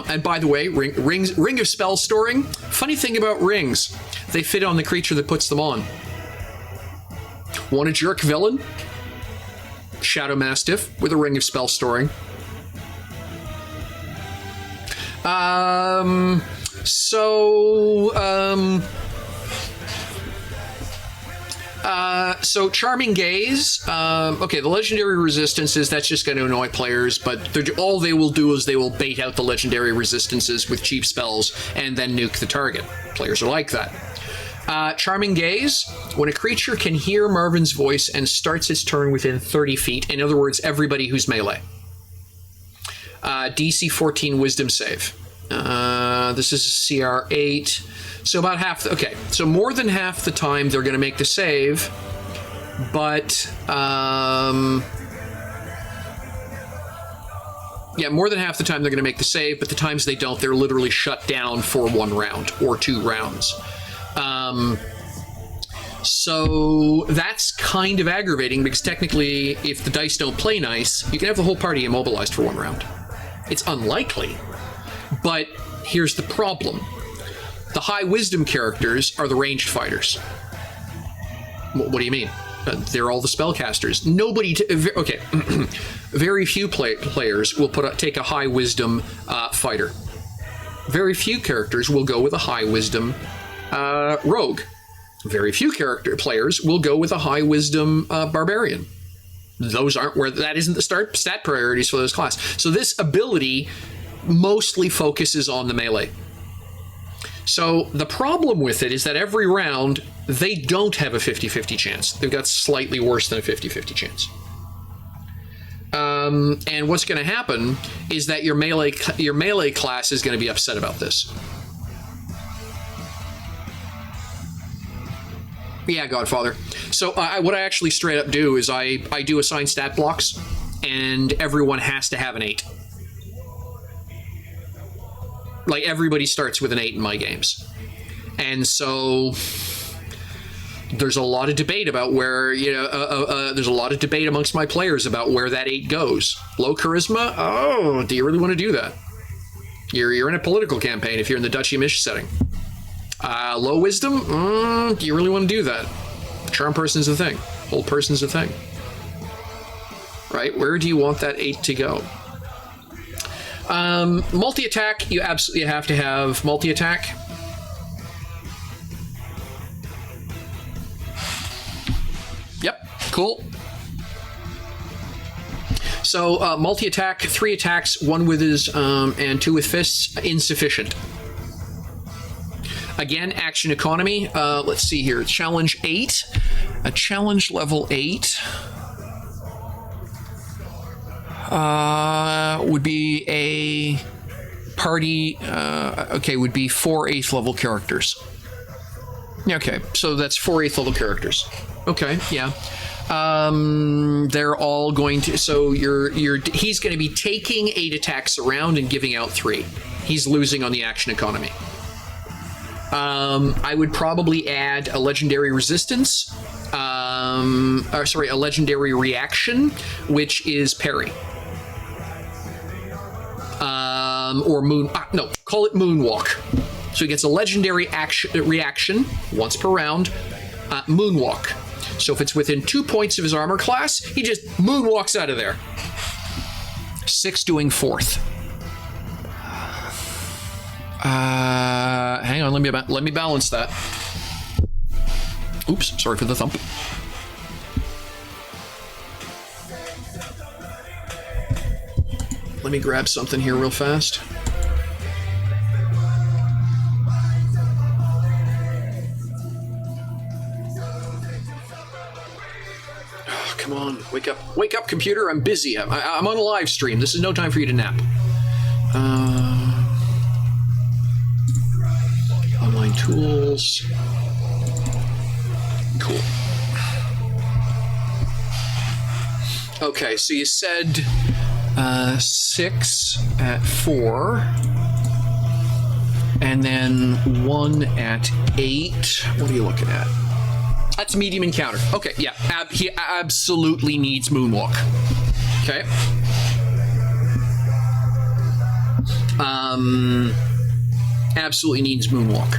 B: And by the way, Ring of Spell Storing, funny thing about rings, they fit on the creature that puts them on. Want a jerk villain? Shadow Mastiff with a Ring of Spell Storing. So Charming Gaze, okay, the legendary resistances, that's just going to annoy players, but all they will do is they will bait out the legendary resistances with cheap spells and then nuke the target. Players are like that. Charming Gaze, when a creature can hear Marvin's voice and starts its turn within 30 feet, in other words, everybody who's melee. DC 14 Wisdom save. This is CR 8. So about half, okay, so more than half the time they're going to make the save, but, yeah, more than half the time they're going to make the save, but the times they don't, they're literally shut down for 1 round or 2 rounds. So that's kind of aggravating because technically, if the dice don't play nice, you can have the whole party immobilized for 1 round. It's unlikely, but here's the problem. The high wisdom characters are the ranged fighters. What do you mean? They're all the spellcasters. Okay, very few players will take a high wisdom fighter. Very few characters will go with a high wisdom rogue. Very few players will go with a high wisdom barbarian. That isn't the stat priorities for those class. So this ability mostly focuses on the melee. So the problem with it is that every round, they don't have a 50-50 chance. They've got slightly worse than a 50-50 chance. And what's going to happen is that your melee class is going to be upset about this. Yeah, Godfather. So what I actually straight up do is I do assign stat blocks, and everyone has to have an 8. Like, everybody starts with an 8 in my games. And so there's a lot of debate about where, there's a lot of debate amongst my players about where that 8 goes. Low charisma? Oh, do you really want to do that? You're in a political campaign if you're in the Duchy Mish setting. Low wisdom? Do you really want to do that? Charm Person's a thing. Hold Person's a thing. Right? Where do you want that 8 to go? Multi-attack, you absolutely have to have multi-attack. Yep, cool. So multi-attack, 3 attacks, 1 with his and 2 with fists, insufficient. Again, action economy. Let's see here. Challenge 8. A challenge level 8 would be a party. Okay, would be 4 8th level characters. Okay, so that's 4 8th level characters. Okay, yeah. They're all going to. So he's going to be taking 8 attacks around and giving out 3. He's losing on the action economy. I would probably add a legendary resistance, a legendary reaction, which is parry. Or call it moonwalk. So he gets a legendary reaction once per round, moonwalk. So if it's within 2 points of his armor class, he just moonwalks out of there. 6 doing 4th. Hang on, let me balance that. Oops, sorry for the thump. Let me grab something here real fast. Oh, come on, wake up, computer! I'm busy. I'm on a live stream. This is no time for you to nap. Online tools. Cool. Okay, so you said 6 at 4, and then 1 at 8. What are you looking at? That's medium encounter. Okay, yeah, he absolutely needs moonwalk. Okay. Absolutely needs moonwalk.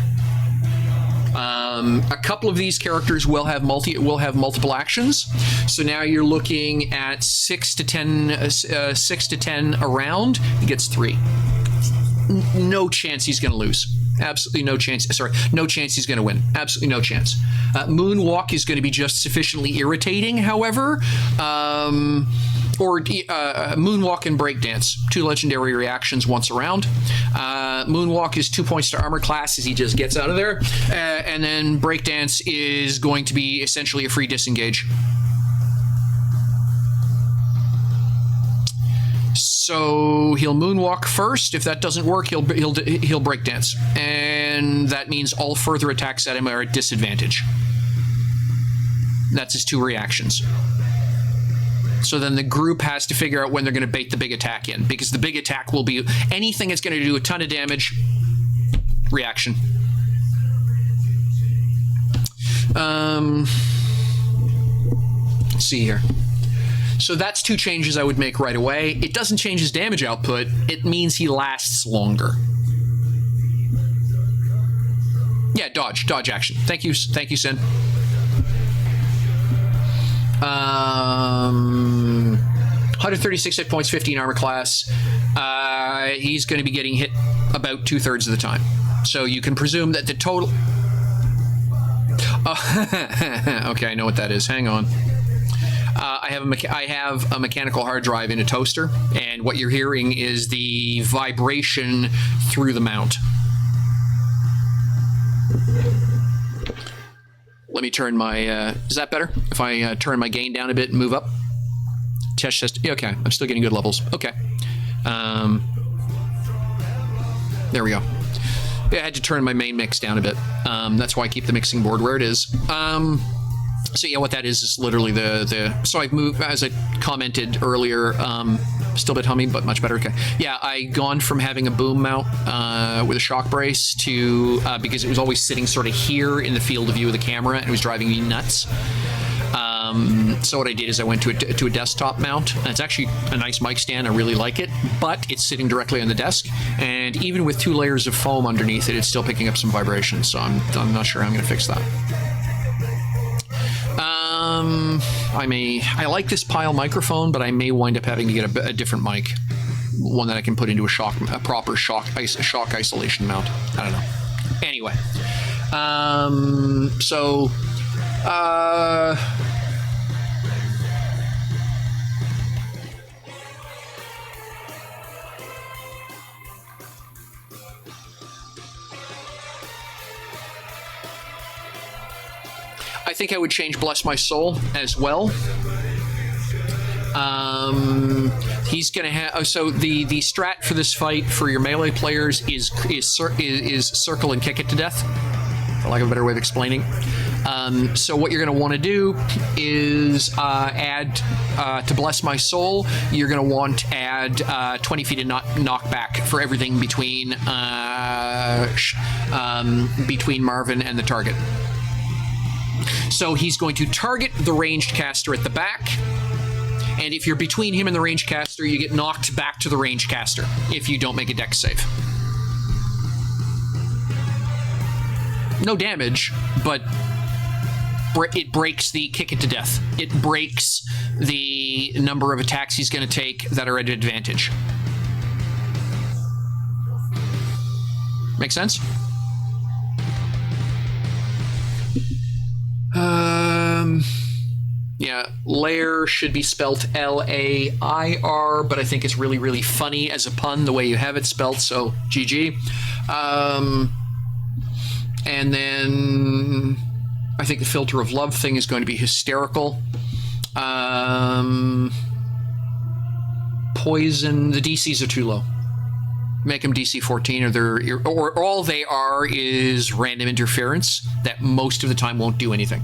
B: A couple of these characters will have multiple actions. So now you're looking at 6 to 10 around. He gets 3. No chance he's going to lose. Absolutely no chance. Sorry, no chance he's going to win. Absolutely no chance. Moonwalk is going to be just sufficiently irritating, however. Moonwalk and Breakdance, 2 legendary reactions once around. Moonwalk is 2 points to armor class as he just gets out of there. And then Breakdance is going to be essentially a free disengage. So he'll moonwalk first. If that doesn't work, he'll breakdance, and that means all further attacks at him are at disadvantage. That's his 2 reactions. So then the group has to figure out when they're going to bait the big attack in, because the big attack will be anything that's going to do a ton of damage. Reaction. Let's see here. So that's 2 changes I would make right away. It doesn't change his damage output. It means he lasts longer. Yeah, dodge action. Thank you, Sin. 136 hit points, 15 armor class. He's going to be getting hit about 2/3 of the time. So you can presume that the total... okay, I know what that is. Hang on. I have a mechanical hard drive in a toaster, and what you're hearing is the vibration through the mount. Let me turn my... is that better? If I turn my gain down a bit and move up? Test. Yeah, okay, I'm still getting good levels. Okay. There we go. Yeah, I had to turn my main mix down a bit. That's why I keep the mixing board where it is. So yeah, what that is literally so I've moved, as I commented earlier, still a bit hummy, but much better. Okay. Yeah, I gone from having a boom mount with a shock brace to, because it was always sitting sort of here in the field of view of the camera, and it was driving me nuts. So what I did is I went to a desktop mount, and it's actually a nice mic stand. I really like it, but it's sitting directly on the desk, and even with 2 layers of foam underneath it, it's still picking up some vibration, so I'm not sure how I'm going to fix that. I like this Pile microphone, but I may wind up having to get a different mic, one that I can put into a proper shock isolation mount. I don't know. Anyway, I think I would change Bless My Soul as well. He's gonna have so the strat for this fight for your melee players is circle and kick it to death, for lack of a better way of explaining. So what you're going to want to do is add to Bless My Soul. You're going to want to add 20 feet of knockback for everything between Marvin and the target. So he's going to target the ranged caster at the back. And if you're between him and the ranged caster, you get knocked back to the ranged caster if you don't make a dex save. No damage, but it breaks the kick it to death. It breaks the number of attacks he's going to take that are at advantage. Make sense? Yeah, Lair should be spelt L-A-I-R, but I think it's really, really funny as a pun the way you have it spelt, so GG. And then I think the Filter of Love thing is going to be hysterical. Poison, the DCs are too low. Make them DC 14, or all they are is random interference that most of the time won't do anything.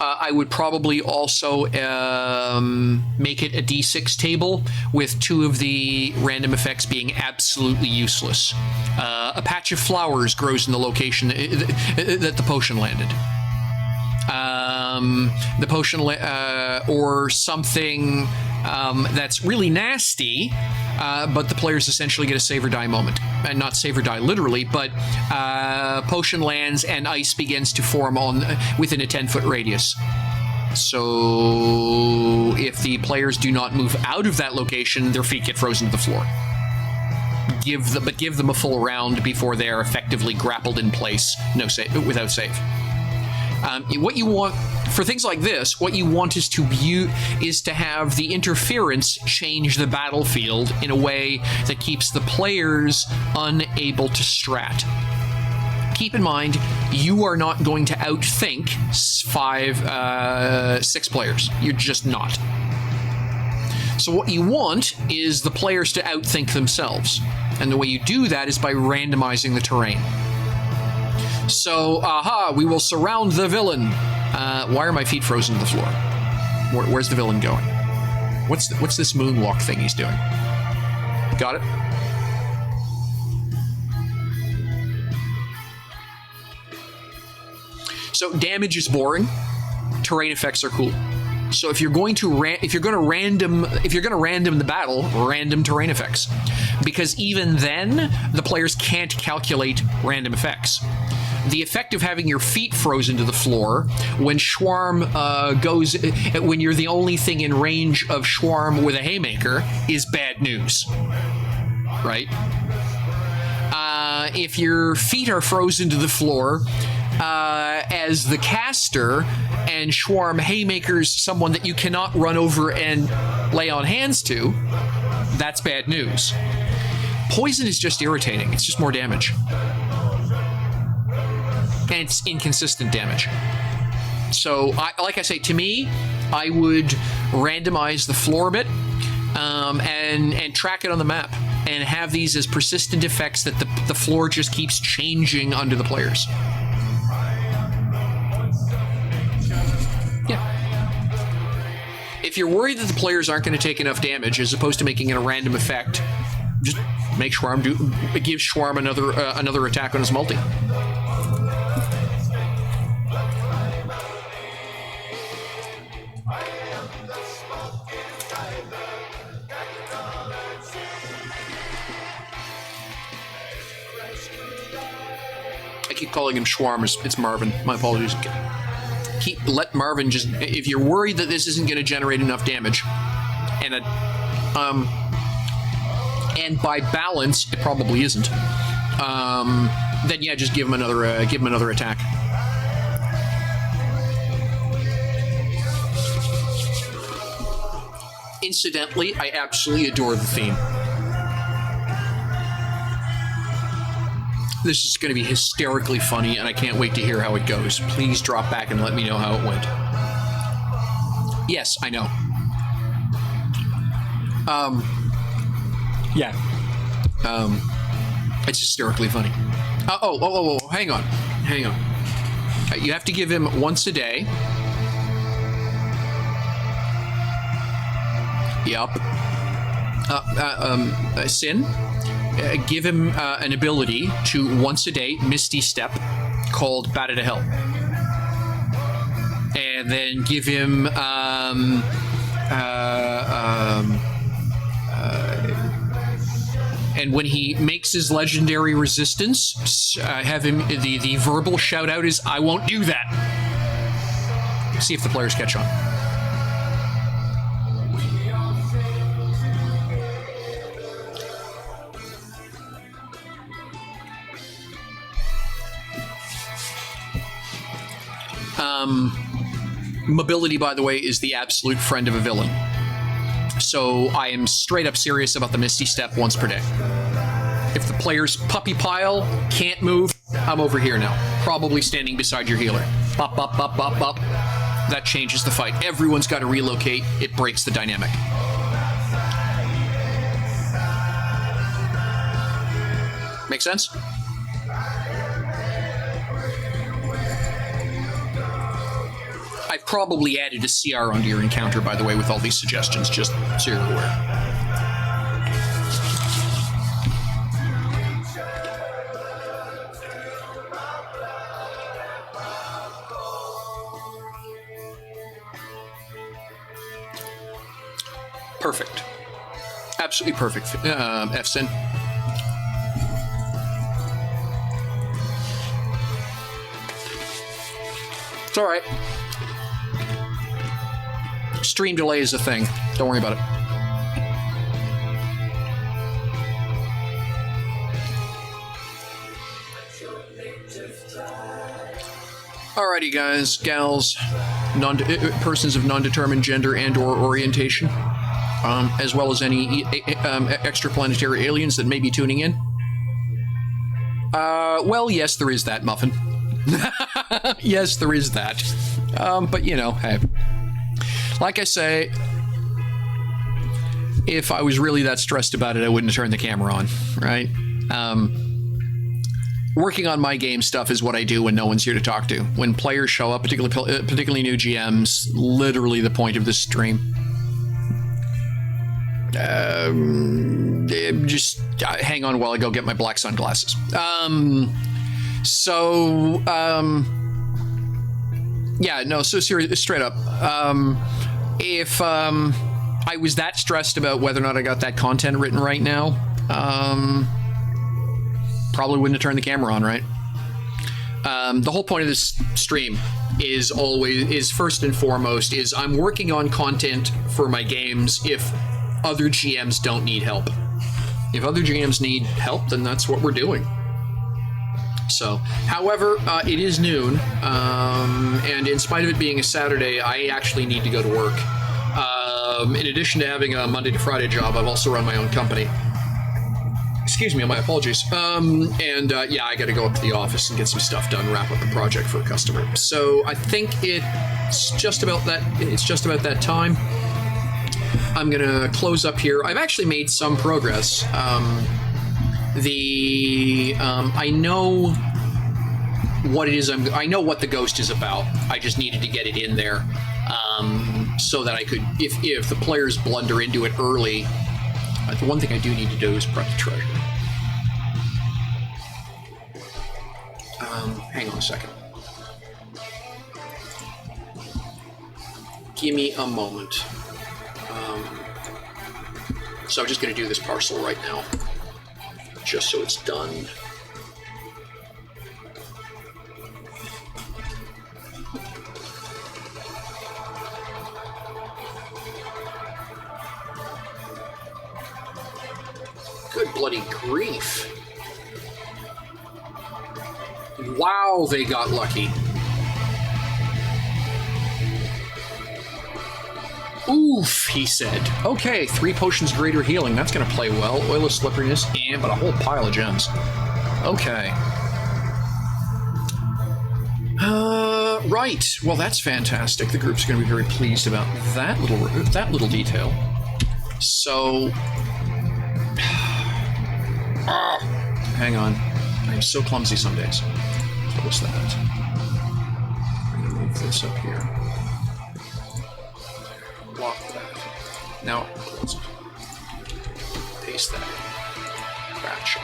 B: I would probably also make it a D6 table with 2 of the random effects being absolutely useless. A patch of flowers grows in the location that the potion landed. The potion or something that's really nasty, but the players essentially get a save or die moment. And not save or die literally, but potion lands and ice begins to form within a 10-foot radius. So if the players do not move out of that location, their feet get frozen to the floor. Give them a full round before they are effectively grappled in place, without save. What you want for things like this, what you want is to have the interference change the battlefield in a way that keeps the players unable to strat. Keep in mind, you are not going to outthink 6 players. You're just not. So what you want is the players to outthink themselves. And the way you do that is by randomizing the terrain. So, we will surround the villain. Why are my feet frozen to the floor? Where's the villain going? What's this moonwalk thing he's doing? Got it? So damage is boring. Terrain effects are cool. So if you're going to random the battle, random terrain effects, because even then the players can't calculate random effects. The effect of having your feet frozen to the floor when Schwarm when you're the only thing in range of Schwarm with a haymaker is bad news, right? If your feet are frozen to the floor as the caster and Schwarm haymakers someone that you cannot run over and lay on hands to, that's bad news. Poison is just irritating. It's just more damage. And it's inconsistent damage. So, like I say, to me, I would randomize the floor a bit and track it on the map and have these as persistent effects that the floor just keeps changing under the players. Yeah. If you're worried that the players aren't going to take enough damage, as opposed to making it a random effect, just make Schwarm give Schwarm another attack on his multi. I keep calling him Schwarm. It's Marvin. My apologies. Let Marvin just. If you're worried that this isn't going to generate enough damage, and by balance it probably isn't, then yeah, just give him another attack. Incidentally, I absolutely adore the theme. This is going to be hysterically funny, and I can't wait to hear how it goes. Please drop back and let me know how it went. Yes, I know. Yeah. It's hysterically funny. Hang on. You have to give him once a day. Yup. Sin. Give him an ability to once a day Misty Step called Bat to Hell. And then give him and when he makes his legendary resistance, have him the verbal shout out is "I won't do that." See if the players catch on. Mobility, by the way, is the absolute friend of a villain. So I am straight up serious about the Misty Step once per day. If the player's puppy pile can't move, I'm over here now. Probably standing beside your healer. Bop, bop, bop, bop, bop. That changes the fight. Everyone's got to relocate. It breaks the dynamic. Make sense? I've probably added a CR onto your encounter, by the way, with all these suggestions, just so you're aware. Perfect. Absolutely perfect, F-Sin. It's all right. Stream delay is a thing. Don't worry about it. Alrighty, guys, gals, persons of non-determined gender and/or orientation, as well as any extraplanetary aliens that may be tuning in. Well, yes, there is that, Muffin. Yes, there is that. But you know, hey. Like I say, if I was really that stressed about it, I wouldn't have turned the camera on, right? Working on my game stuff is what I do when no one's here to talk to. When players show up, particularly new GMs, literally the point of this stream. Just hang on while I go get my black sunglasses. Yeah, no, so serious, straight up. If I was that stressed about whether or not I got that content written right now, probably wouldn't have turned the camera on, right? The whole point of this stream is first and foremost is I'm working on content for my games if other GMs don't need help. If other GMs need help, then that's what we're doing. So, however, it is noon, and in spite of it being a Saturday, I actually need to go to work. In addition to having a Monday to Friday job, I've also run my own company. Excuse me, my apologies. Yeah, I got to go up to the office and get some stuff done, wrap up a project for a customer. So I think it's just about that. It's just about that time. I'm gonna close up here. I've actually made some progress. I know what it is. I know what the ghost is about. I just needed to get it in there, so that I could, if the players blunder into it early. The one thing I do need to do is prep the treasure. Hang on a second. Give me a moment. So I'm just going to do this parcel right now, just so it's done. Good bloody grief. Wow, they got lucky. Oof, he said. Okay, 3 potions greater healing. That's going to play well. Oil of slipperiness, and but a whole pile of gems. Okay. Right. Well, that's fantastic. The group's going to be very pleased about that little detail. So, hang on. I'm so clumsy some days. What's that? I'm going to move this up here. Block that. Now, let's paste that in. Crash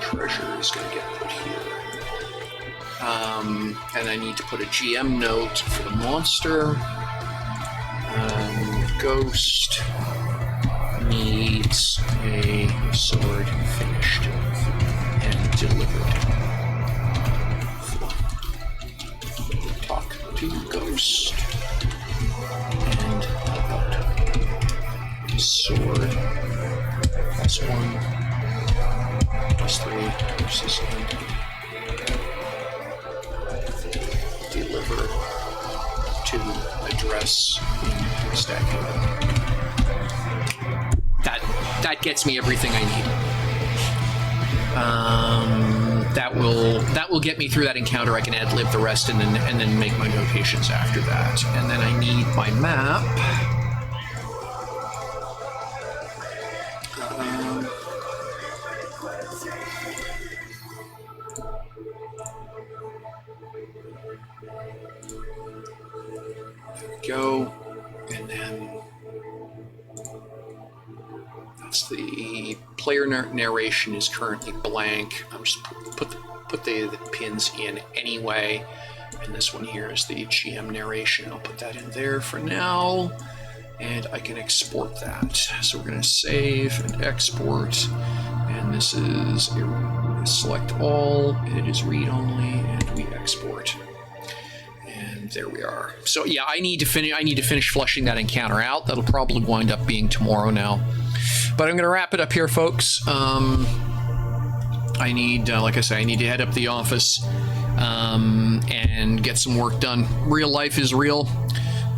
B: treasure is going to get put here. And I need to put a GM note for the monster. Ghost needs a sword finished and delivered. Talk to Ghost. And about sword. +1, +3 versus deliver to address in stack. That gets me everything I need. That will get me through that encounter. I can ad-lib the rest and then make my notations after that. And then I need my map. Go, and then that's the player narration is currently blank. I'm just put the pins in anyway, and this one here is the GM narration. I'll put that in there for now, and I can export that. So we're going to save and export, and this is select all, and it is read only, and we export. There we are. So yeah, I need to finish fleshing that encounter out. That'll probably wind up being tomorrow now. But I'm going to wrap it up here, folks. I need, like I say, I need to head up the office and get some work done. Real life is real,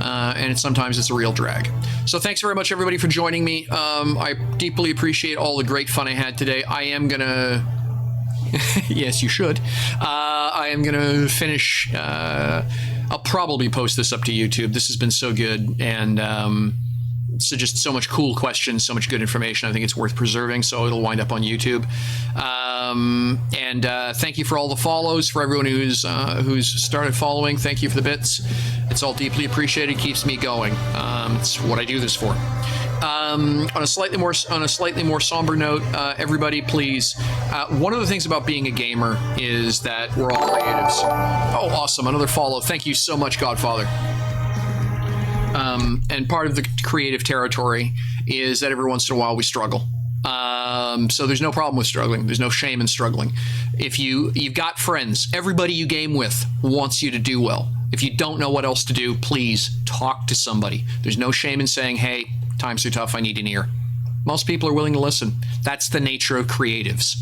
B: and sometimes it's a real drag. So thanks very much, everybody, for joining me. I deeply appreciate all the great fun I had today. I am going to... yes, you should. I am going to finish... I'll probably post this up to YouTube. This has been so good, and so just so much cool questions, so much good information. I think it's worth preserving, so it'll wind up on YouTube. And thank you for all the follows, for everyone who's started following. Thank you for the bits. It's all deeply appreciated. It keeps me going. It's what I do this for. On a slightly more somber note, everybody, please. One of the things about being a gamer is that we're all creatives. Oh, awesome! Another follow. Thank you so much, Godfather. And part of the creative territory is that every once in a while we struggle. So there's no problem with struggling. There's no shame in struggling. If you've got friends, everybody you game with wants you to do well. If you don't know what else to do, please talk to somebody. There's no shame in saying, hey, times are tough, I need an ear. Most people are willing to listen. That's the nature of creatives.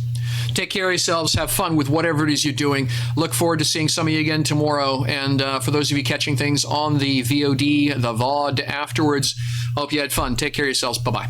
B: Take care of yourselves. Have fun with whatever it is you're doing. Look forward to seeing some of you again tomorrow. And for those of you catching things on the VOD, the VOD afterwards, hope you had fun. Take care of yourselves. Bye-bye.